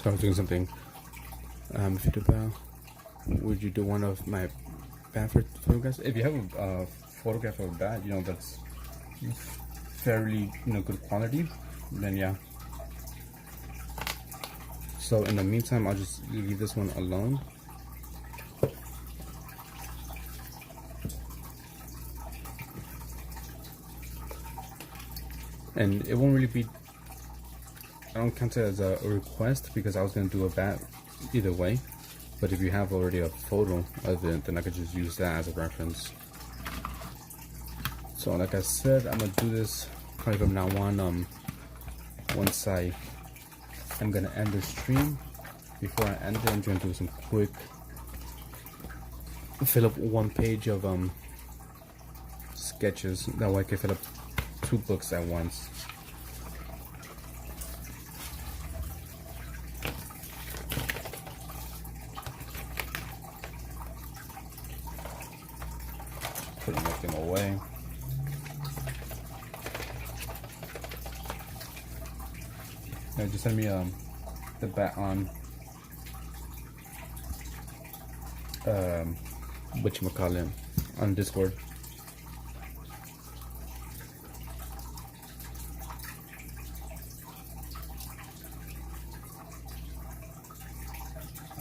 So I was doing something. If you do well, would you do one of my bat photographs? If you have a photograph of a bat, you know that's fairly good quality, then yeah. So in the meantime, I'll just leave this one alone. And it won't really be, I don't count it as a request because I was going to do a bat either way. But if you have already a photo of it, then I could just use that as a reference. So like I said, I'm going to do this probably from now on. Once I'm going to end the stream. Before I end it, I'm going to do some quick, fill up one page of sketches. That way I can fill up 2 books at once. Yeah, just send me the bat on whatchamacallit on Discord.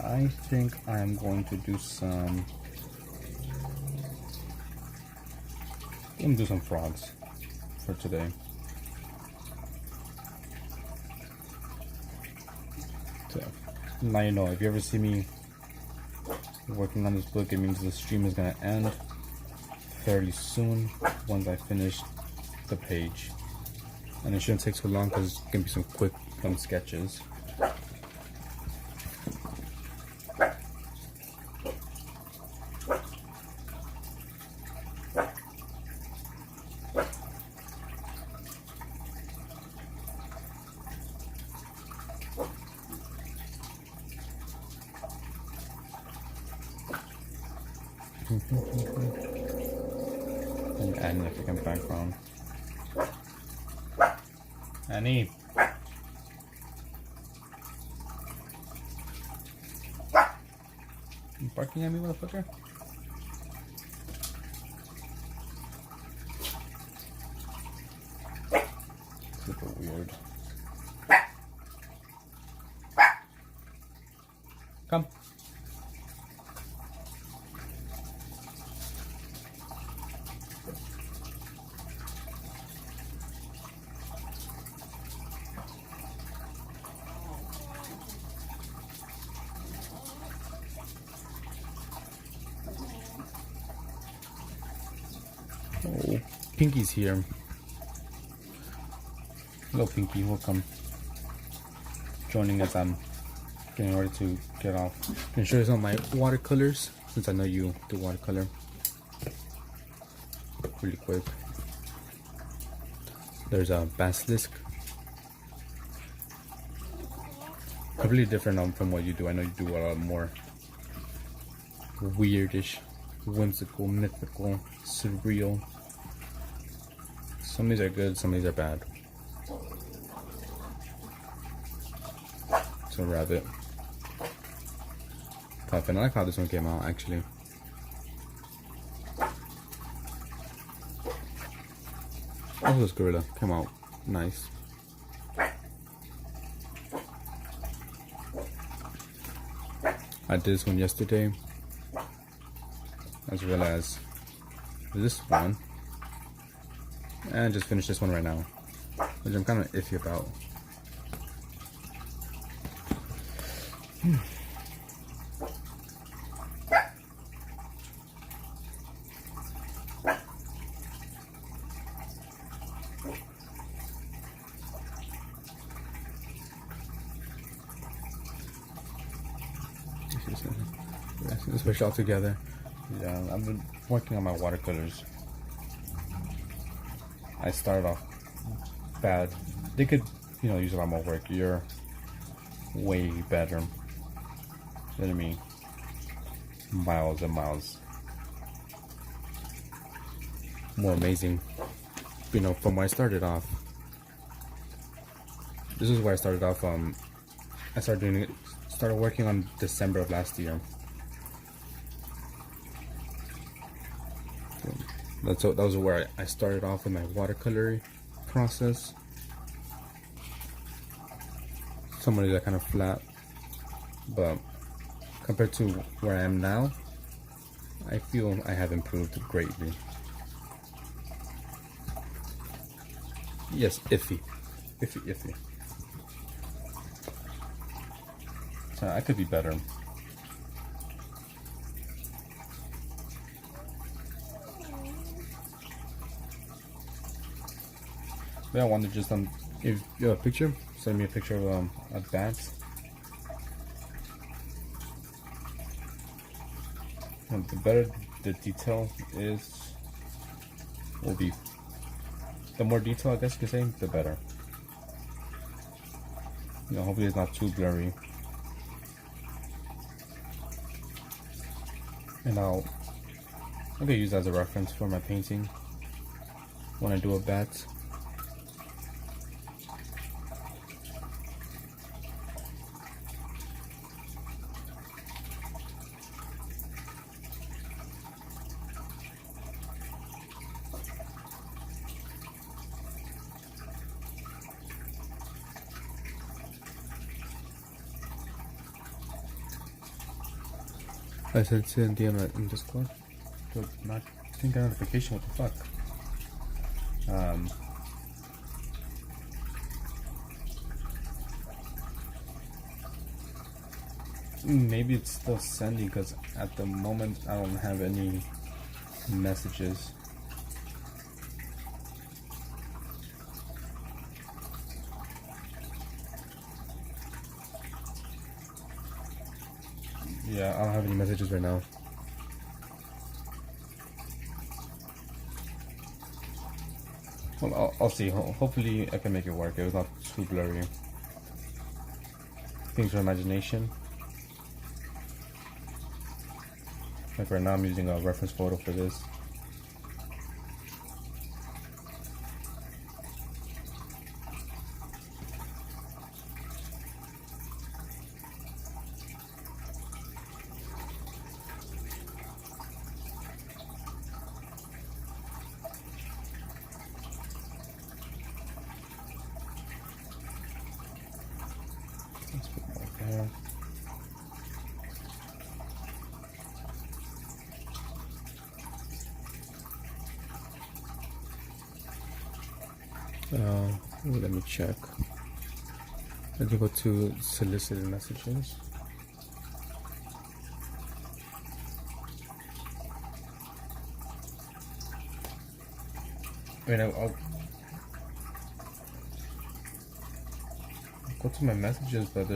I think I'm going to do some. I'm gonna do some frogs for today. So now you know. If you ever see me working on this book, it means the stream is gonna end fairly soon once I finish the page, and it shouldn't take so long because it's gonna be some quick sketches. And Annie, if you can background. Annie. You barking at me, motherfucker? Super weird. Come. Oh, Pinky's here. Hello, Pinky. Welcome. Joining us. I'm getting ready to get off. I'm gonna show you some of my watercolors since I know you do watercolor. Really quick. There's a basilisk. Completely different from what you do. I know you do a lot more weirdish, whimsical, mythical, surreal. Some of these are good, some of these are bad. It's a rabbit. Puffin. I like how this one came out actually. Also, this gorilla came out nice. I did this one yesterday, as well as this one, and just finished this one right now, which I'm kind of iffy about. Let's push all together. Yeah, I've been working on my watercolors. I started off bad. They could, use a lot more work. You're way better than me. Miles and miles more amazing. From where I started off. This is where I started off. I started working on December of last year. That was where I started off with my watercolor process. Some of these are kind of flat, but compared to where I am now, I feel I have improved greatly. Yes, iffy. So I could be better. Yeah, I wanted to just if you have a picture, send me a picture of a bat. And the better the detail will be. The more detail, I guess you could say, the better. Hopefully it's not too blurry. And I'll use that as a reference for my painting when I do a bat. I said send DM in Discord. But not didn't get a notification. What the fuck? Maybe it's still sending because at the moment I don't have any messages. Yeah, I don't have any messages right now. Well, I'll see. Hopefully I can make it work. It was not too blurry. Things for imagination. Like right now I'm using a reference photo for this. Let's put it like that. Let me check. Let me go to solicited messages. I mean, I'll go to my messages, but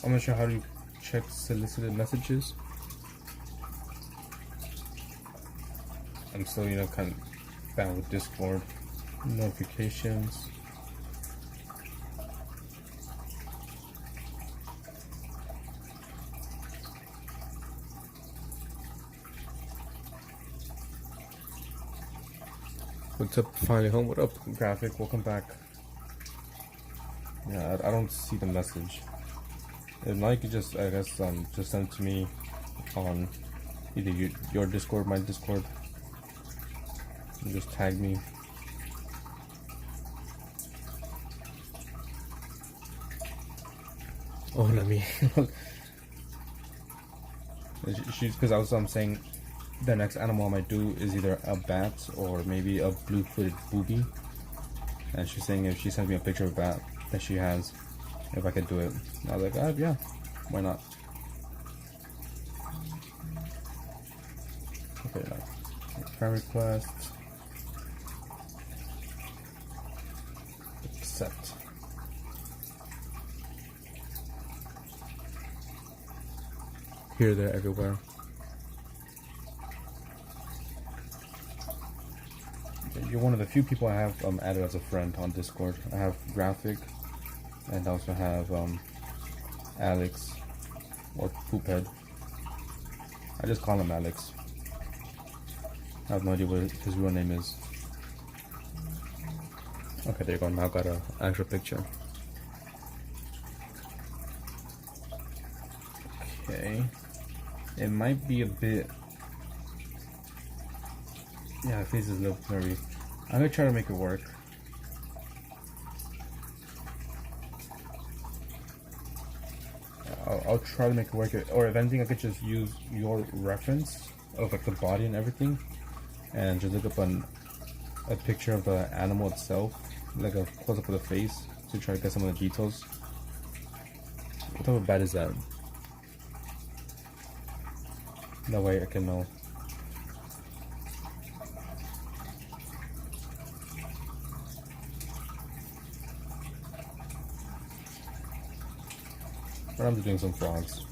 I'm not sure how to check solicited messages. I'm still, kind of bad with Discord. Notifications. What's up, finally home? What up, Graphic? Welcome back. Yeah, I don't see the message. If not, you could just, I guess, just send it to me on either your Discord, my Discord. And just tag me. Oh, let me. Because I was saying the next animal I might do is either a bat or maybe a blue-footed booby. And she's saying if she sends me a picture of a bat that she has, if I could do it. And I was like, yeah, why not? Okay, friend request. Accept. Here, there, everywhere. You're one of the few people I have added as a friend on Discord. I have Graphic, and I also have Alex, or Poophead. I just call him Alex. I have no idea what his real name is. Okay, there you go. Now I got an actual picture. Okay. It might be a bit... Yeah, the face is a little blurry. I'm gonna try to make it work. I'll try to make it work. Or if anything, I could just use your reference of like the body and everything, and just look up a picture of the animal itself, like a close up of the face, to try to get some of the details. What type of bat is that? That way I can know. But I'm just doing some frogs.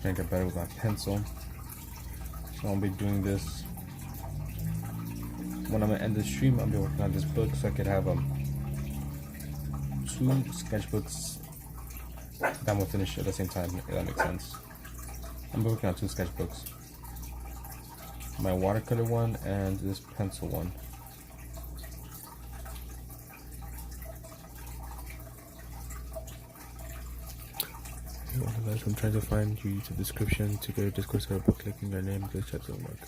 Trying to get better with my pencil. So I'll be doing this. When I'm gonna end the stream, I'll be working on this book so I could have 2 sketchbooks that I'm gonna finish at the same time, if that makes sense. I'm working on 2 sketchbooks. My watercolor one and this pencil one. Guys, I'm trying to find your YouTube description to get a Discord server by clicking your name. Just chat to work.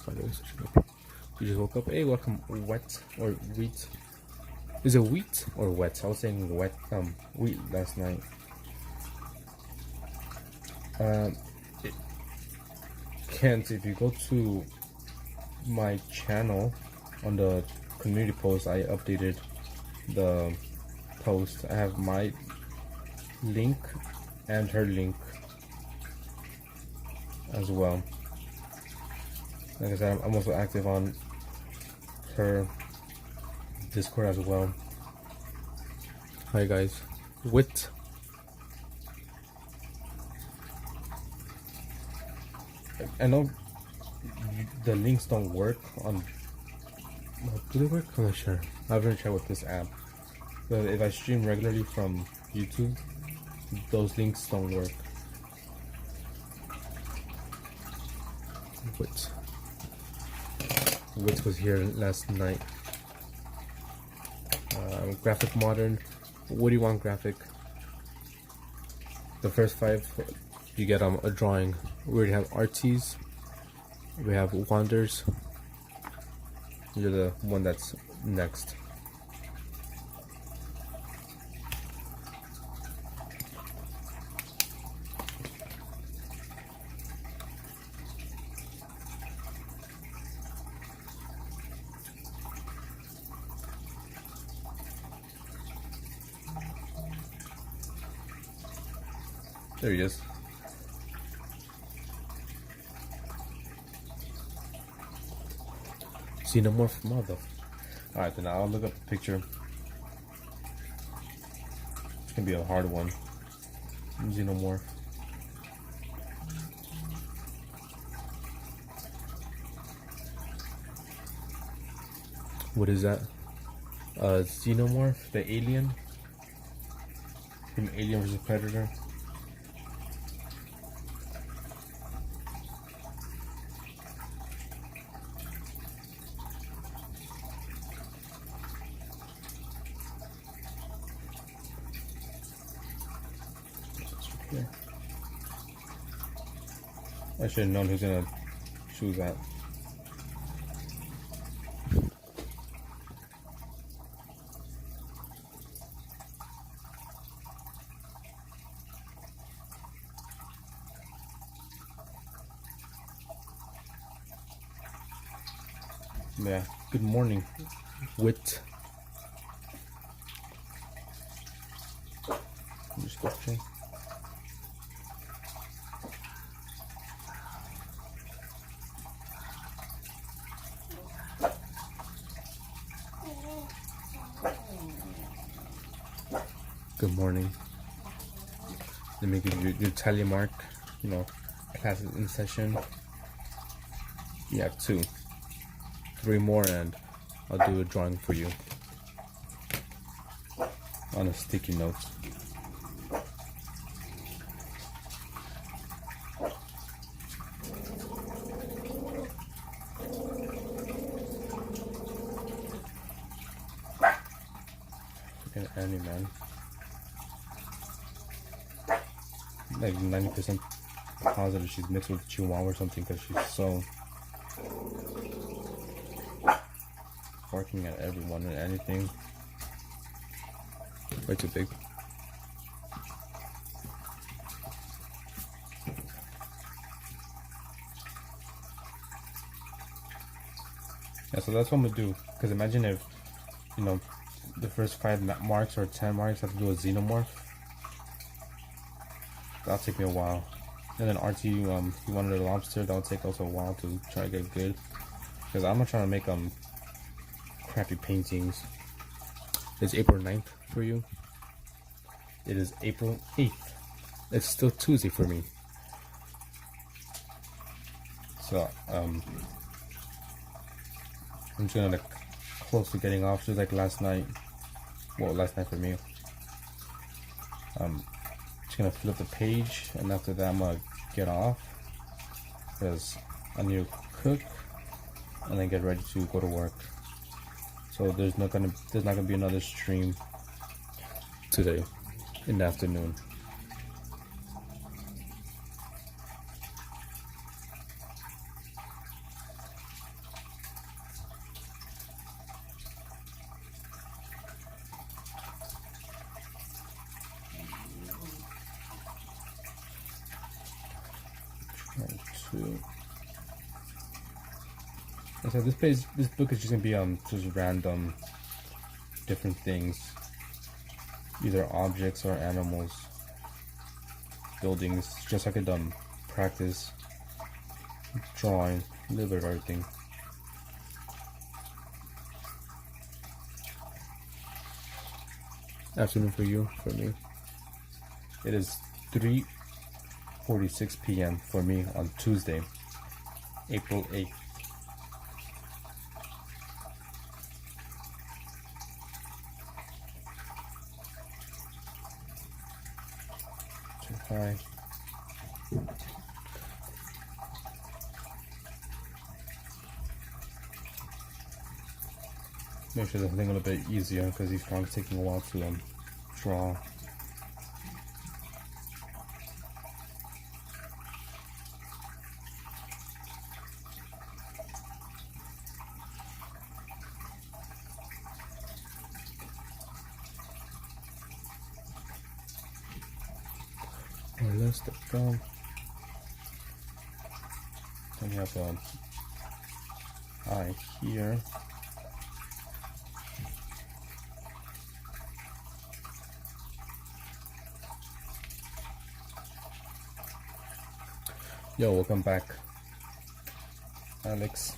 you just woke up, hey, welcome, wet or wheat. Is it wheat or wet? I was saying wet, wheat last night. Kent, if you go to my channel on the community post, I updated the post. I have my link and her link as well. Like I said, I'm also active on her Discord as well. Hi guys, wit. I know the links don't work on. Do they work? I'm not sure. I haven't tried with this app. But if I stream regularly from YouTube, those links don't work. Wit was here last night. Graphic modern. What do you want graphic? The first 5 you get a drawing. We already have arties. We have wonders. You're the one that's next. There he is. Xenomorph mother. Alright, then I'll look up the picture. It's gonna be a hard one. Xenomorph. What is that? Xenomorph, the alien. From Alien vs Predator. Yeah. I should have known who's gonna choose that. Yeah. Good morning, Wit. Just watching. Good morning. Let me give you your tally mark. You know, class is in session. You have 2, 3 more, and I'll do a drawing for you on a sticky note. Freaking Annie, man. Like 90% positive she's mixed with Chihuahua or something because she's so barking at everyone and anything. Way too big. Yeah, so that's what I'm gonna do. Because imagine if, you know, the first 5 marks or 10 marks have to do a xenomorph. That'll take me a while. And then RT, he wanted a lobster. That'll take also a while to try to get good. Because I'm not trying to make crappy paintings. It's April 9th for you. It is April 8th. It's still Tuesday for me. So, I'm just gonna like close to getting off, just like last night. Well, last night for me. Just gonna flip the page, and after that I'm gonna get off because I need to cook and then get ready to go to work. So there's not gonna be another stream today in the afternoon. 2. And so this book is just gonna be just random, different things, either objects or animals, buildings, just so I could practice drawing a little bit of everything. Afternoon for you, for me. It is 3:46 p.m. for me on Tuesday, April 8th. Too high. Make sure the thing a little bit easier because these drawings taking a while to draw. Let's go. Then you have eye here. Yo, welcome back, Alex.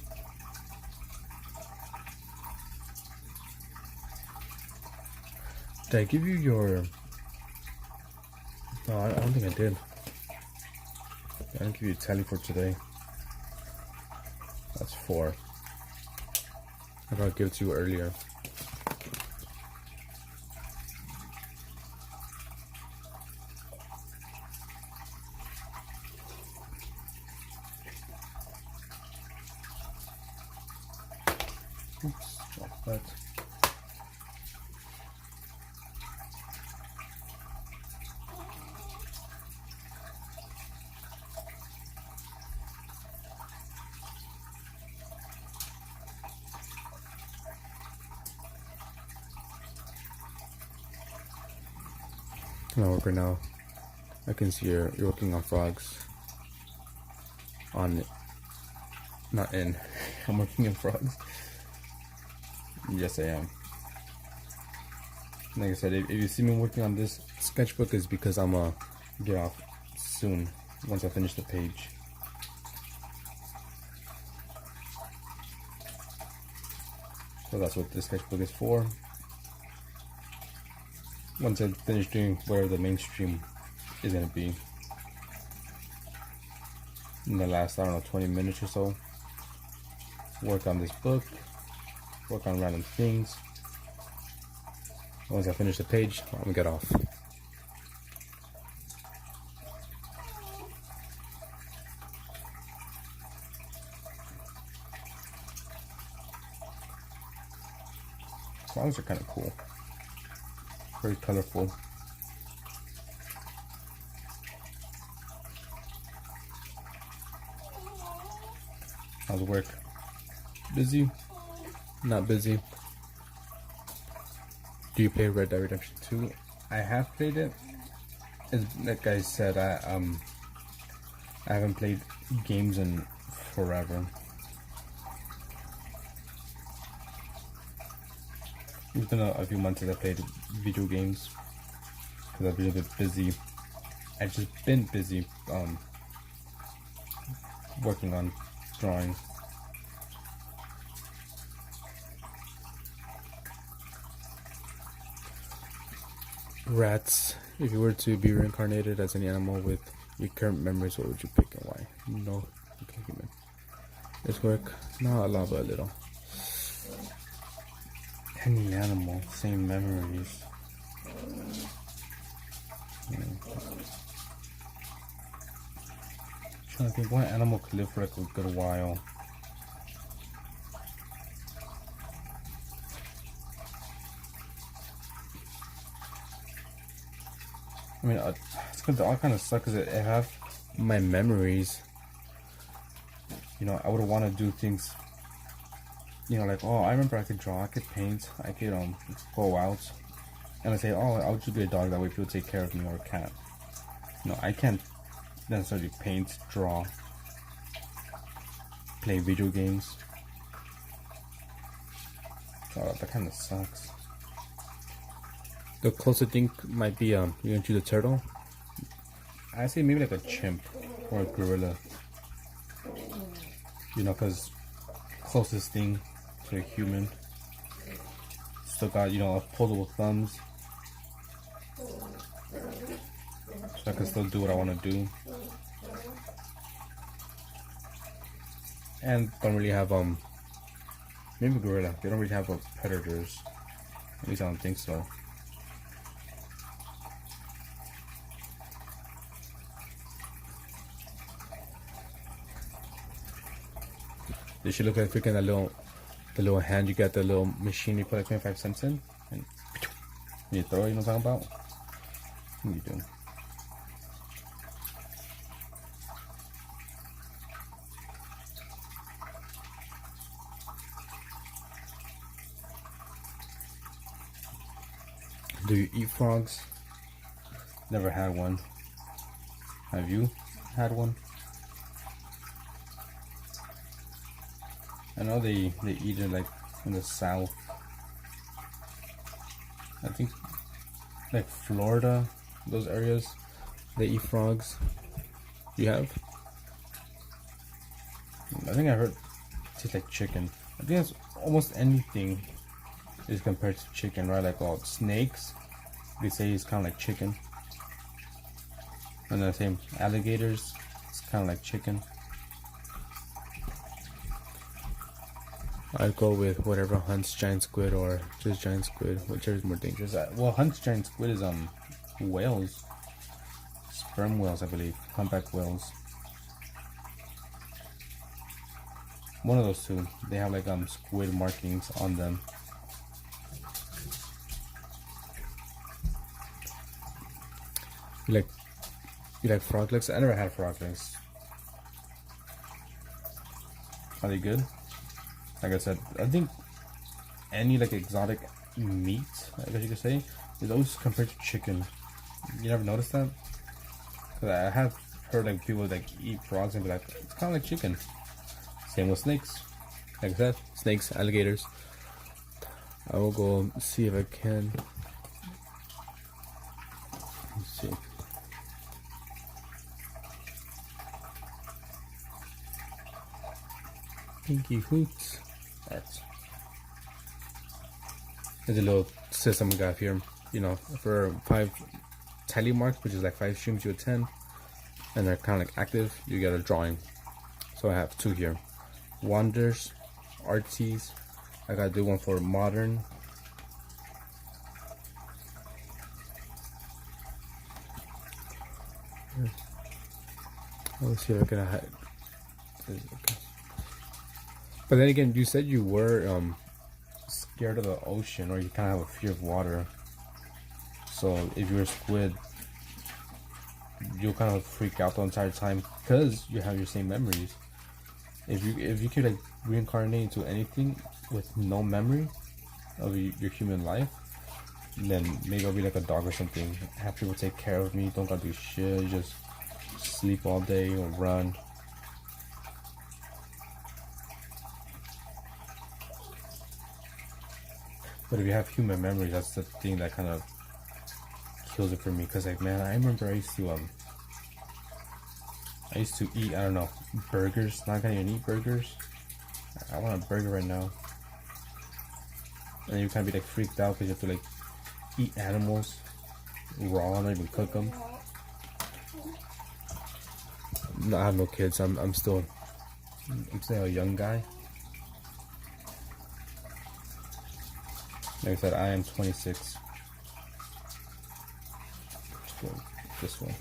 Did I give you your... No, I don't think I did. I didn't give you a tally for today. That's 4. I thought I'd give it to you earlier. Oops, not that. Come on, worker now. I can see you're working on frogs. Not in. I'm working on frogs. Yes, I am. Like I said, if you see me working on this sketchbook, is because I'm gonna get off soon once I finish the page. So that's what this sketchbook is for. Once I finish doing whatever the mainstream is gonna be in the last, I don't know, 20 minutes or so, work on this book, work on random things. Once I finish the page, I'm gonna get off. Songs are kind of cool. Very colorful. How's work? Busy? Not busy. Do you play Red Dead Redemption 2? I have played it. As like I said, I haven't played games in forever. It's been a few months since I played video games because I've been a bit busy. I've just been busy working on drawing. Rats. If you were to be reincarnated as any animal with recurrent memories, what would you pick and why? No, okay, human. This work? Not a lot, but a little. Any animal, same memories. Trying to think what animal could live for like a good while. I mean, it's gonna all kind of suck because it have my memories. You know, I would want to do things. You know, like, oh, I remember I could draw, I could paint, I could go out, and I say, oh, I'll just be a dog, that way people take care of me, or a cat. No, I can't necessarily paint, draw, playing video games. Oh, that kind of sucks. The closest thing might be you gonna choose a turtle. I say maybe like a chimp or a gorilla. You know, cause closest thing to a human. Still got, you know, opposable thumbs. So I can still do what I want to do. And don't really have maybe gorilla. They don't really have predators. At least I don't think so. They should look like freaking the little hand you got, the little machine you put like 25 cents in, and you throw it. You know what I'm talking about? What are you doing? Do you eat frogs? Never had one. Have you had one? I know they eat it like in the south. I think like Florida, those areas, they eat frogs. You have? I think I heard it tastes like chicken. I think it's almost anything is compared to chicken, right? Like all snakes, they say it's kind of like chicken. And the same alligators, it's kind of like chicken. I'd go with whatever hunts giant squid or just giant squid, whichever is more dangerous. Well, hunts giant squid is whales, sperm whales, I believe, humpback whales. One of those two. They have like squid markings on them. You like frog legs? I never had frog legs. Are they good? Like I said, I think any like exotic meat, I guess you could say, is always compared to chicken. You never noticed that? Cause I have heard like people like eat frogs and be like, it's kind of like chicken. Same with snakes. Like I said, snakes, alligators. I will go see if I can. Let's see. Pinky hoots. There's a little system we got here. You know, for 5 tally marks, which is like 5 streams, you attend, and they're kind of like active, you get a drawing. So I have 2 here. Wonders, artsies. I gotta do one for modern. Let's see if I can hide. Okay. But then again, you said you were scared of the ocean, or you kind of have a fear of water. So if you're a squid, you'll kind of freak out the entire time because you have your same memories. If you could like reincarnate into anything with no memory of your human life, then maybe I'll be like a dog or something. Have people take care of me. Don't gotta do shit. Just sleep all day or run. But if you have human memories, that's the thing that kind of kills it for me. Cause like, man, I remember I used to eat, I don't know, burgers. Not gonna even eat burgers. I want a burger right now. And you kind of be like freaked out because you have to like eat animals raw, not even cook them. No, I have no kids. I'm still a young guy. Like I said, I am 26. This one.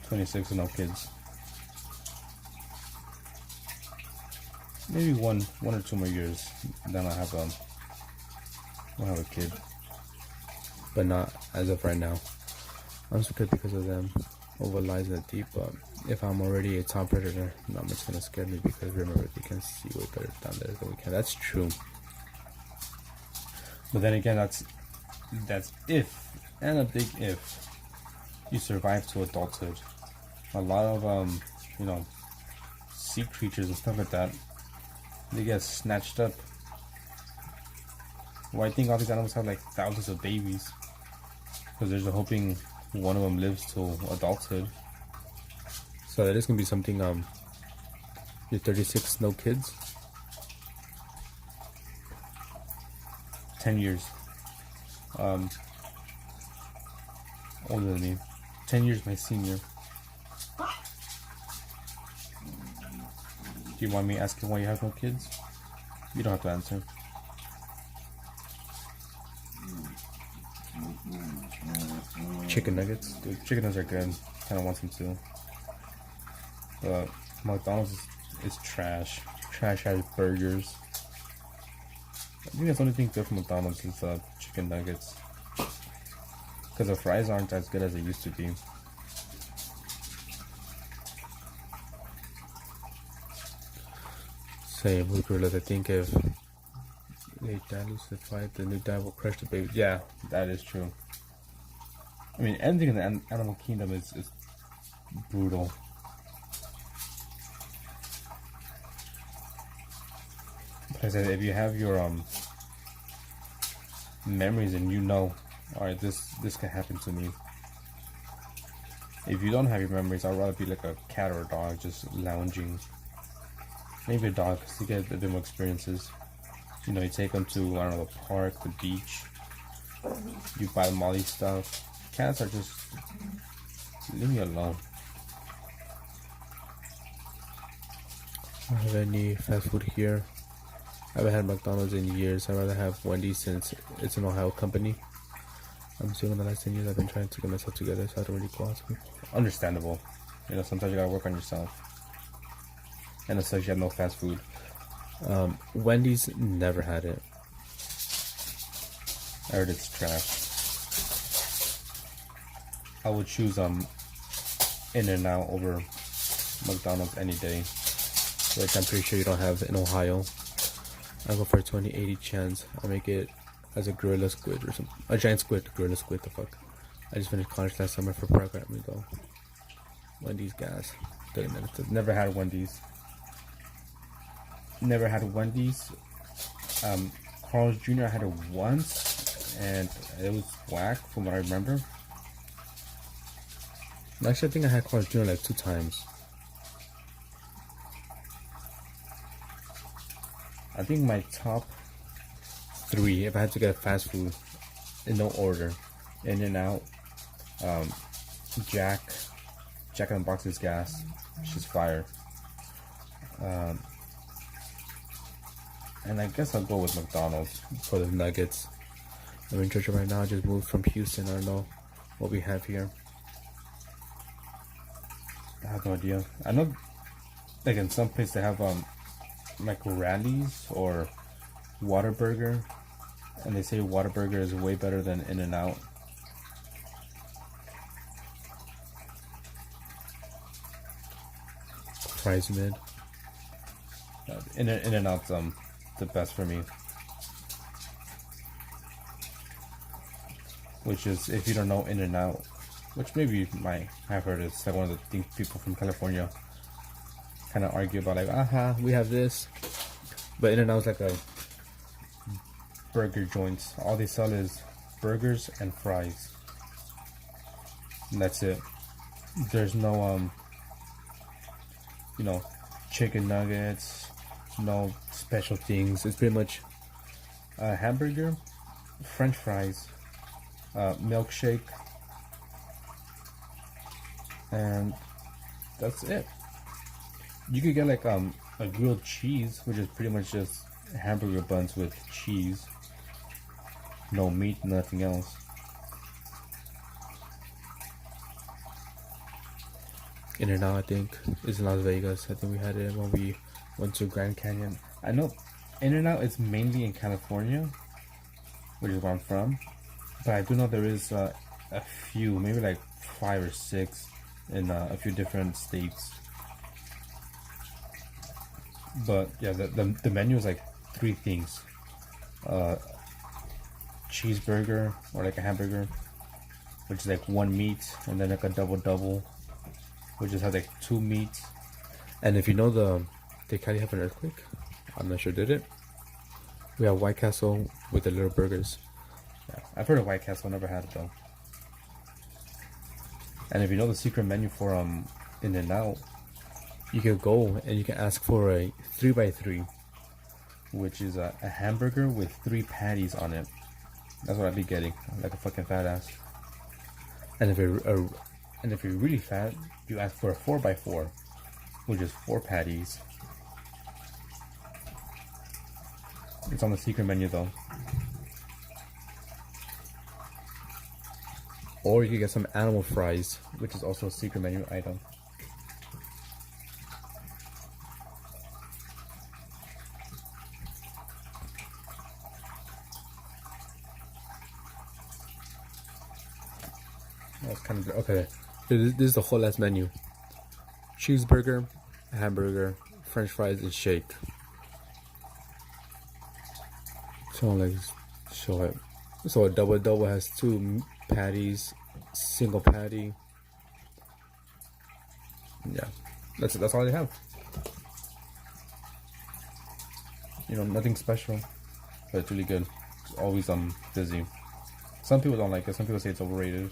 26 and no kids. Maybe one or 2 more years, then I'll have a kid. But not as of right now. I'm scared because of them. Of what lies in the deep. But if I'm already a top predator, not much gonna scare me because remember they can see way better down there than we can. That's true. But then again, that's if, and a big if, you survive to adulthood. A lot of sea creatures and stuff like that, they get snatched up. Well, I think all these animals have like thousands of babies because they're just hoping one of them lives till adulthood. So that is gonna be something. You're 36, no kids. 10 years. Older than me. 10 years my senior. Do you want me asking why you have no kids? You don't have to answer. Chicken nuggets. Dude, chicken nuggets are good. Kinda want some too. But McDonald's is trash. Trash has burgers. I think that's the only thing good from McDonald's is chicken nuggets. Because the fries aren't as good as they used to be. Same with gorillas. I think if they dad loses the fight, the new dad will crush the baby. Yeah, that is true. I mean, anything in the animal kingdom is brutal. Like I said, if you have your memories and you know, alright, this can happen to me. If you don't have your memories, I'd rather be like a cat or a dog, just lounging. Maybe a dog, because you get a bit more experiences. You know, you take them to, I don't know, the park, the beach. You buy them all these stuff. Cats are just, leave me alone. I don't have any fast food here. I haven't had McDonald's in years. I'd rather have Wendy's since it's an Ohio company. I'm still in the last 10 years I've been trying to get myself together, so I don't really go out to people. Understandable. You know, sometimes you gotta work on yourself. And it sucks you have no fast food. Wendy's never had it. I heard it's trash. I would choose In-N-Out over McDonald's any day, which I'm pretty sure you don't have in Ohio. I'll go for a 20-80 chance. I'll make it as a gorilla squid or something. A giant squid, gorilla squid, the fuck. I just finished college last summer for programming though. Wendy's gas. 30 minutes. Never had Wendy's. Never had Wendy's. Carl's Jr. I had it once, and it was whack from what I remember. Actually, I think I had Carl's Jr. like 2 times. I think my top 3, if I had to get fast food in no order, In-N-Out, Jack in the Box is gas, which is fire. And I guess I'll go with McDonald's for the nuggets. I'm in Georgia right now. I just moved from Houston. I don't know what we have here. I have no idea. I know, like in some places they have like Rallies or Whataburger, and they say Whataburger is way better than In-N-Out. Fries mid. In-N-Out's the best for me. Which is, if you don't know In-N-Out, which maybe you might have heard, it's like one of the things people from California kind of argue about, like, we have this. But In-N-Out's like a burger joint. All they sell is burgers and fries. And that's it. There's no, you know, chicken nuggets, no special things. It's pretty much a hamburger, French fries, milkshake, and that's it. You could get like a grilled cheese, which is pretty much just hamburger buns with cheese, no meat, nothing else. In-N-Out, I think, is in Las Vegas. I think we had it when we went to Grand Canyon. I know In-N-Out is mainly in California, which is where I'm from, but I do know there is a few, maybe like 5 or 6 in a few different states. But yeah, the menu is like 3 things: cheeseburger or like a hamburger, which is like 1 meat, and then like a double, which just has like 2 meats, And if you know they kind of have an earthquake. I'm not sure did it. We have White Castle with the little burgers. Yeah, I've heard of White Castle, never had it though. And if you know the secret menu for In-N-Out, you can go and you can ask for a 3x3, which is a hamburger with 3 patties on it. That's what I'd be getting, like a fucking fat ass. And if you're really fat, you ask for a 4x4, which is 4 patties. It's on the secret menu though. Or you can get some animal fries, which is also a secret menu item. That's kind of okay. This is the whole last menu: cheeseburger, hamburger, French fries, and shake. So like, show it. So a double has 2 patties, single patty. Yeah, that's all they have. You know, nothing special, but it's really good. It's always busy. Some people don't like it. Some people say it's overrated.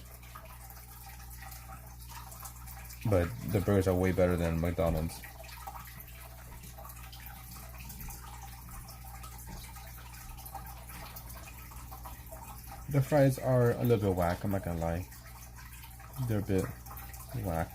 But the burgers are way better than McDonald's. The fries are a little bit whack, I'm not gonna lie. They're a bit whack.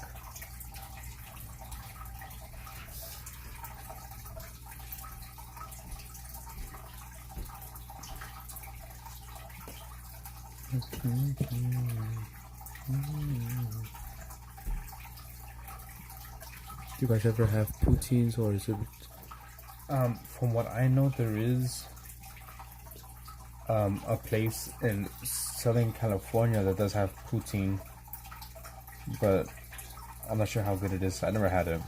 Do you guys ever have poutines, or is it? From what I know, there is a place in Southern California that does have poutine, but I'm not sure how good it is. I never had it.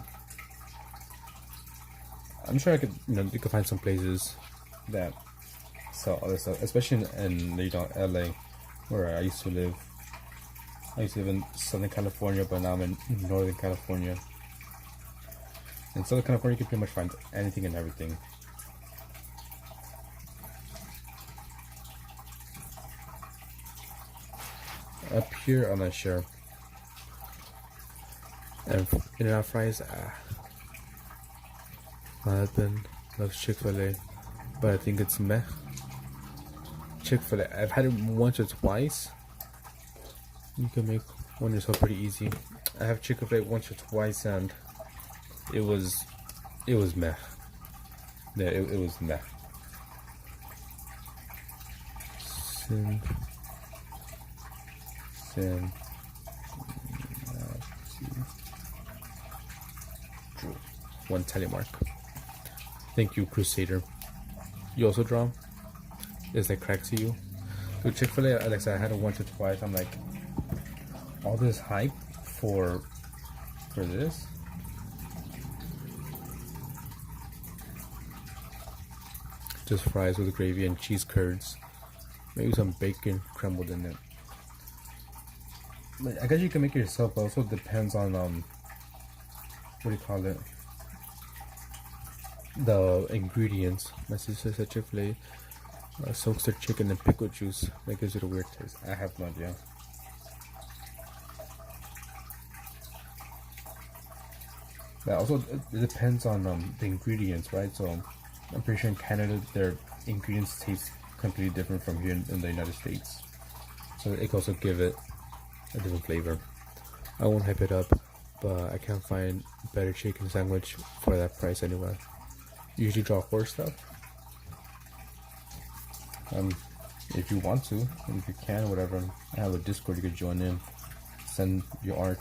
I'm sure you could find some places that sell other stuff, especially in LA, where I used to live. I used to live in Southern California, but now I'm in Northern California. In Southern California, you can pretty much find anything and everything. Up here, I'm not sure. And In-N-Out fries, my husband loves Chick-fil-A, but I think it's meh. Chick-fil-A, I've had it once or twice. You can make one yourself pretty easy. I have Chick-fil-A once or twice, and it was meh. Yeah, it was meh. One telemark. Thank you, Crusader. You also draw? Is that crack to you? Dude, Chick-fil-A, like I said, I had it once or twice. I'm like, all this hype for this? Just fries with gravy and cheese curds. Maybe some bacon crumbled in it. But I guess you can make it yourself, but also depends on what do you call it? The ingredients. My sister said Chick-fil-A soaks their chicken in pickle juice. That gives it a weird taste. I have no idea. But also it depends on the ingredients, right? So I'm pretty sure in Canada their ingredients taste completely different from here in the United States. So it can also give it a different flavor. I won't hype it up, but I can't find a better chicken sandwich for that price anywhere. Usually draw horse stuff. If you want to, and if you can, whatever. I have a Discord you could join in. Send your art.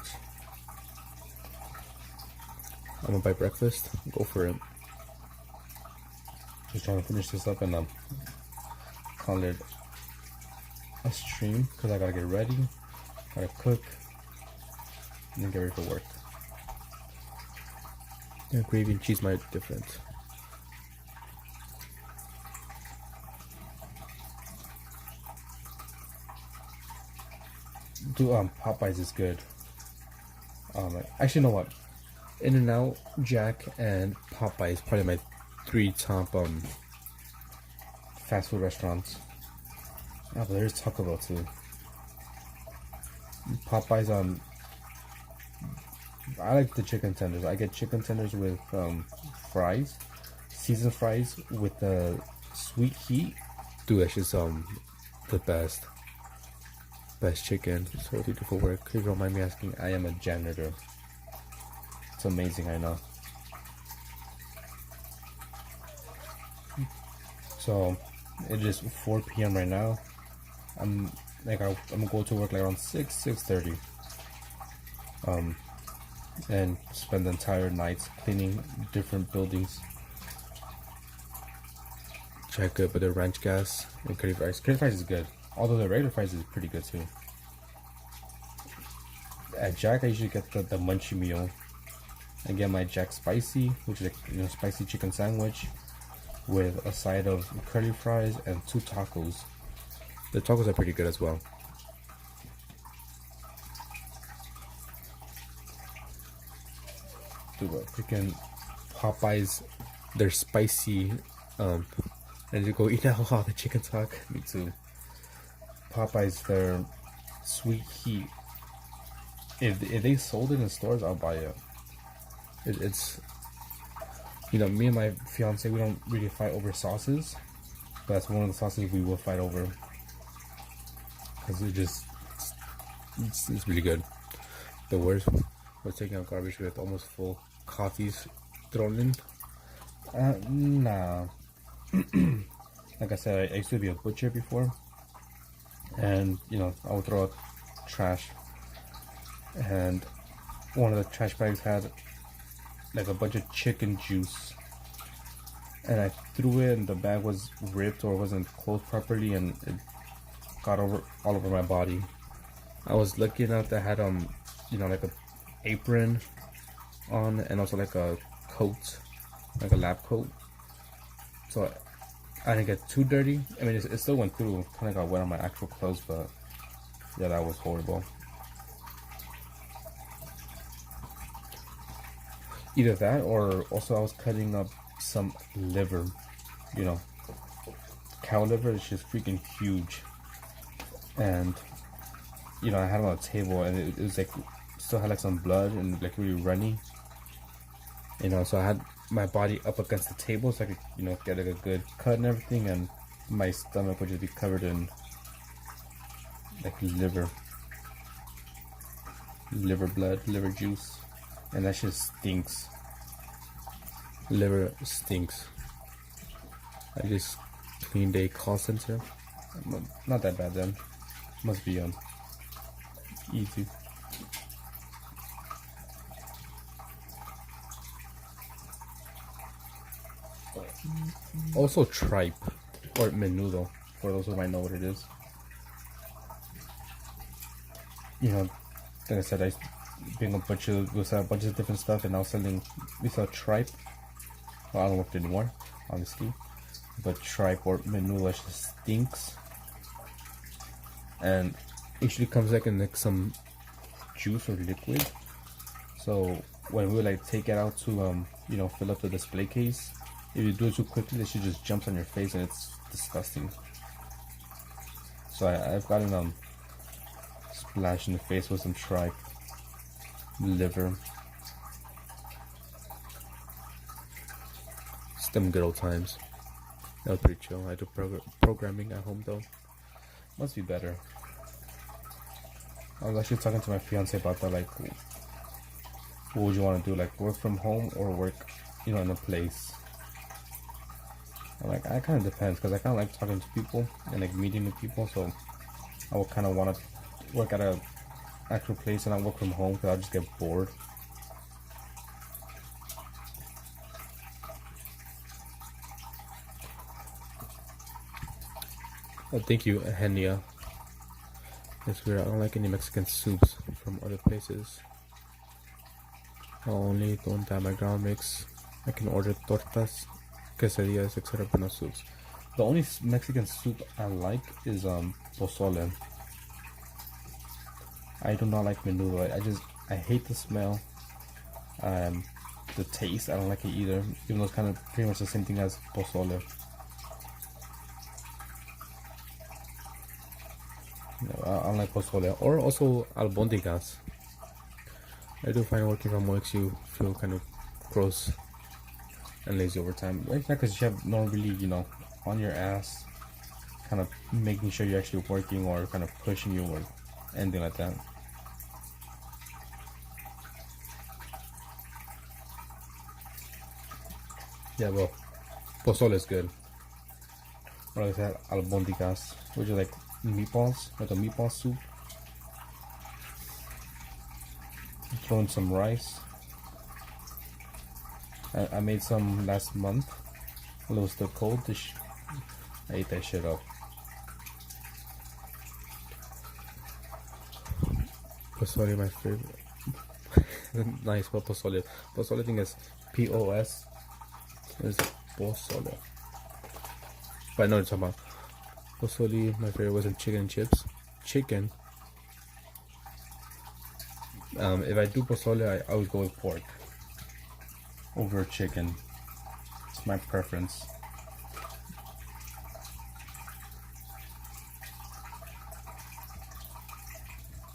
I'm gonna buy breakfast. Go for it. Just trying to finish this up and call it a stream because I gotta get ready, gotta cook, and then get ready for work. Yeah, gravy and cheese might be different. Dude, Popeyes is good. Actually, you know what? In-N-Out, Jack, and Popeyes. Probably my 3 top fast food restaurants. Oh, but there's Taco Bell too. Popeyes I like the chicken tenders. I get chicken tenders with fries, seasoned fries with the sweet heat. Dude, that's just the best chicken. So what do you do for work? If you don't mind me asking, I am a janitor. It's amazing, I know. So it is 4 p.m. right now. I'm gonna go to work like around 6:30. And spend the entire night cleaning different buildings. Check good, but the ranch gas and curly fries. Curly fries is good, although the regular fries is pretty good too. At Jack, I usually get the munchie meal. I get my Jack Spicy, which is a spicy chicken sandwich with a side of curly fries and 2 tacos. The tacos are pretty good as well. Dude, freaking Popeyes, they're spicy. And you go eat out all the chicken talk. Me too. Popeyes, their sweet heat. If they sold it in stores, I'll buy it. It's me and my fiance, we don't really fight over sauces, but that's one of the sauces we will fight over because it's really good. The worst was taking out garbage with almost full coffees thrown in. Nah. Like I said, I used to be a butcher before, and I would throw out trash, and one of the trash bags had like a bunch of chicken juice, and I threw it and the bag was ripped or wasn't closed properly, and it got all over my body. I was lucky enough that I had like a apron on, and also like a coat, like a lab coat, so I didn't get too dirty. I mean, it still went through, kind of got wet on my actual clothes, but yeah, that was horrible. Either that, or also I was cutting up some liver, cow liver is just freaking huge, and I had it on a table, and it was like still had like some blood and like really runny, so I had my body up against the table so I could get like a good cut and everything, and my stomach would just be covered in like liver blood, liver juice, and that shit stinks. Liver stinks. I just cleaned a call center. Not that bad then. Must be easy. Also tripe or menudo, for those who might know what it is. Like I said, I being a butcher, we sell a bunch of different stuff, and now we sell tripe. Well, I don't work anymore, obviously, but tripe or menudo just stinks, and usually comes like in like some juice or liquid. So when we like take it out to fill up the display case, if you do it too quickly, the shit just jumps on your face, and it's disgusting. So I've gotten splashed in the face with some tripe liver. It's them good old times. That was pretty chill. I do programming at home though. Must be better. I was actually talking to my fiance about that, like, what would you want to do, like work from home or work in a place? I'm like, I kind of depends, because I kind of like talking to people and like meeting new people, so I would kind of want to work at a actual place and not work from home, because I'll just get bored. Oh, thank you, Henia. It's weird, I don't like any Mexican soups from other places. Only donde my ground makes. I can order tortas, quesadillas, etc., but no soups. The only Mexican soup I like is pozole. I do not like menudo. I hate the smell. The taste, I don't like it either, even though it's kind of pretty much the same thing as pozole. No, I don't like pozole, or also albondigas. I do find working from makes you feel kind of gross and lazy over time. Right now, because you have no really, on your ass, kind of making sure you're actually working or kind of pushing you or anything like that. Yeah, well, pozole is good. Or like that, albondigas, which are like meatballs, like a meatball soup. Throw in some rice. I made some last month. It was still cold. I ate that shit up. Pozole, my favorite. Nice, but pozole. Pozole thing is POS. It's pozole. But I know what you're talking about. Pozole, my favorite wasn't chicken and chips. Chicken. If I do pozole, I always go with pork over chicken. It's my preference.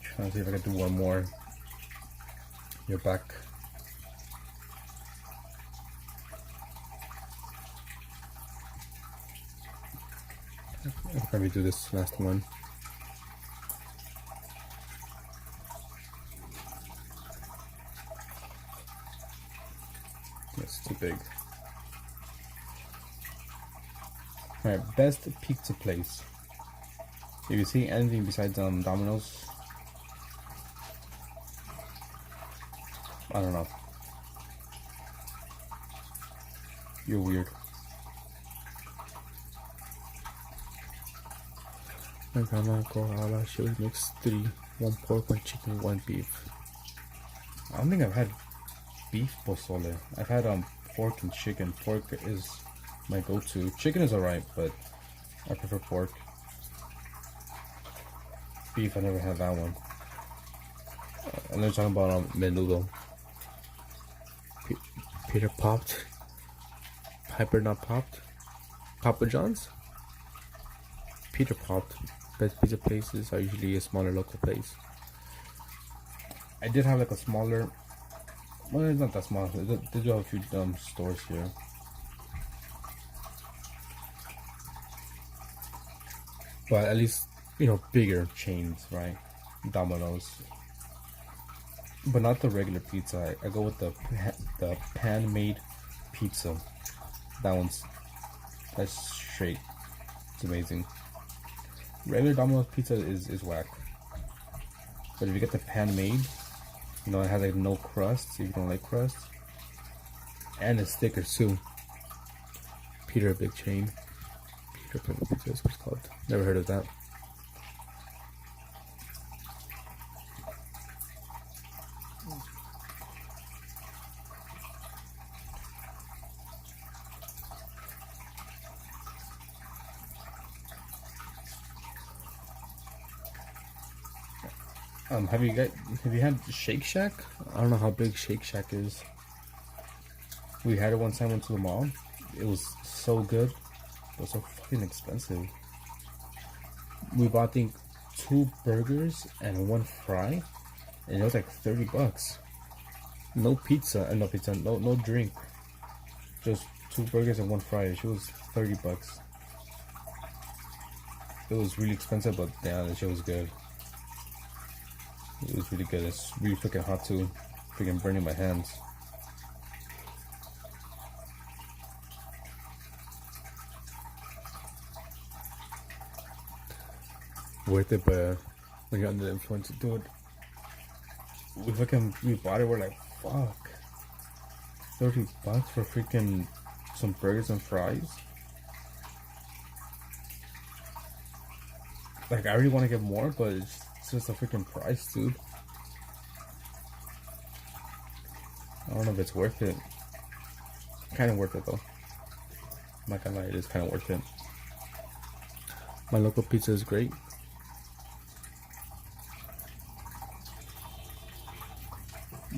Trying to see if I can do one more. You're back. I'll probably do this last one. That's too big. Alright, best pizza place. If you see anything besides Domino's, I don't know. You're weird. My grandma Koala, she always makes 3. 1 pork, 1 chicken, 1 beef. I don't think I've had beef pozole. I've had pork and chicken. Pork is my go-to. Chicken is alright, but I prefer pork. Beef, I never had that one. And they're talking about menudo. Peter popped. Piper not popped. Papa John's. Peter popped. Best pizza places are usually a smaller local place. I did have like a smaller. Well, it's not that small. They do have a few stores here. But at least, bigger chains, right? Domino's. But not the regular pizza. I go with the pan-made pizza. That's straight. It's amazing. Regular Domino's pizza is whack. But if you get the pan-made, it has like no crust, if you don't like crust. And it's thicker too. Peter, big chain. Peter Pizza is what it's called. Never heard of that. Have you had Shake Shack? I don't know how big Shake Shack is. We had it one time, went to the mall. It was so good, but so fucking expensive. We bought, I think, 2 burgers and 1 fry, and it was like $30. No pizza, no drink. Just 2 burgers and 1 fry. It was $30. It was really expensive, but yeah, the shit was good. It was really good. It's really freaking hot too. Freaking burning my hands. Worth it, but when you're under the influence, dude. We bought it. We're like, fuck. $30 for freaking some burgers and fries. Like, I really want to get more, but it's just a freaking price, dude. I don't know if it's worth it. Kind of worth it though. I'm not gonna lie, it is kind of worth it. My local pizza is great.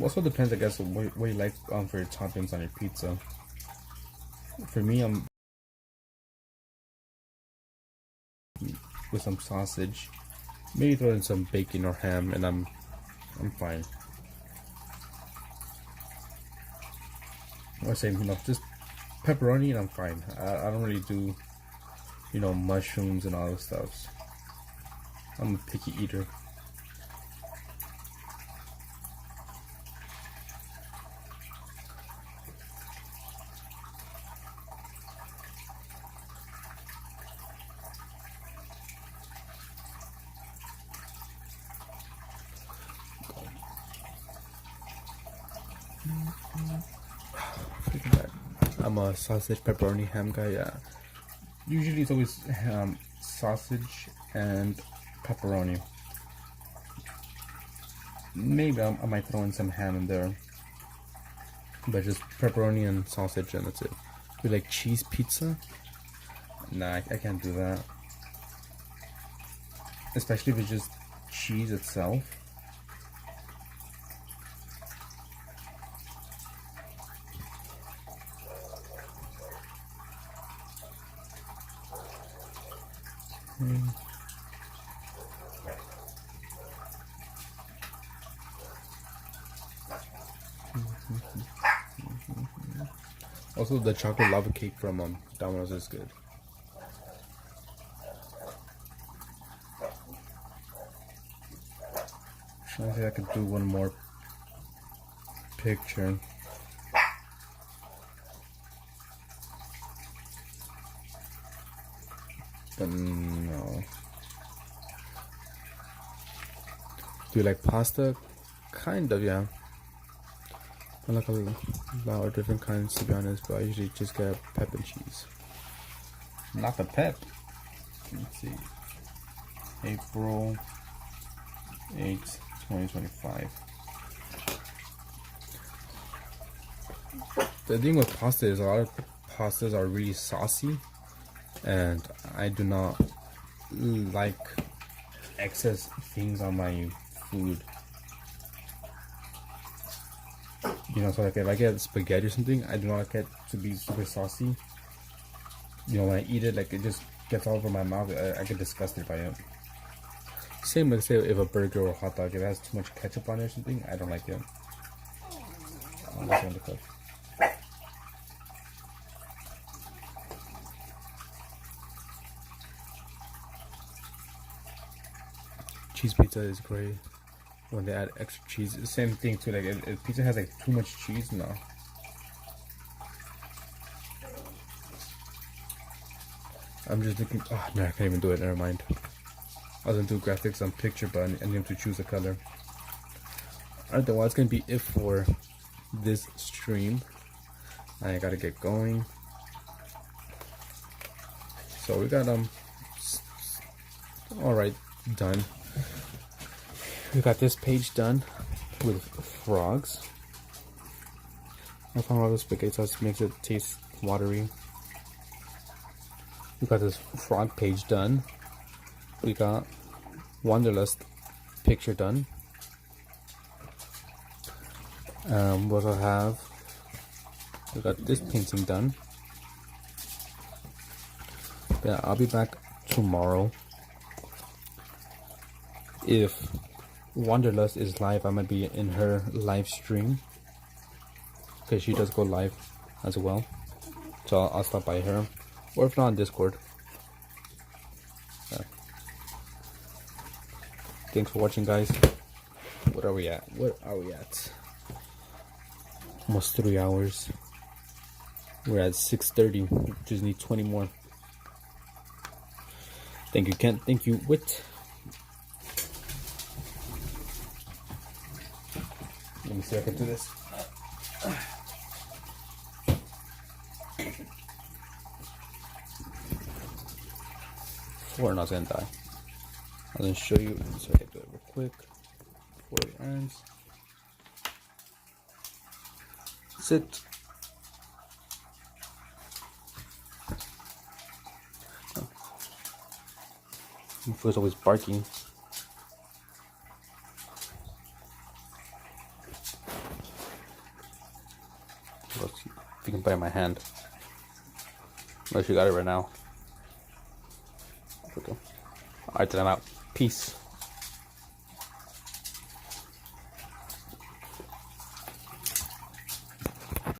Also depends, I guess, what you like for your toppings on your pizza. For me, I'm with some sausage, maybe throw in some bacon or ham, and I'm fine. Or say, just pepperoni, and I'm fine. I don't really do, mushrooms and all those stuff. I'm a picky eater. I'm a sausage, pepperoni, ham guy. Yeah. Usually it's always sausage and pepperoni. Maybe I might throw in some ham in there, but just pepperoni and sausage, and that's it. We like cheese pizza? Nah, I can't do that. Especially if it's just cheese itself. Also, the chocolate lava cake from Domino's is good. Trying to see if I could do one more picture. But no. Do you like pasta? Kind of, yeah. I like a lot of different kinds, to be honest, but I usually just get pep and cheese. Not the pep. Let's see. April 8th, 2025. The thing with pasta is a lot of pastas are really saucy, and I do not like excess things on my food. So like if I get spaghetti or something, I do not like it to be super saucy. When I eat it, like it just gets all over my mouth. I get disgusted by it. Same with, say, if a burger or a hot dog, it has too much ketchup on it or something, I don't like it. Cheese pizza is great when they add extra cheese. Same thing too, like if pizza has like too much cheese, no. I'm just looking. Oh no, I can't even do it. Never mind. I was gonna do graphics on picture, but I need to choose a color. Alright, then, well, that's gonna be it for this stream. I gotta get going. So we got alright, done. We got this page done with frogs. I found all the spaghetti sauce makes it taste watery. We got this frog page done. We got Wanderlust picture done. We also have, we got this painting done. Yeah, I'll be back tomorrow. If Wanderlust is live, I might be in her live stream, because she does go live as well. So I'll stop by her, or if not, on Discord. Yeah. Thanks for watching, guys. What are we at? Almost 3 hours. We're at 6:30. Just need 20 more. Thank you, Kent. Thank you, Wit. Let me see if I can do this. We're not gonna die. I'm gonna show you so I can do it real quick before it ends. Sit. My foot's always barking. Let's see if you can buy my hand. Unless you got it right now. Okay. Alright, then I'm out. Peace.